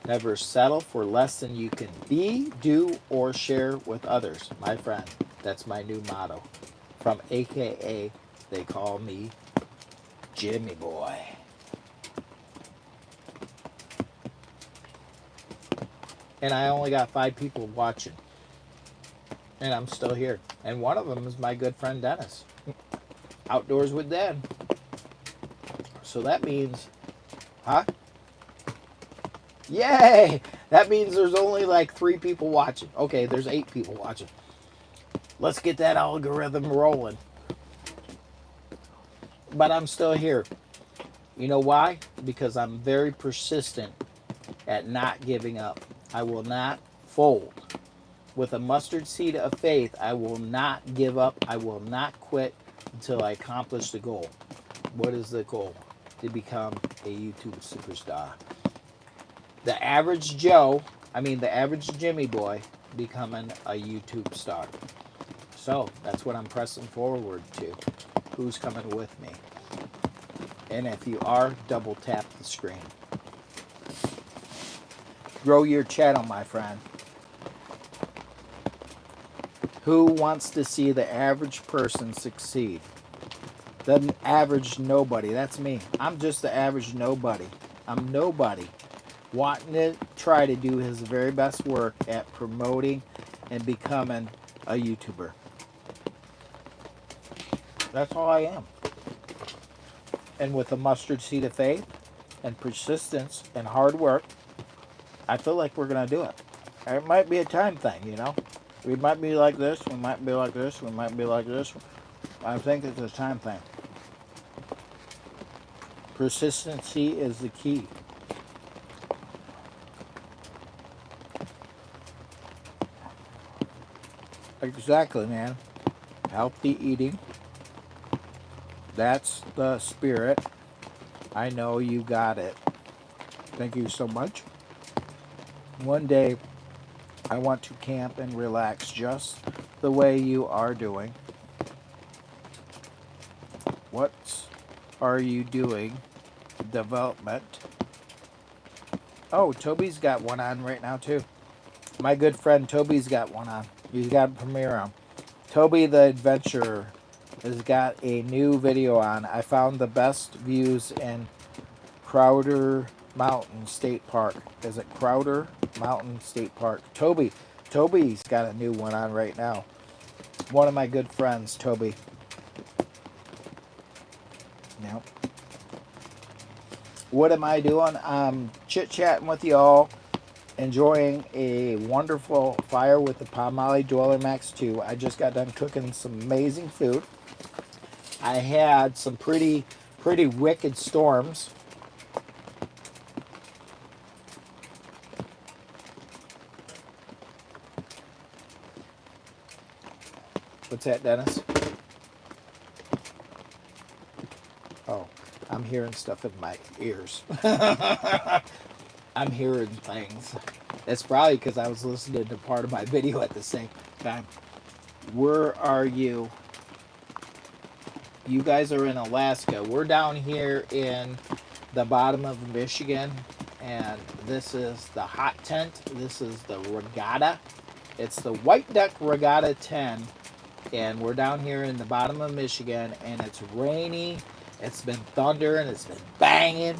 Never settle for less than you can be, do, or share with others. My friend, that's my new motto. From AKA, they call me Jimmy Boy. And I only got 5 people watching. And I'm still here. And one of them is my good friend Dennis. Outdoors with Dad. So that means, huh? Yay! That means there's only like 3 people watching. Okay, there's 8 people watching. Let's get that algorithm rolling. But I'm still here. You know why? Because I'm very persistent at not giving up. I will not fold. With a mustard seed of faith, I will not give up. I will not quit until I accomplish the goal. What is the goal? To become a YouTube superstar. The average Joe, the average Jimmy Boy, becoming a YouTube star. So that's what I'm pressing forward to. Who's coming with me? And if you are, double tap the screen. Grow your channel, my friend. Who wants to see the average person succeed? The average nobody. That's me. I'm just the average nobody. I'm nobody. Wanting to try to do his very best work at promoting and becoming a YouTuber. That's all I am. And with a mustard seed of faith and persistence and hard work, I feel like we're going to do it. It might be a time thing, you know. We might be like this, we might be like this, we might be like this. I think it's a time thing. Persistency is the key. Exactly, man. Healthy eating. That's the spirit. I know you got it. Thank you so much. One day, I want to camp and relax just the way you are doing. What are you doing? Development. Oh, Toby's got one on right now too. My good friend Toby's got one on. He's got a premiere on. Toby the Adventurer has got a new video on. I found the best views in Crowder Mountain State Park. Is it Crowder Mountain State Park? Toby's got a new one on right now. One of my good friends, Toby. Yep. What am I doing? I'm chit-chatting with y'all, enjoying a wonderful fire with the Palmolive Dweller Max 2. I just got done cooking some amazing food. I had some pretty wicked storms. What's that, Dennis? Oh, I'm hearing stuff in my ears. I'm hearing things. It's probably because I was listening to part of my video at the same time. Where are you? You guys are in Alaska. We're down here in the bottom of Michigan, and this is the hot tent. This is the regatta. It's the White Duck Regatta 10, and we're down here in the bottom of Michigan, and it's rainy. It's been thundering. It's been banging,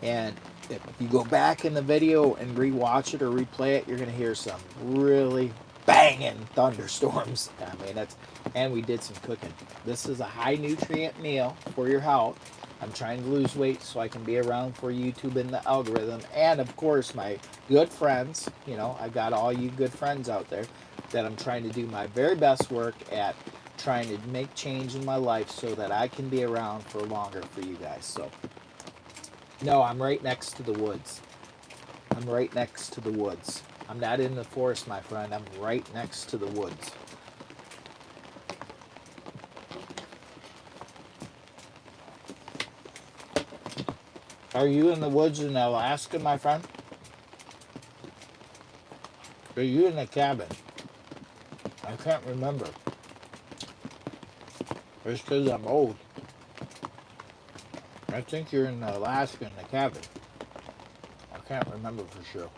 and if you go back in the video and rewatch it or replay it, you're gonna hear some really banging thunderstorms. I mean, and we did some cooking. This is a high nutrient meal for your health. I'm trying to lose weight so I can be around for YouTube and the algorithm, and of course my good friends. You know, I've got all you good friends out there that I'm trying to do my very best work at trying to make change in my life so that I can be around for longer for you guys. So, no, I'm right next to the woods. I'm right next to the woods. I'm not in the forest, my friend. I'm right next to the woods. Are you in the woods in Alaska, my friend? Are you in a cabin? I can't remember. It's because I'm old. I think you're in Alaska in the cabin. I can't remember for sure.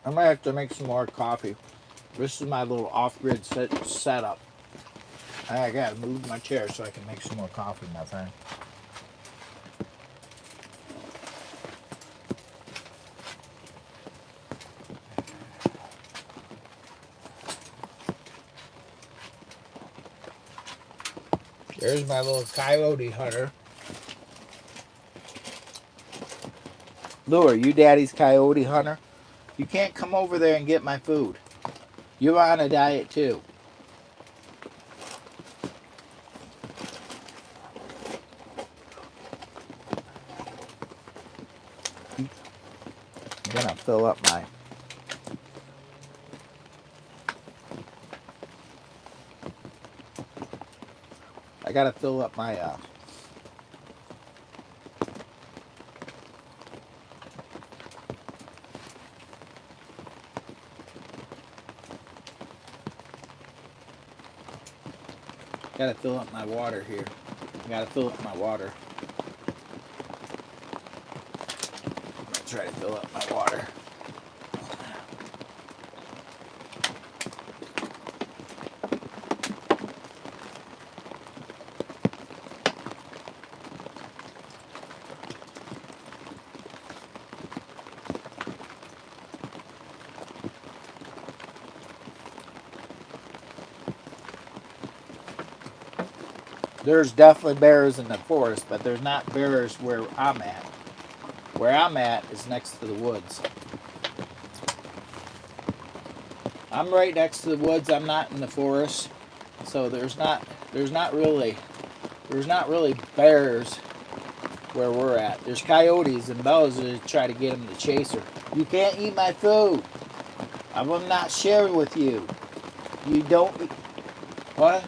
I might have to make some more coffee. This is my little off-grid setup. I gotta move my chair so I can make some more coffee, my friend. There's my little coyote hunter. Lou, are you Daddy's coyote hunter? You can't come over there and get my food. You're on a diet too. I'm gonna fill up my... I gotta fill up my gotta fill up my water here. I gotta fill up my water. I'm gonna try to fill up my water. There's definitely bears in the forest, but there's not bears where I'm at. Where I'm at is next to the woods. I'm right next to the woods. I'm not in the forest, so there's not really bears where we're at. There's coyotes and those that try to get them to chase her. You can't eat my food. I will not share with you. You don't eat. What?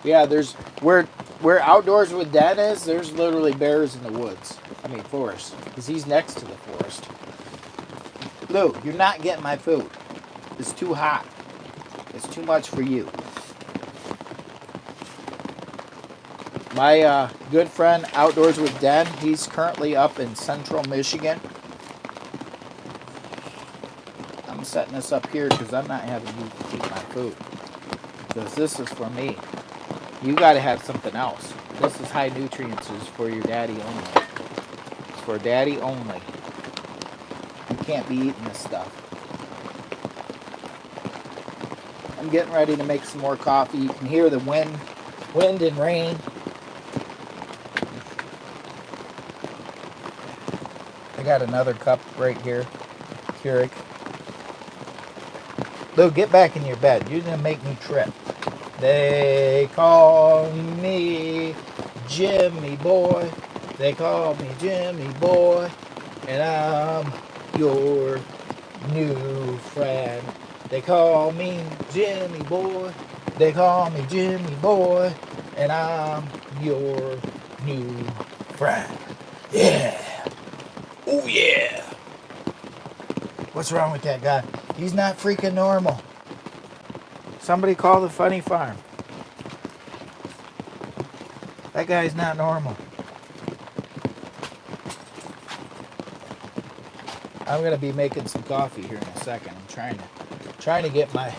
Yeah, there's where Outdoors with Dad is, there's literally bears in the woods. I mean forest. Because he's next to the forest. Lou, you're not getting my food. It's too hot. It's too much for you. My good friend Outdoors with Den, he's currently up in central Michigan. I'm setting this up here because I'm not having you eat my food. Because this is for me. You got to have something else. This is high nutrients. Is for your daddy only. It's for daddy only. You can't be eating this stuff. I'm getting ready to make some more coffee. You can hear the wind and rain. I got another cup right here. Keurig. Lou, get back in your bed. You're going to make me trip. They call me Jimmy Boy. They call me Jimmy Boy. And I'm your new friend. They call me Jimmy Boy. They call me Jimmy Boy. And I'm your new friend. Yeah. Oh, yeah. What's wrong with that guy? He's not freaking normal. Somebody call the funny farm. That guy's not normal. I'm gonna be making some coffee here in a second. I'm trying to get my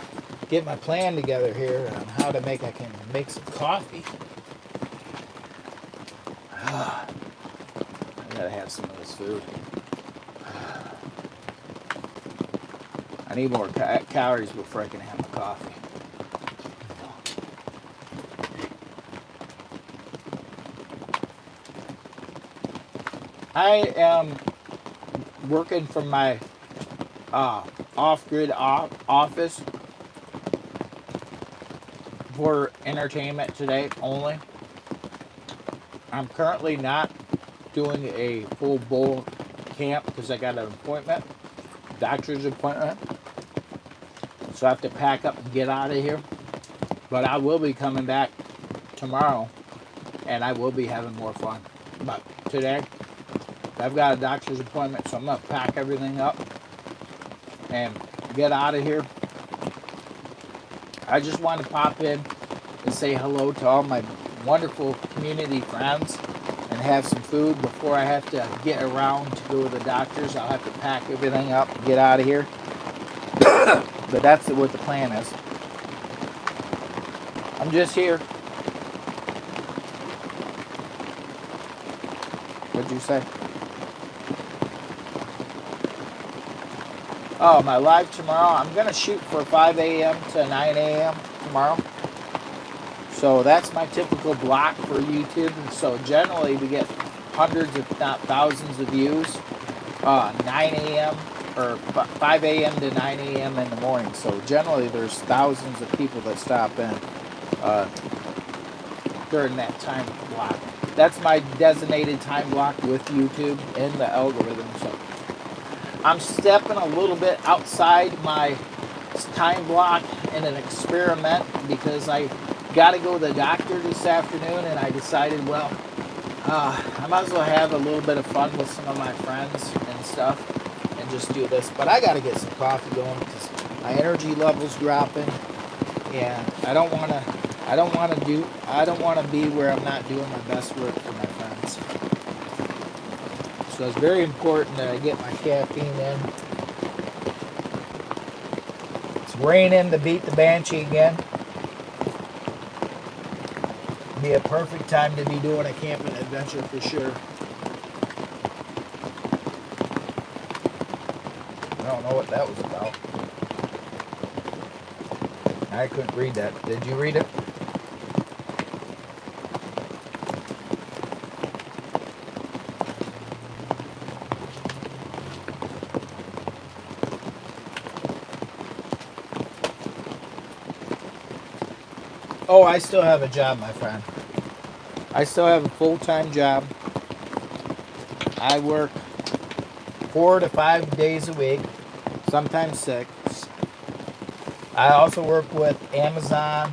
plan together here on how to I can make some coffee. I gotta have some of this food. I need more calories before I can have my coffee. I am working from my off-grid office for entertainment today only. I'm currently not doing a full bull camp because I got an appointment, doctor's appointment. So I have to pack up and get out of here. But I will be coming back tomorrow and I will be having more fun. But today, I've got a doctor's appointment, so I'm going to pack everything up and get out of here. I just want to pop in and say hello to all my wonderful community friends and have some food before I have to get around to go to the doctor's. I'll have to pack everything up and get out of here. But that's what the plan is. I'm just here. What'd you say? Oh, my live tomorrow, I'm going to shoot for 5 a.m. to 9 a.m. tomorrow. So that's my typical block for YouTube. And so generally we get hundreds if not thousands of views 9 a.m. or 5 a.m. to 9 a.m. in the morning. So generally there's thousands of people that stop in during that time block. That's my designated time block with YouTube and the algorithm. So I'm stepping a little bit outside my time block in an experiment because I got to go to the doctor this afternoon and I decided, well, I might as well have a little bit of fun with some of my friends and stuff and just do this. But I got to get some coffee going because my energy level's dropping and I don't want to be where I'm not doing my best work for my friends. So it's very important that I get my caffeine in. It's raining to beat the banshee again. Be a perfect time to be doing a camping adventure for sure. I don't know what that was about. I couldn't read that. Did you read it? Oh, I still have a job, my friend. I still have a full-time job. I work 4 to 5 days a week, sometimes 6. I also work with Amazon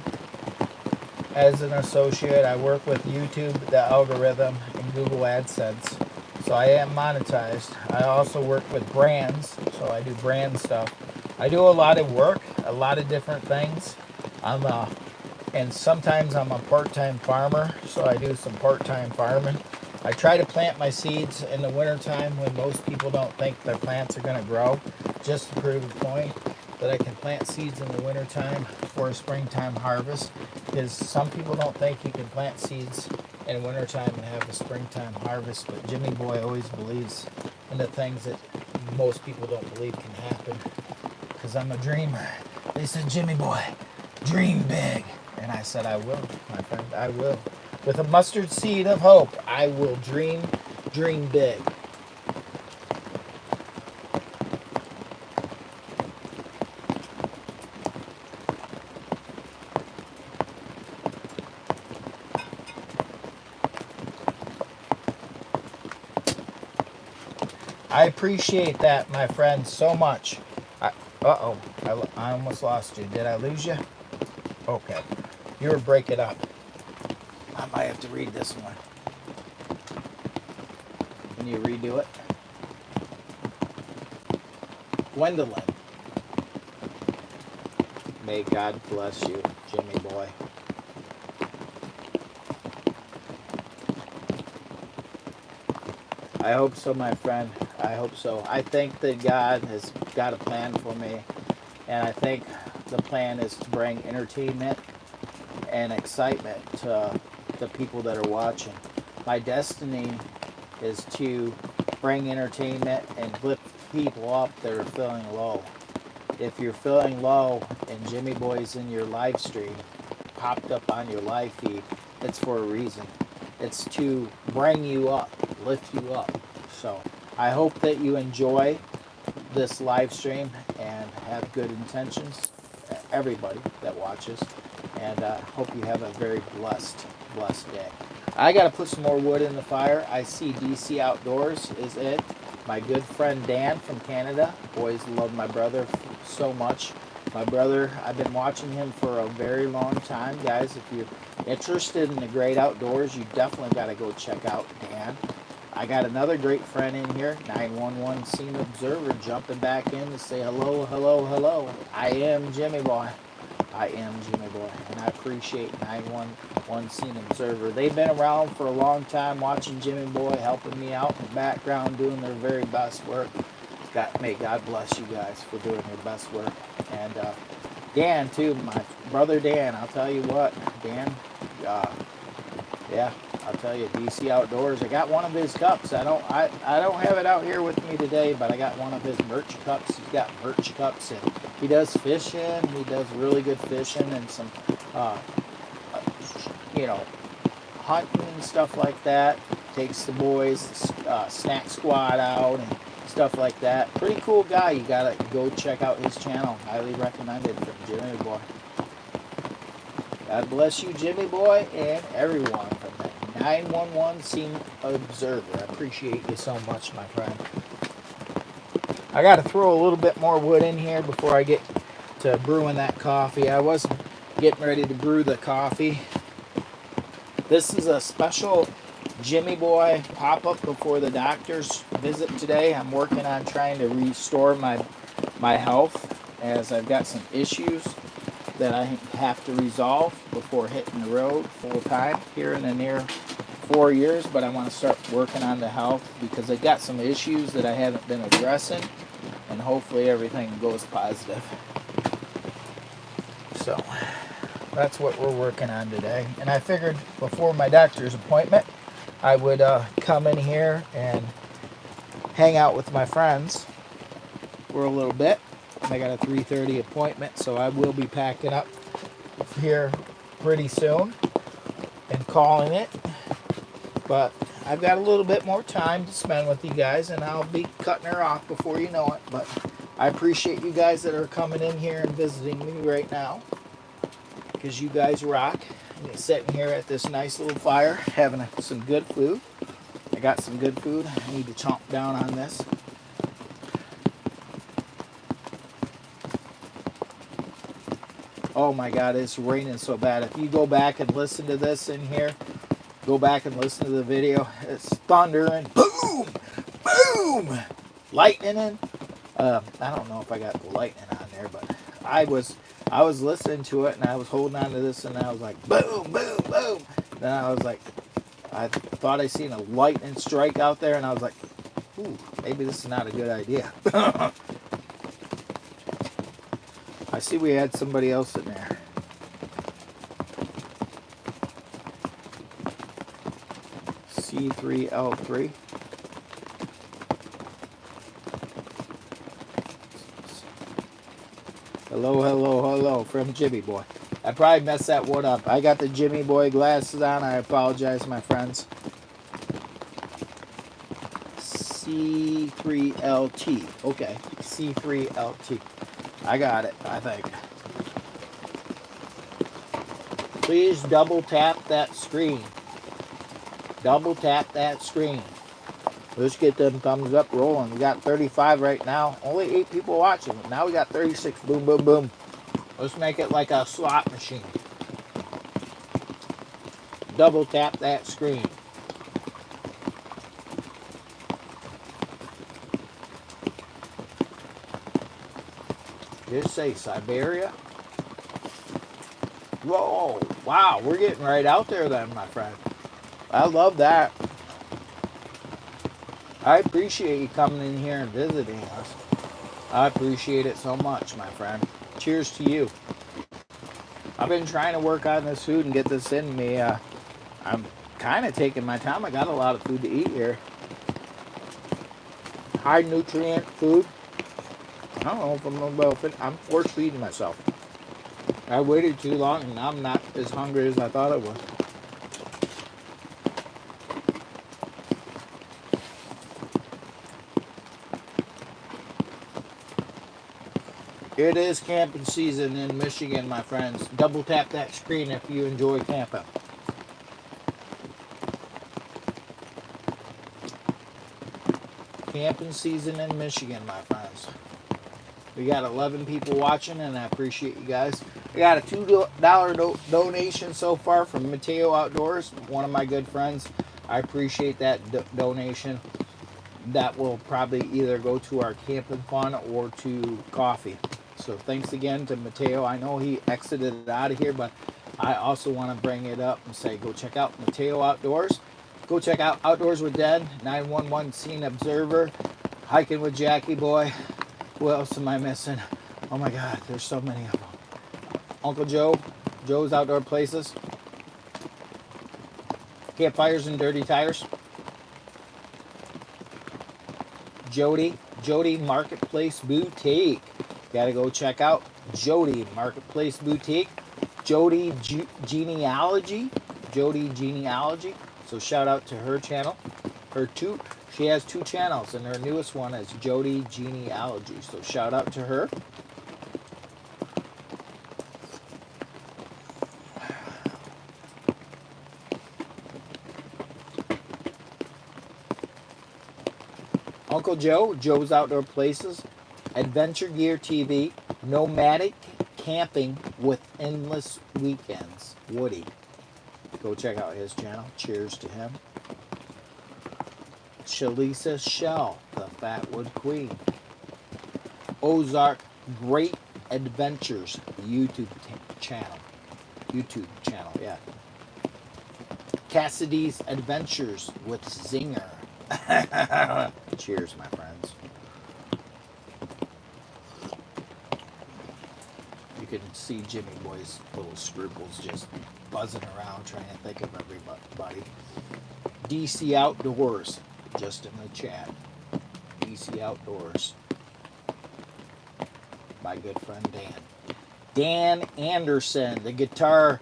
as an associate. I work with YouTube, the algorithm, and Google AdSense. So I am monetized. I also work with brands, so I do brand stuff. I do a lot of work, a lot of different things. I'm and sometimes I'm a part-time farmer, so I do some part-time farming. I try to plant my seeds in the wintertime when most people don't think their plants are going to grow, just to prove the point that I can plant seeds in the wintertime for a springtime harvest, because some people don't think you can plant seeds in wintertime and have a springtime harvest, but Jimmy Boy always believes in the things that most people don't believe can happen, because I'm a dreamer. They said, Jimmy Boy, dream big. And I said, I will, my friend, I will. With a mustard seed of hope, I will dream big. I appreciate that, my friend, so much. Uh-oh, I almost lost you. Did I lose you? Okay. You were breaking up. I might have to read this one. Can you redo it? Gwendolyn. May God bless you, Jimmy Boy. I hope so, my friend. I hope so. I think that God has got a plan for me, and I think the plan is to bring entertainment and excitement to the people that are watching. My destiny is to bring entertainment and lift people up that are feeling low. If you're feeling low and Jimmy Boy's in your live stream, popped up on your live feed, it's for a reason. It's to bring you up, lift you up. So I hope that you enjoy this live stream and have good intentions, everybody that watches, and hope you have a very blessed day. I got to put some more wood in the fire. I see DC Outdoors is it. My good friend Dan from Canada. Always love my brother so much. My brother, I've been watching him for a very long time. Guys, if you're interested in the great outdoors, you definitely got to go check out Dan. I got another great friend in here, 911 Scene Observer, jumping back in to say hello, hello, hello. I am Jimmy Boy. I am Jimmy Boy, and I appreciate 911 Scene Observer. They've been around for a long time, watching Jimmy Boy, helping me out in the background, doing their very best work. May God bless you guys for doing your best work. And Dan, too, my brother Dan, I'll tell you what, Dan, yeah, I'll tell you, DC Outdoors. I got one of his cups. I don't have it out here with me today, but I got one of his merch cups. He's got merch cups, and he does fishing. He does really good fishing and some, hunting and stuff like that. Takes the boys, snack squad out and stuff like that. Pretty cool guy. You gotta go check out his channel. Highly recommended from Jimmy Boy. God bless you, Jimmy Boy, and everyone from the 911 Scene Observer. I appreciate you so much, my friend. I got to throw a little bit more wood in here before I get to brewing that coffee. I was getting ready to brew the coffee. This is a special Jimmy Boy pop-up before the doctor's visit today. I'm working on trying to restore my health, as I've got some issues that I have to resolve before hitting the road full time here in the near 4 years. But I want to start working on the health because I got some issues that I haven't been addressing, and hopefully everything goes positive. So that's what we're working on today. And I figured before my doctor's appointment, I would come in here and hang out with my friends for a little bit. I got a 3:30 appointment, so I will be packing up here pretty soon and calling it. But I've got a little bit more time to spend with you guys, and I'll be cutting her off before you know it. But I appreciate you guys that are coming in here and visiting me right now, because you guys rock. I'm sitting here at this nice little fire, having some good food. I got some good food. I need to chomp down on this. Oh my God, it's raining so bad. If you go back and listen to this in here, go back and listen to the video. It's thunder and boom, boom, lightning. I don't know if I got the lightning on there, but I was I was listening to it and I was holding on to this and I was like, boom, boom, boom. Then I was like, I thought I seen a lightning strike out there and I was like, ooh, maybe this is not a good idea. I see we had somebody else in there. C3L3. Hello, hello, hello from Jimmy Boy. I probably messed that one up. I got the Jimmy Boy glasses on. I apologize, my friends. C3LT. Okay, C3LT. I got it, I think. Please double tap that screen. Double tap that screen. Let's get them thumbs up rolling. We got 35 right now. Only 8 people watching. Now we got 36. Boom, boom, boom. Let's make it like a slot machine. Double tap that screen. Just say Siberia. Whoa. Wow. We're getting right out there then, my friend. I love that. I appreciate you coming in here and visiting us. I appreciate it so much, my friend. Cheers to you. I've been trying to work on this food and get this in me. I'm kind of taking my time. I got a lot of food to eat here. High nutrient food. I don't know if I'm about fit. I'm force feeding myself. I waited too long and I'm not as hungry as I thought I was. It is camping season in Michigan, my friends. Double tap that screen if you enjoy camping. Camping season in Michigan, my friends. We got 11 people watching, and I appreciate you guys. I got a $2 donation so far from Mateo Outdoors, one of my good friends. I appreciate that donation. That will probably either go to our camping fund or to coffee. So thanks again to Mateo. I know he exited out of here, but I also want to bring it up and say go check out Mateo Outdoors. Go check out Outdoors with Dad, 911 Scene Observer, Hiking with Jackie Boy. Who else am I missing? Oh my God, there's so many of them. Uncle Joe, Joe's Outdoor Places, Campfires and Dirty Tires, Jody Marketplace Boutique. Gotta go check out Jody Marketplace Boutique. Jody Genealogy. So shout out to her channel. She has 2 channels, and her newest one is Jody Genealogy. So shout out to her. Uncle Joe, Joe's Outdoor Places, Adventure Gear TV, Nomadic Camping with Endless Weekends, Woody. Go check out his channel. Cheers to him. Shalisa Shell, the Fatwood Queen. Ozark Great Adventures, YouTube channel. Yeah. Cassidy's Adventures with Zinger. Cheers, my friends. You can see Jimmy Boy's little scruples just buzzing around trying to think of everybody. DC Outdoors, just in the chat. DC Outdoors. My good friend Dan. Dan Anderson, the guitar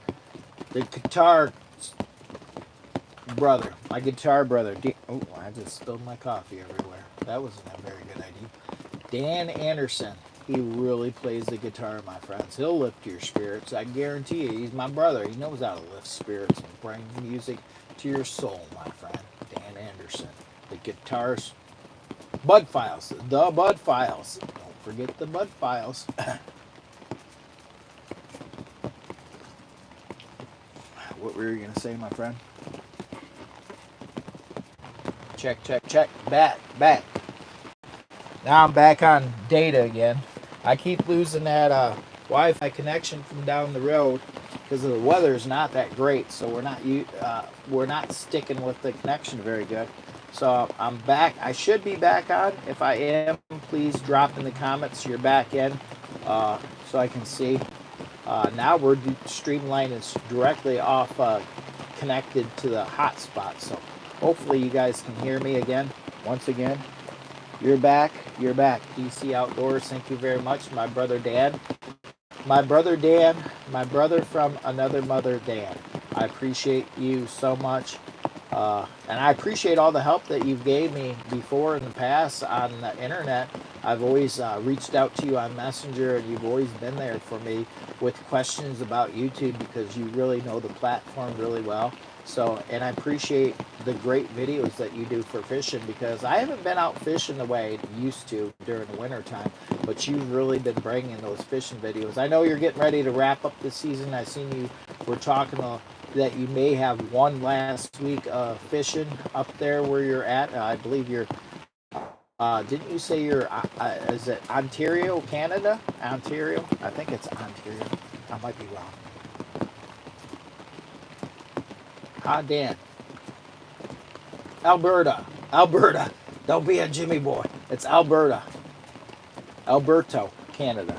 brother. My guitar brother. Oh, I just spilled my coffee everywhere. That wasn't a very good idea. Dan Anderson. He really plays the guitar, my friends. He'll lift your spirits. I guarantee you. He's my brother. He knows how to lift spirits and bring music to your soul, my friend. Dan Anderson. The guitars. Bud Files. The Bud Files. Don't forget the Bud Files. What were you going to say, my friend? Check. Back. Now I'm back on data again. I keep losing that Wi-Fi connection from down the road because the weather is not that great, so we're not sticking with the connection very good. So I'm back. I should be back on. If I am, please drop in the comments you're back in, so I can see. Now we're streamline is directly off connected to the hotspot, so hopefully you guys can hear me again. Once again, you're back. You're back. DC Outdoors. Thank you very much, my brother Dan. My brother Dan, my brother from another mother, Dan. I appreciate you so much. And I appreciate all the help that you've gave me before in the past on the internet. I've always reached out to you on Messenger, and you've always been there for me with questions about YouTube because you really know the platform really well. So, and I appreciate the great videos that you do for fishing because I haven't been out fishing the way I used to during the winter time, but you've really been bringing those fishing videos. I know you're getting ready to wrap up the season. I seen you were talking that you may have one last week of fishing up there where you're at. I believe you're, didn't you say you're, is it Ontario, Canada? Ontario? I think it's Ontario. I might be wrong. Dan. Alberta. Alberta. Don't be a Jimmy boy. It's Alberta. Alberto, Canada.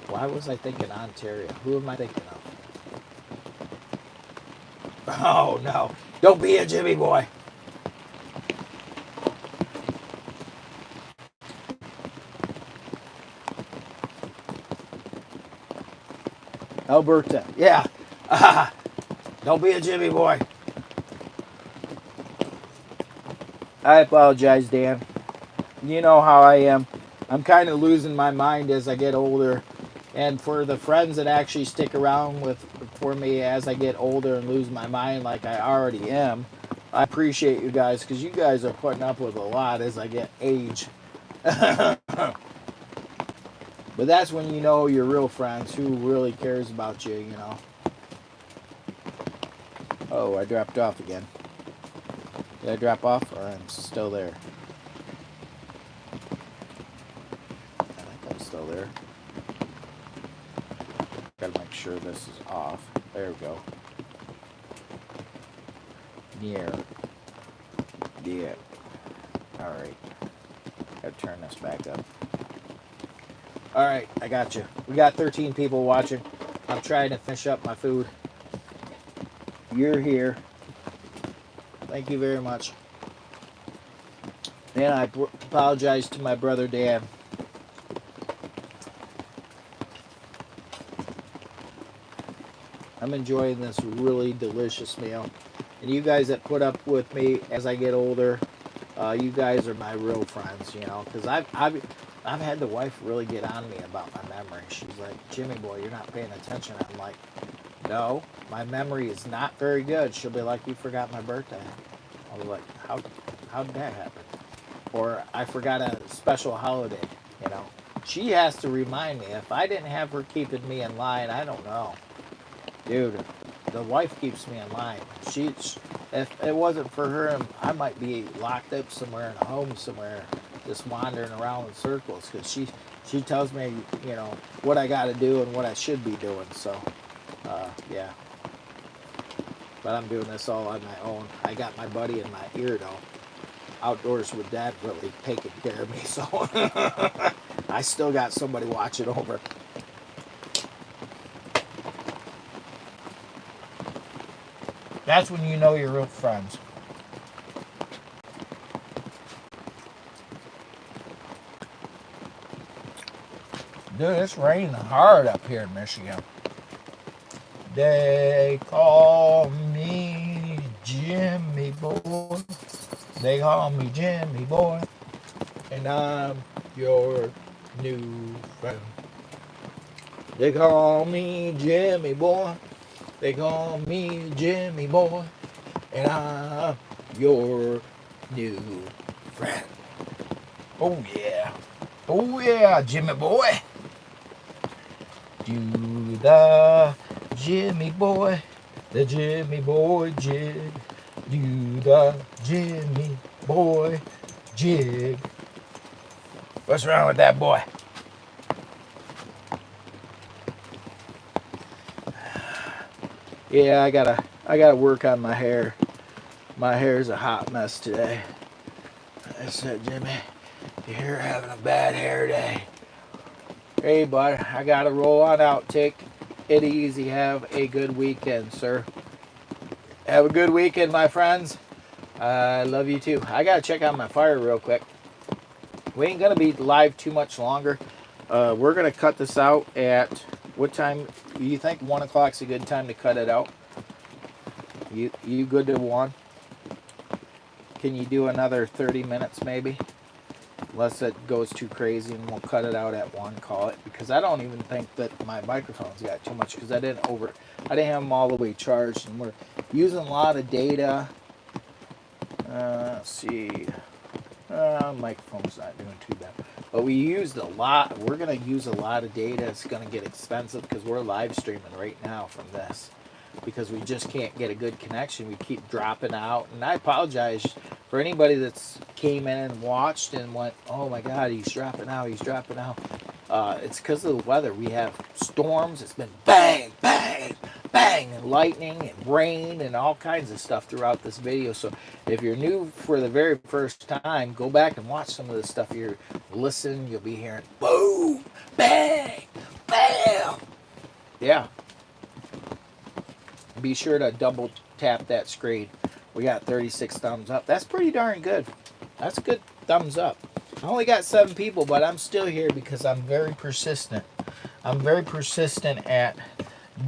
Why was I thinking Ontario? Who am I thinking of? Oh, no. Don't be a Jimmy boy. Alberta. Yeah. Don't be a Jimmy boy. I apologize, Dan. You know how I am. I'm kind of losing my mind as I get older. And for the friends that actually stick around for me as I get older and lose my mind like I already am, I appreciate you guys because you guys are putting up with a lot as I get age. But that's when you know your real friends who really cares about you, you know. Oh, I dropped off again. Did I drop off or I'm still there? I think I'm still there. Gotta make sure this is off. There we go. Near. Yeah. Alright. Gotta turn this back up. Alright, I got you. We got 13 people watching. I'm trying to finish up my food. You're here. Thank you very much. And I apologize to my brother Dan. I'm enjoying this really delicious meal. And you guys that put up with me as I get older, you guys are my real friends, you know, because I've had the wife really get on me about my memory. She's like, Jimmy boy, you're not paying attention. I'm like, no, my memory is not very good. She'll be like, you forgot my birthday. I was like, how did that happen? Or I forgot a special holiday, you know. She has to remind me. If I didn't have her keeping me in line, I don't know. Dude, the wife keeps me in line. If it wasn't for her, I might be locked up somewhere in a home somewhere, just wandering around in circles. Because she tells me, you know, what I got to do and what I should be doing. So, yeah. But I'm doing this all on my own. I got my buddy in my ear though. Outdoors with Dad really taking care of me, so I still got somebody watching over. That's when you know you're real friends. Dude, it's raining hard up here in Michigan. They call me Jimmy boy. They call me Jimmy boy. And I'm your new friend. They call me Jimmy boy. They call me Jimmy boy. And I'm your new friend. Oh yeah. Oh yeah, Jimmy boy. Do the Jimmy boy. The Jimmy boy jig. Do the Jimmy boy jig. What's wrong with that boy? Yeah, I gotta work on my hair. My hair's a hot mess today. I said, Jimmy, you're having a bad hair day. Hey, bud, I gotta roll on out. Take it easy. Have a good weekend, sir. Have a good weekend, my friends. I love you too. I gotta check on my fire real quick. We ain't gonna be live too much longer. We're gonna cut this out at what time? You think 1 o'clock's a good time to cut it out? You good to 1? Can you do another 30 minutes maybe? Unless it goes too crazy, and we'll cut it out at 1. Call it, because I don't even think that my microphones got too much, because I didn't have them all the way charged, and we're using a lot of data. Let's see. Microphone's not doing too bad. But we used a lot. We're going to use a lot of data. It's going to get expensive because we're live streaming right now from this. Because we just can't get a good connection. We keep dropping out. And I apologize for anybody that's came in and watched and went, oh my God, he's dropping out. He's dropping out. It's because of the weather. We have storms. It's been bang, bang, bang, and lightning and rain and all kinds of stuff throughout this video. So if you're new for the very first time, go back and watch some of the stuff. You listen, you'll be hearing boom, bang, bam. Yeah. Be sure to double tap that screen. We got 36 thumbs up. That's pretty darn good. That's a good thumbs up. I only got 7 people, but I'm still here because I'm very persistent. I'm very persistent at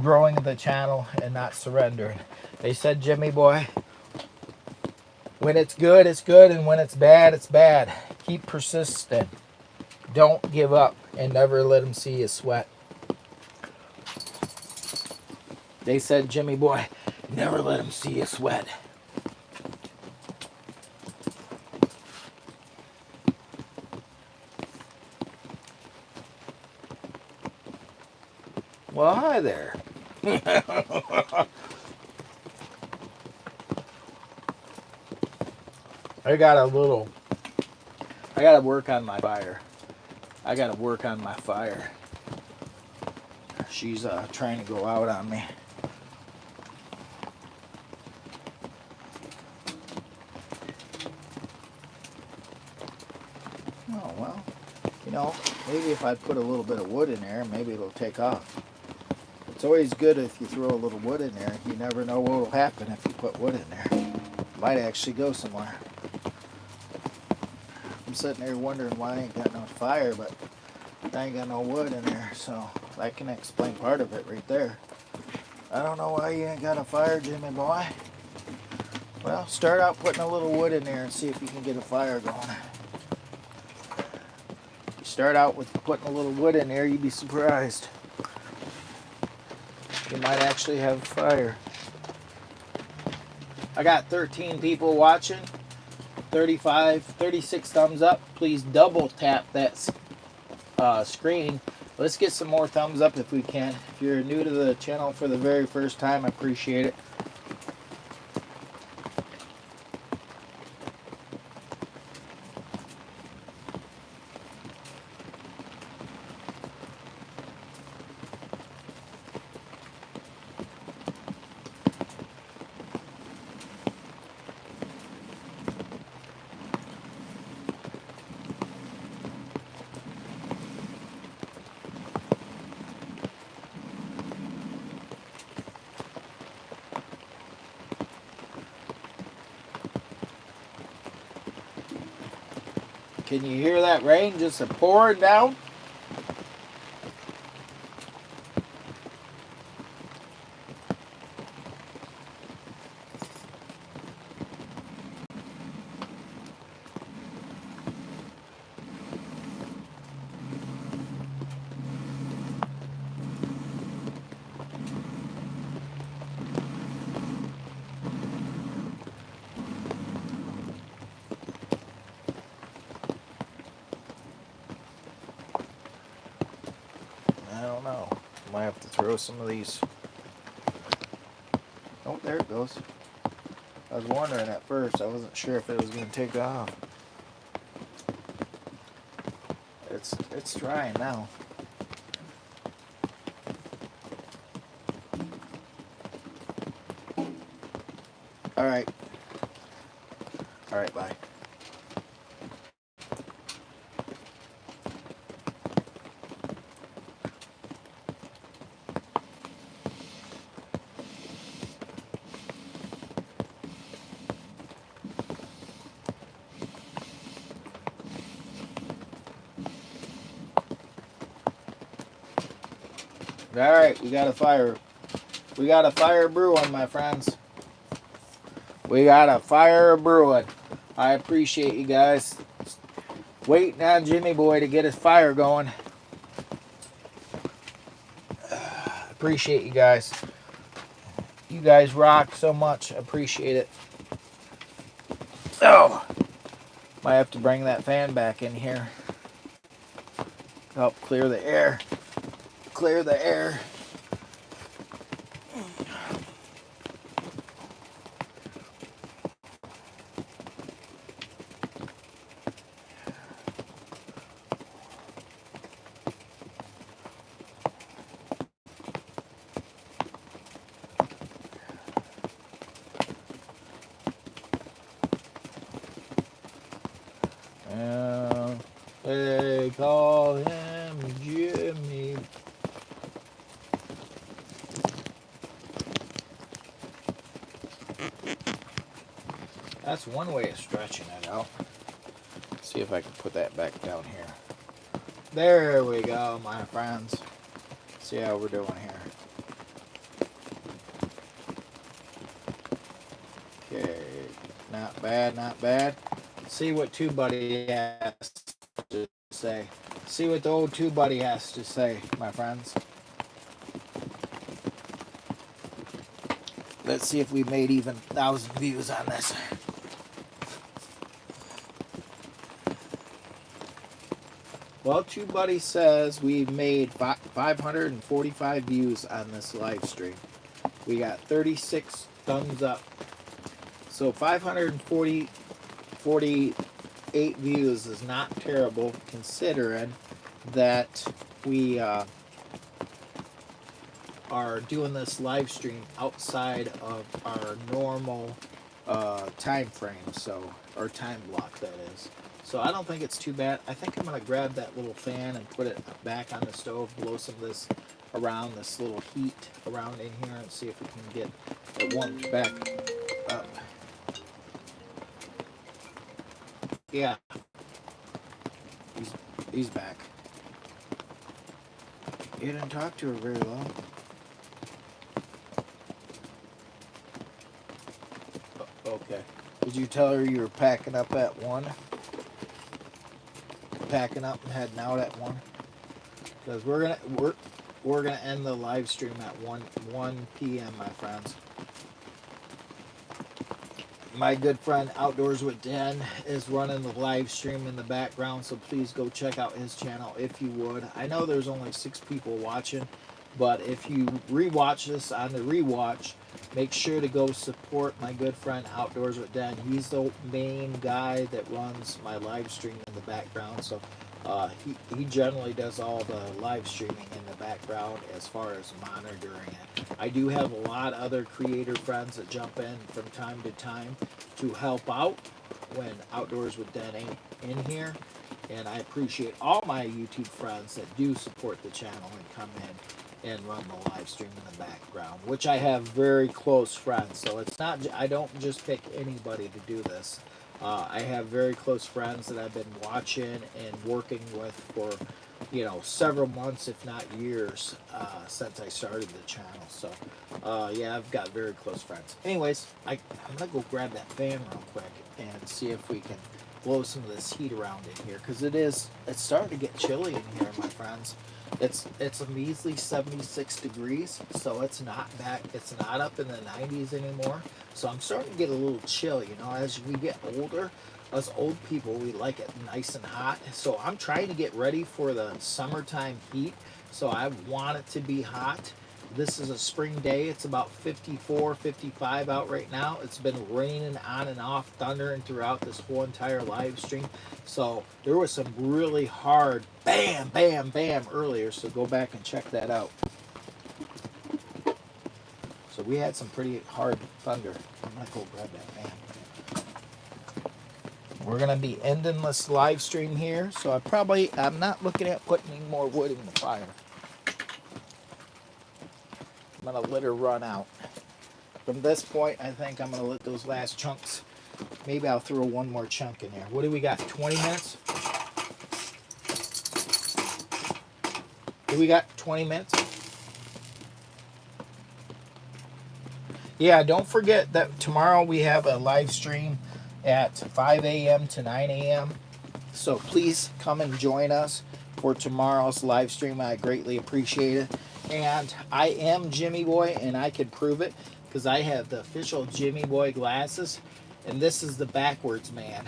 growing the channel and not surrendering. They said, Jimmy boy, when it's good, and when it's bad. Keep persistent. Don't give up, and never let them see you sweat. They said, Jimmy boy, never let them see you sweat. Well, hi there. I gotta work on my fire. She's trying to go out on me. Oh, well, maybe if I put a little bit of wood in there, maybe it'll take off. It's always good if you throw a little wood in there. You never know what will happen if you put wood in there. It might actually go somewhere. I'm sitting there wondering why I ain't got no fire, but I ain't got no wood in there, so that can explain part of it right there. I don't know why you ain't got a fire, Jimmy boy. Well, start out putting a little wood in there and see if you can get a fire going. You start out with putting a little wood in there, you'd be surprised. You might actually have fire. I got 13 people watching, 36 thumbs up. Please double tap that screen. Let's get some more thumbs up if we can. If you're new to the channel for the very first time, I appreciate it. Can you hear that rain just pouring down? I don't know. Might have to throw some of these. Oh, there it goes. I was wondering at first. I wasn't sure if it was going to take off. It's drying now. All right. All right, bye. All right, we got a fire. We got a fire brewing, my friends. We got a fire brewing. I appreciate you guys waiting on Jimmy Boy to get his fire going. Appreciate you guys. You guys rock so much. Appreciate it. Oh, might have to bring that fan back in here. Help clear the air. Clear the air. They call him Jimmy. That's one way of stretching it out. Let's see if I can put that back down here. There we go, my friends. See how we're doing here. Okay, not bad, not bad. See what TubeBuddy has to say. See what the old TubeBuddy has to say, my friends. Let's see if we made even 1,000 views on this. Well, TubeBuddy says we've made 545 views on this live stream. We got 36 thumbs up. So 548 views is not terrible considering that we are doing this live stream outside of our normal time frame, so, or time block that is. So I don't think it's too bad. I think I'm going to grab that little fan and put it back on the stove, blow some of this around, this little heat around in here, and see if we can get it warmed back up. Yeah. He's back. You didn't talk to her very long. Okay. Did you tell her you were packing up at 1? Packing up and heading out at 1? Because we're gonna end the live stream at 1 p.m. my friends. My good friend Outdoors with Dan is running the live stream in the background, so please go check out his channel if you would. I know there's only 6 people watching, but if you rewatch this on the rewatch, make sure to go support my good friend Outdoors with Dan. He's the main guy that runs my live stream in the background, so he generally does all the live streaming in the background as far as monitoring it. I do have a lot of other creator friends that jump in from time to time to help out when Outdoors with Dan ain't in here. And I appreciate all my YouTube friends that do support the channel and come in and run the live stream in the background, which I have very close friends. So it's not, I don't just pick anybody to do this. I have very close friends that I've been watching and working with for, several months, if not years, since I started the channel. So, yeah, I've got very close friends. Anyways, I'm going to go grab that fan real quick and see if we can blow some of this heat around in here, because it's starting to get chilly in here, my friends. It's a measly 76 degrees, so it's not up in the 90s anymore. So I'm starting to get a little chill, as we get older, us old people, we like it nice and hot. So I'm trying to get ready for the summertime heat. So I want it to be hot. This is a spring day. It's about 54, 55 out right now. It's been raining on and off, thundering throughout this whole entire live stream. So there was some really hard bam, bam, bam earlier. So go back and check that out. So we had some pretty hard thunder. I'm gonna go grab that fan. We're gonna be ending this live stream here, so I'm not looking at putting any more wood in the fire. I'm gonna let her run out. From this point, I think I'm gonna let those last chunks. Maybe I'll throw one more chunk in there. What do we got? 20 minutes? Do we got 20 minutes? Yeah, don't forget that tomorrow we have a live stream at 5 a.m. to 9 a.m. So please come and join us for tomorrow's live stream. I greatly appreciate it. And I am Jimmy Boy, and I can prove it because I have the official Jimmy Boy glasses, and this is the backwards man.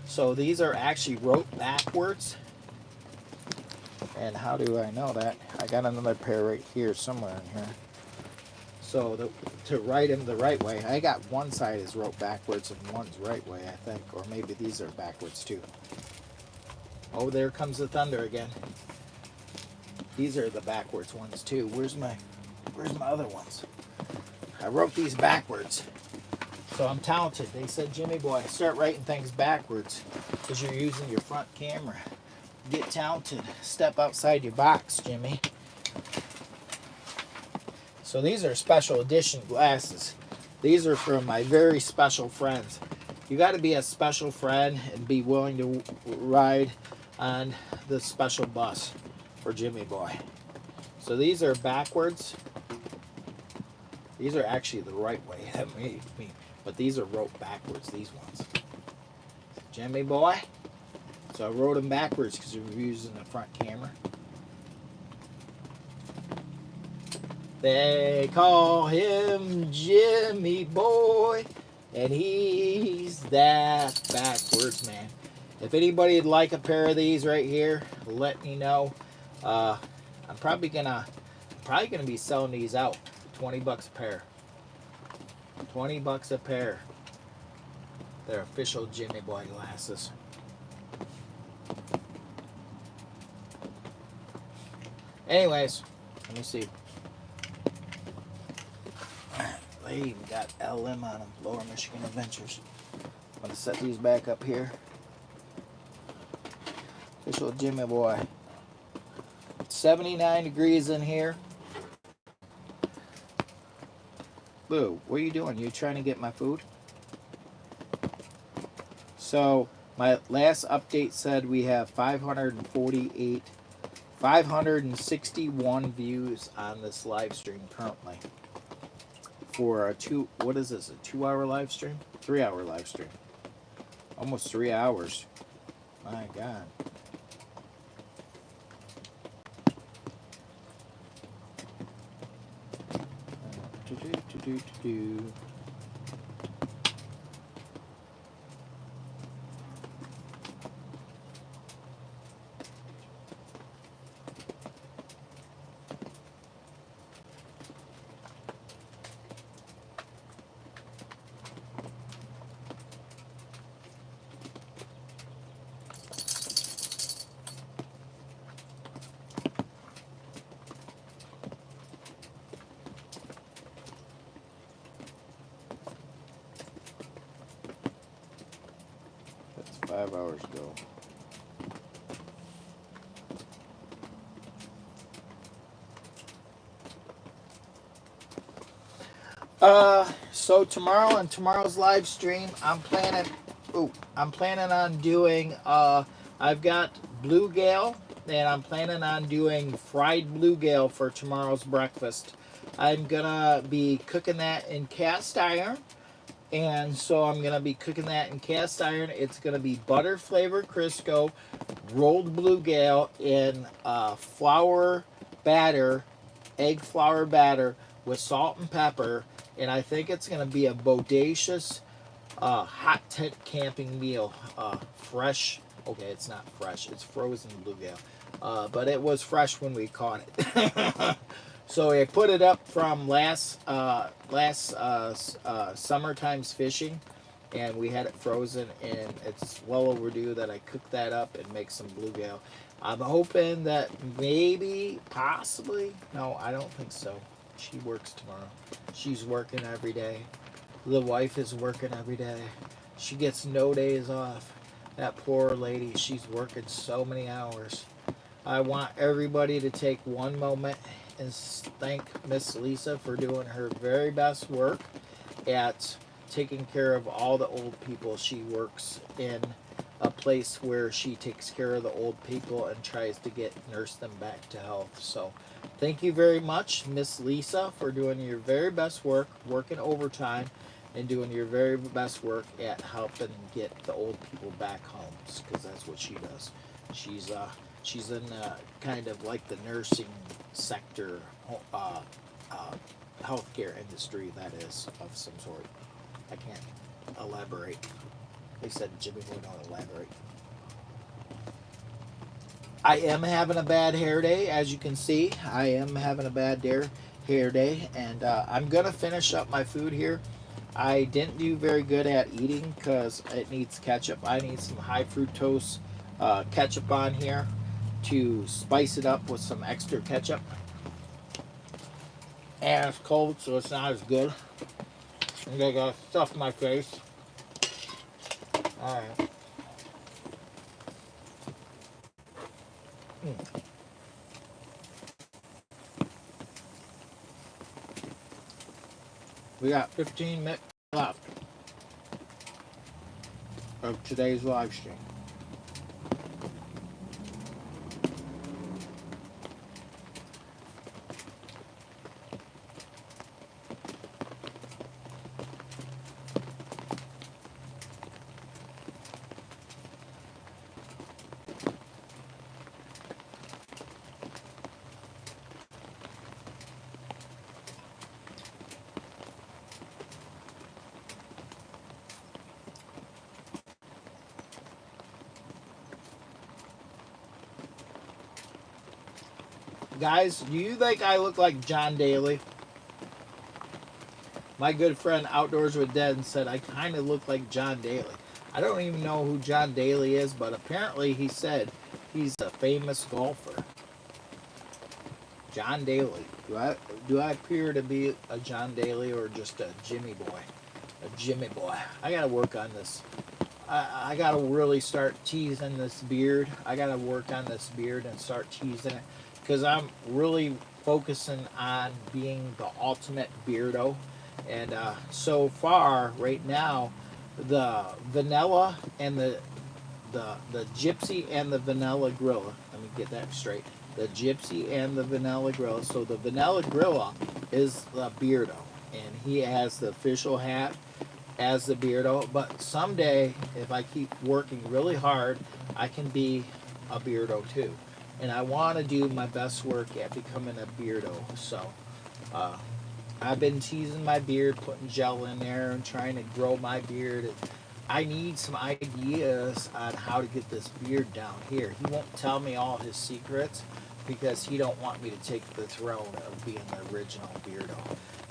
So these are actually wrote backwards. And how do I know that? I got another pair right here somewhere in here. So to write them the right way, I got one side is wrote backwards and one's right way, I think. Or maybe these are backwards too. Oh, there comes the thunder again. These are the backwards ones too. Where's my other ones? I wrote these backwards. So I'm talented. They said, Jimmy Boy, start writing things backwards because you're using your front camera. Get talented. Step outside your box, Jimmy. So these are special edition glasses. These are from my very special friends. You got to be a special friend and be willing to ride on the special bus for Jimmy Boy. So these are backwards. These are actually the right way. But these are wrote backwards, these ones. Jimmy Boy. So I wrote them backwards because we were using the front camera. They call him Jimmy Boy, and he's that backwards man. If anybody would like a pair of these right here, let me know. I'm probably gonna be selling these out. $20 a pair. $20 a pair. They're official Jimmy Boy glasses. Anyways, let me see. They even got LM on them, Lower Michigan Adventures. I'm going to set these back up here. Official Jimmy Boy. It's 79 degrees in here. Lou, what are you doing? You trying to get my food? So, my last update said we have 561 views on this live stream currently. For a 2-hour live stream? 3-hour live stream. Almost 3 hours. My God. That's 5 hours ago. So tomorrow on tomorrow's live stream, I'm planning on doing, I've got bluegill, and I'm planning on doing fried bluegill for tomorrow's breakfast. I'm gonna be cooking that in cast iron, and so I'm gonna be cooking that in cast iron. It's gonna be butter flavored Crisco, rolled bluegill in flour batter, egg flour batter with salt and pepper. And I think it's going to be a bodacious hot tent camping meal. Fresh. Okay, it's not fresh. It's frozen bluegill. But it was fresh when we caught it. So I put it up from last summertime's fishing. And we had it frozen. And it's well overdue that I cook that up and make some bluegill. I'm hoping that maybe, possibly. No, I don't think so. She works tomorrow. She's working every day. The wife is working every day. She gets no days off. That poor lady, she's working so many hours. I want everybody to take one moment and thank Miss Lisa for doing her very best work at taking care of all the old people. She works in a place where she takes care of the old people and tries to nurse them back to health. So thank you very much, Miss Lisa, for doing your very best work, working overtime, and doing your very best work at helping get the old people back home, because that's what she does. She's in kind of like the nursing sector, healthcare industry, that is, of some sort. I can't elaborate. They said Jimmy would not elaborate. I am having a bad hair day, as you can see. I am having a bad hair day, and I'm gonna finish up my food here. I didn't do very good at eating because it needs ketchup. I need some high fructose ketchup on here to spice it up with some extra ketchup. And it's cold, so it's not as good. I got stuff in my face. All right. We got 15 minutes left of today's live stream. Guys, do you think I look like John Daly? My good friend Outdoors with Dead said I kind of look like John Daly. I don't even know who John Daly is, but apparently he said he's a famous golfer. John Daly. Do I appear to be a John Daly or just a Jimmy boy? A Jimmy boy. I gotta work on this. I gotta really start teasing this beard. I gotta work on this beard and start teasing it, because I'm really focusing on being the ultimate beardo. And so far, right now, the vanilla and the gypsy and the vanilla gorilla. Let me get that straight. The gypsy and the vanilla gorilla. So the vanilla gorilla is the beardo, and he has the official hat as the beardo. But someday, if I keep working really hard, I can be a beardo too. And I want to do my best work at becoming a beardo. So I've been teasing my beard, putting gel in there and trying to grow my beard. I need some ideas on how to get this beard down here. He won't tell me all his secrets because he don't want me to take the throne of being the original beardo.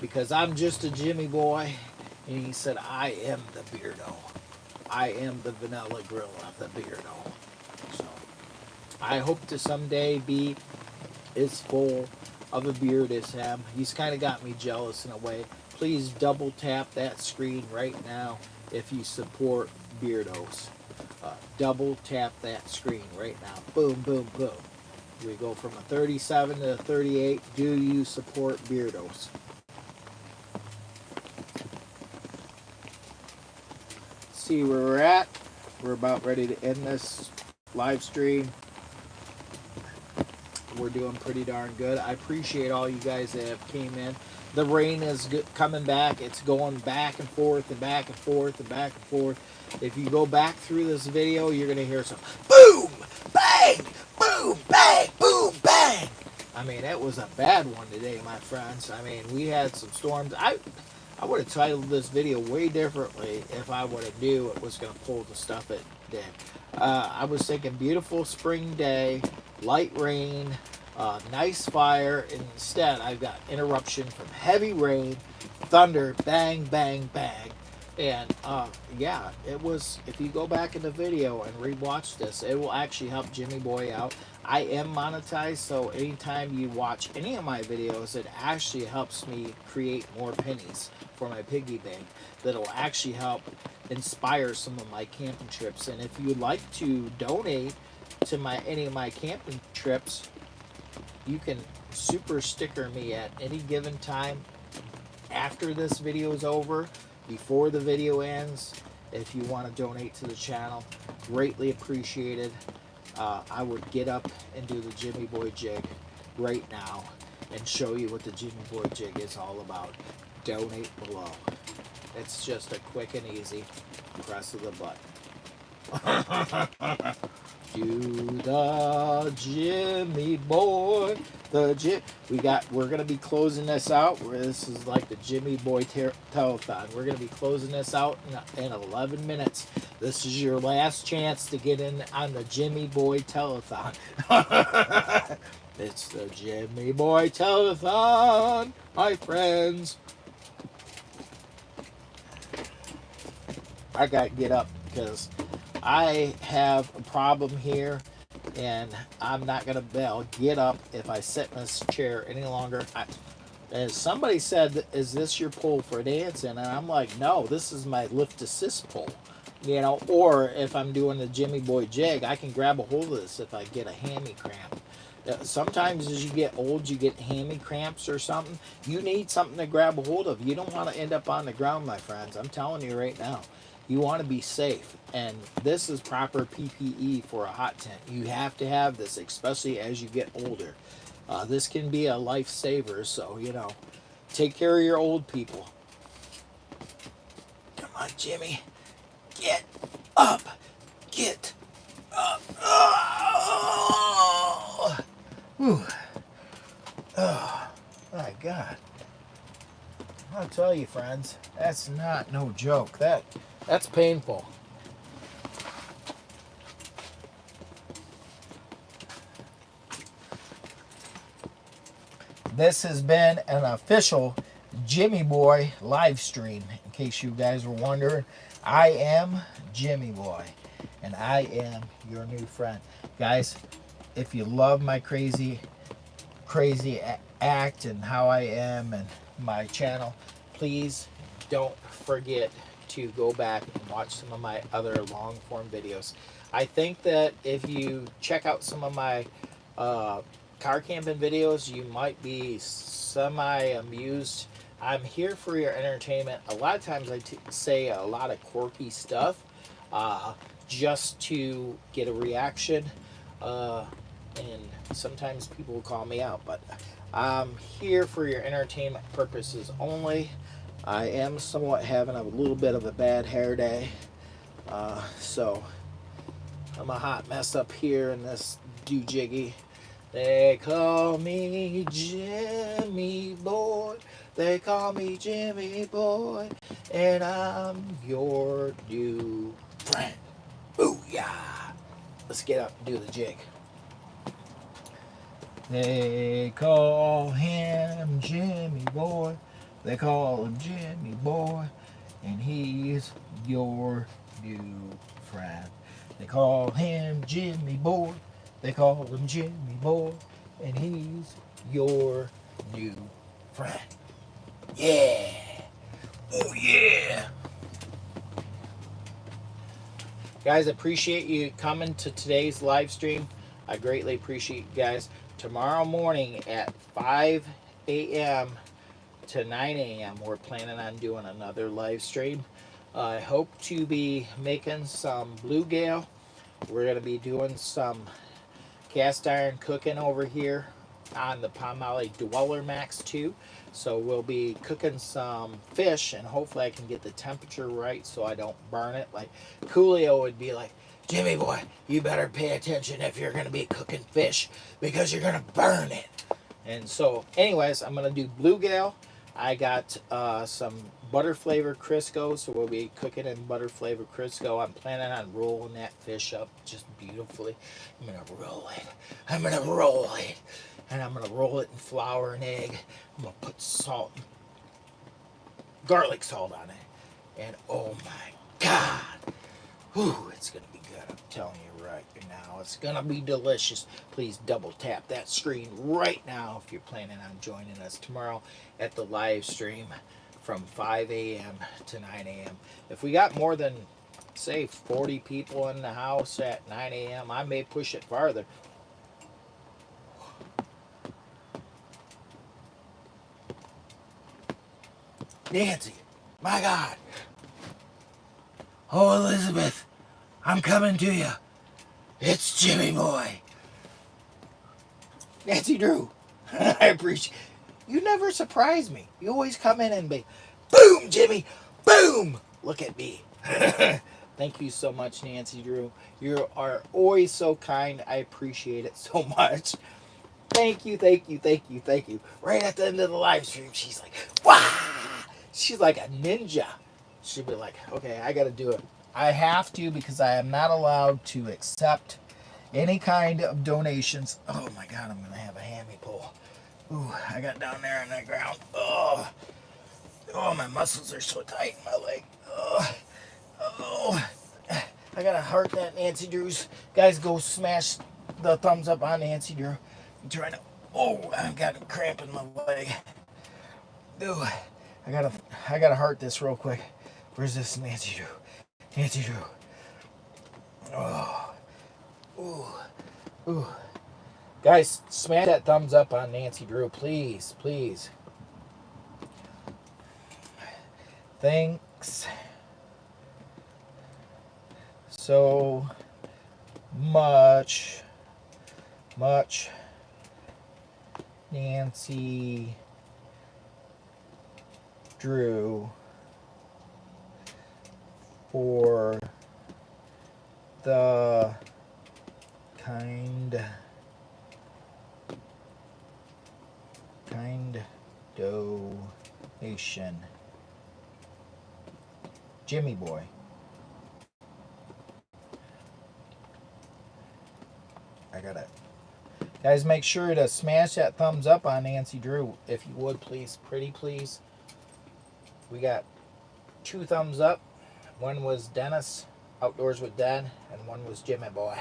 Because I'm just a Jimmy boy, and he said I am the beardo. I am the vanilla gorilla, the beardo. So I hope to someday be as full of a beard as him. He's kind of got me jealous in a way. Please double tap that screen right now if you support beardos. Double tap that screen right now. Boom, boom, boom. We go from a 37 to a 38. Do you support beardos? See where we're at. We're about ready to end this live stream. We're doing pretty darn good. I appreciate all you guys that have came in. The rain is coming back. It's going back and forth and back and forth and back and forth. If you go back through this video, you're going to hear some boom, bang, boom, bang, boom, bang. I mean, it was a bad one today, my friends. I mean, we had some storms. I would have titled this video way differently if I would have knew it was going to pull the stuff it did. I was thinking beautiful spring day, light rain, nice fire. Instead, I've got interruption from heavy rain, thunder, bang, bang, bang. And yeah, it was, if you go back in the video and rewatch this, it will actually help Jimmy Boy out. I am monetized, so anytime you watch any of my videos, it actually helps me create more pennies for my piggy bank that'll actually help inspire some of my camping trips. And if you'd like to donate to any of my camping trips, you can super sticker me at any given time after this video is over, before the video ends. If you want to donate to the channel, greatly appreciated. I would get up and do the Jimmy Boy jig right now and show you what the Jimmy Boy jig is all about. Donate below. It's just a quick and easy press of the button. Do the Jimmy Boy, we're gonna be closing this out. This is like the Jimmy Boy telethon. We're gonna be closing this out in 11 minutes. This is your last chance to get in on the Jimmy Boy telethon. It's the Jimmy Boy telethon, my friends. I gotta get up because I have a problem here, and I'm not gonna be able to get up if I sit in this chair any longer. As somebody said, "Is this your pole for dancing?" And I'm like, "No, this is my lift assist pole." You know, or if I'm doing the Jimmy Boy jig, I can grab a hold of this if I get a hammy cramp. Sometimes as you get old, you get hammy cramps or something. You need something to grab a hold of. You don't want to end up on the ground, my friends. I'm telling you right now. You want to be safe, and this is proper PPE for a hot tent. You have to have this, especially as you get older. This can be a lifesaver, so, you know, take care of your old people. Come on, Jimmy. Get up. Get up. Oh, whew. Oh my God. I'll tell you, friends, that's not no joke. That's painful. This has been an official Jimmy Boy live stream. In case you guys were wondering, I am Jimmy Boy, and I am your new friend. Guys, if you love my crazy act and how I am and my channel, please don't forget to go back and watch some of my other long form videos. I think that if you check out some of my car camping videos, you might be semi amused. I'm here for your entertainment. A lot of times I say a lot of quirky stuff just to get a reaction, and sometimes people will call me out, but I'm here for your entertainment purposes only. I am somewhat having a little bit of a bad hair day, so I'm a hot mess up here in this doohjiggy. They call me Jimmy Boy. They call me Jimmy Boy, and I'm your new friend. Booyah! Let's get up and do the jig. They call him Jimmy Boy. They call him Jimmy Boy, and he's your new friend. They call him Jimmy Boy. They call him Jimmy Boy, and he's your new friend. Yeah. Oh, yeah. Guys, appreciate you coming to today's live stream. I greatly appreciate you guys. Tomorrow morning at 5 a.m. to 9 a.m. we're planning on doing another live stream. I hope to be making some bluegill. We're going to be doing some cast iron cooking over here on the Palmolive Dweller Max 2. So we'll be cooking some fish, and hopefully I can get the temperature right so I don't burn it. Like Coolio would be like, "Jimmy Boy, you better pay attention if you're going to be cooking fish because you're going to burn it." And so anyways, I'm going to do bluegill. I got some butter flavor Crisco, so we'll be cooking in butter flavor Crisco. I'm planning on rolling that fish up just beautifully. I'm going to roll it. I'm going to roll it. And I'm going to roll it in flour and egg. I'm going to put salt, garlic salt on it. And oh my God. Whew, it's going to be good. I'm telling you right now. It's gonna be delicious. Please double tap that screen right now if you're planning on joining us tomorrow at the live stream from 5 a.m. to 9 a.m. If we got more than, say, 40 people in the house at 9 a.m., I may push it farther. Nancy, my God. Oh, Elizabeth, I'm coming to you. It's Jimmy Boy. Nancy Drew, I appreciate you. Never surprise me. You always come in and be, boom, Jimmy, boom. Look at me. Thank you so much, Nancy Drew. You are always so kind. I appreciate it so much. Thank you, thank you, thank you, thank you. Right at the end of the live stream, she's like, wow. She's like a ninja. She'll be like, okay, I got to do it. I have to because I am not allowed to accept any kind of donations. Oh my God, I'm going to have a hammy pull. Ooh, I got down there on that ground. Oh, my muscles are so tight in my leg. Oh, I got to heart that Nancy Drew's. Guys, go smash the thumbs up on Nancy Drew. I'm trying to, I've got a cramp in my leg. Ooh, I gotta heart this real quick. Where's this Nancy Drew? Nancy Drew. Oh, ooh. Guys, smash that thumbs up on Nancy Drew, please, please. Thanks so much, Nancy Drew, for the kind donation. Jimmy Boy. I got it. Guys, make sure to smash that thumbs up on Nancy Drew, if you would, please. Pretty please. We got 2 thumbs up. One was Dennis, Outdoors with Dad, and one was Jimmy Boy.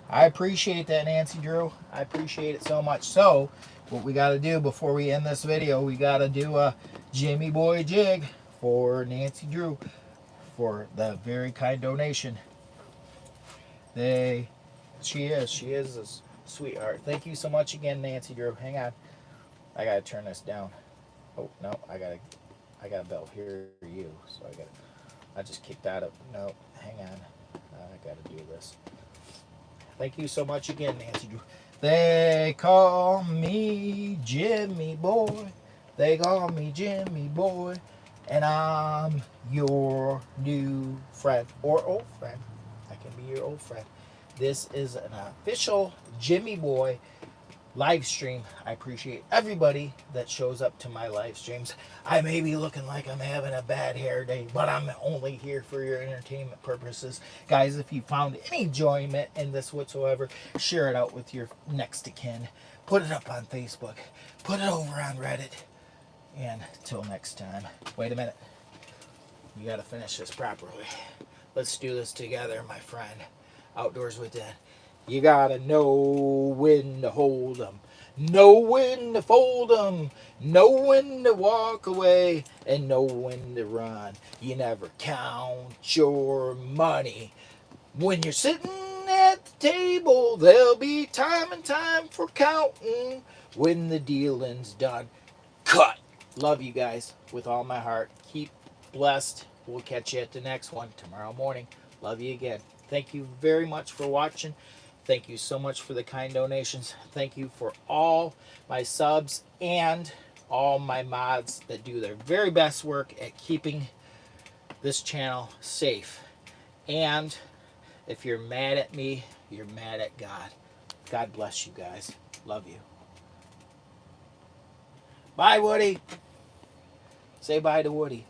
I appreciate that, Nancy Drew. I appreciate it so much. So, what we got to do before we end this video, we got to do a Jimmy Boy jig for Nancy Drew for the very kind donation. She is a sweetheart. Thank you so much again, Nancy Drew. Hang on. I got to turn this down. Oh, no, I got a bell here for you. So I just kicked out of, no, hang on. I got to do this. Thank you so much again, Nancy Drew. They call me Jimmy Boy. They call me Jimmy Boy. And I'm your new friend or old friend. I can be your old friend. This is an official Jimmy Boy live stream. I appreciate everybody that shows up to my live streams. I may be looking like I'm having a bad hair day, but I'm only here for your entertainment purposes. Guys, if you found any enjoyment in this whatsoever, share it out with your next of kin. Put it up on Facebook. Put it over on Reddit. And until next time. Wait a minute. You got to finish this properly. Let's do this together, my friend. Outdoors with Dad. You gotta know when to hold 'em, know when to fold 'em, know when to walk away, and know when to run. You never count your money. When you're sitting at the table, there'll be time and time for counting. When the dealing's done, cut. Love you guys with all my heart. Keep blessed. We'll catch you at the next one tomorrow morning. Love you again. Thank you very much for watching. Thank you so much for the kind donations. Thank you for all my subs and all my mods that do their very best work at keeping this channel safe. And if you're mad at me, you're mad at God. God bless you guys. Love you. Bye, Woody. Say bye to Woody.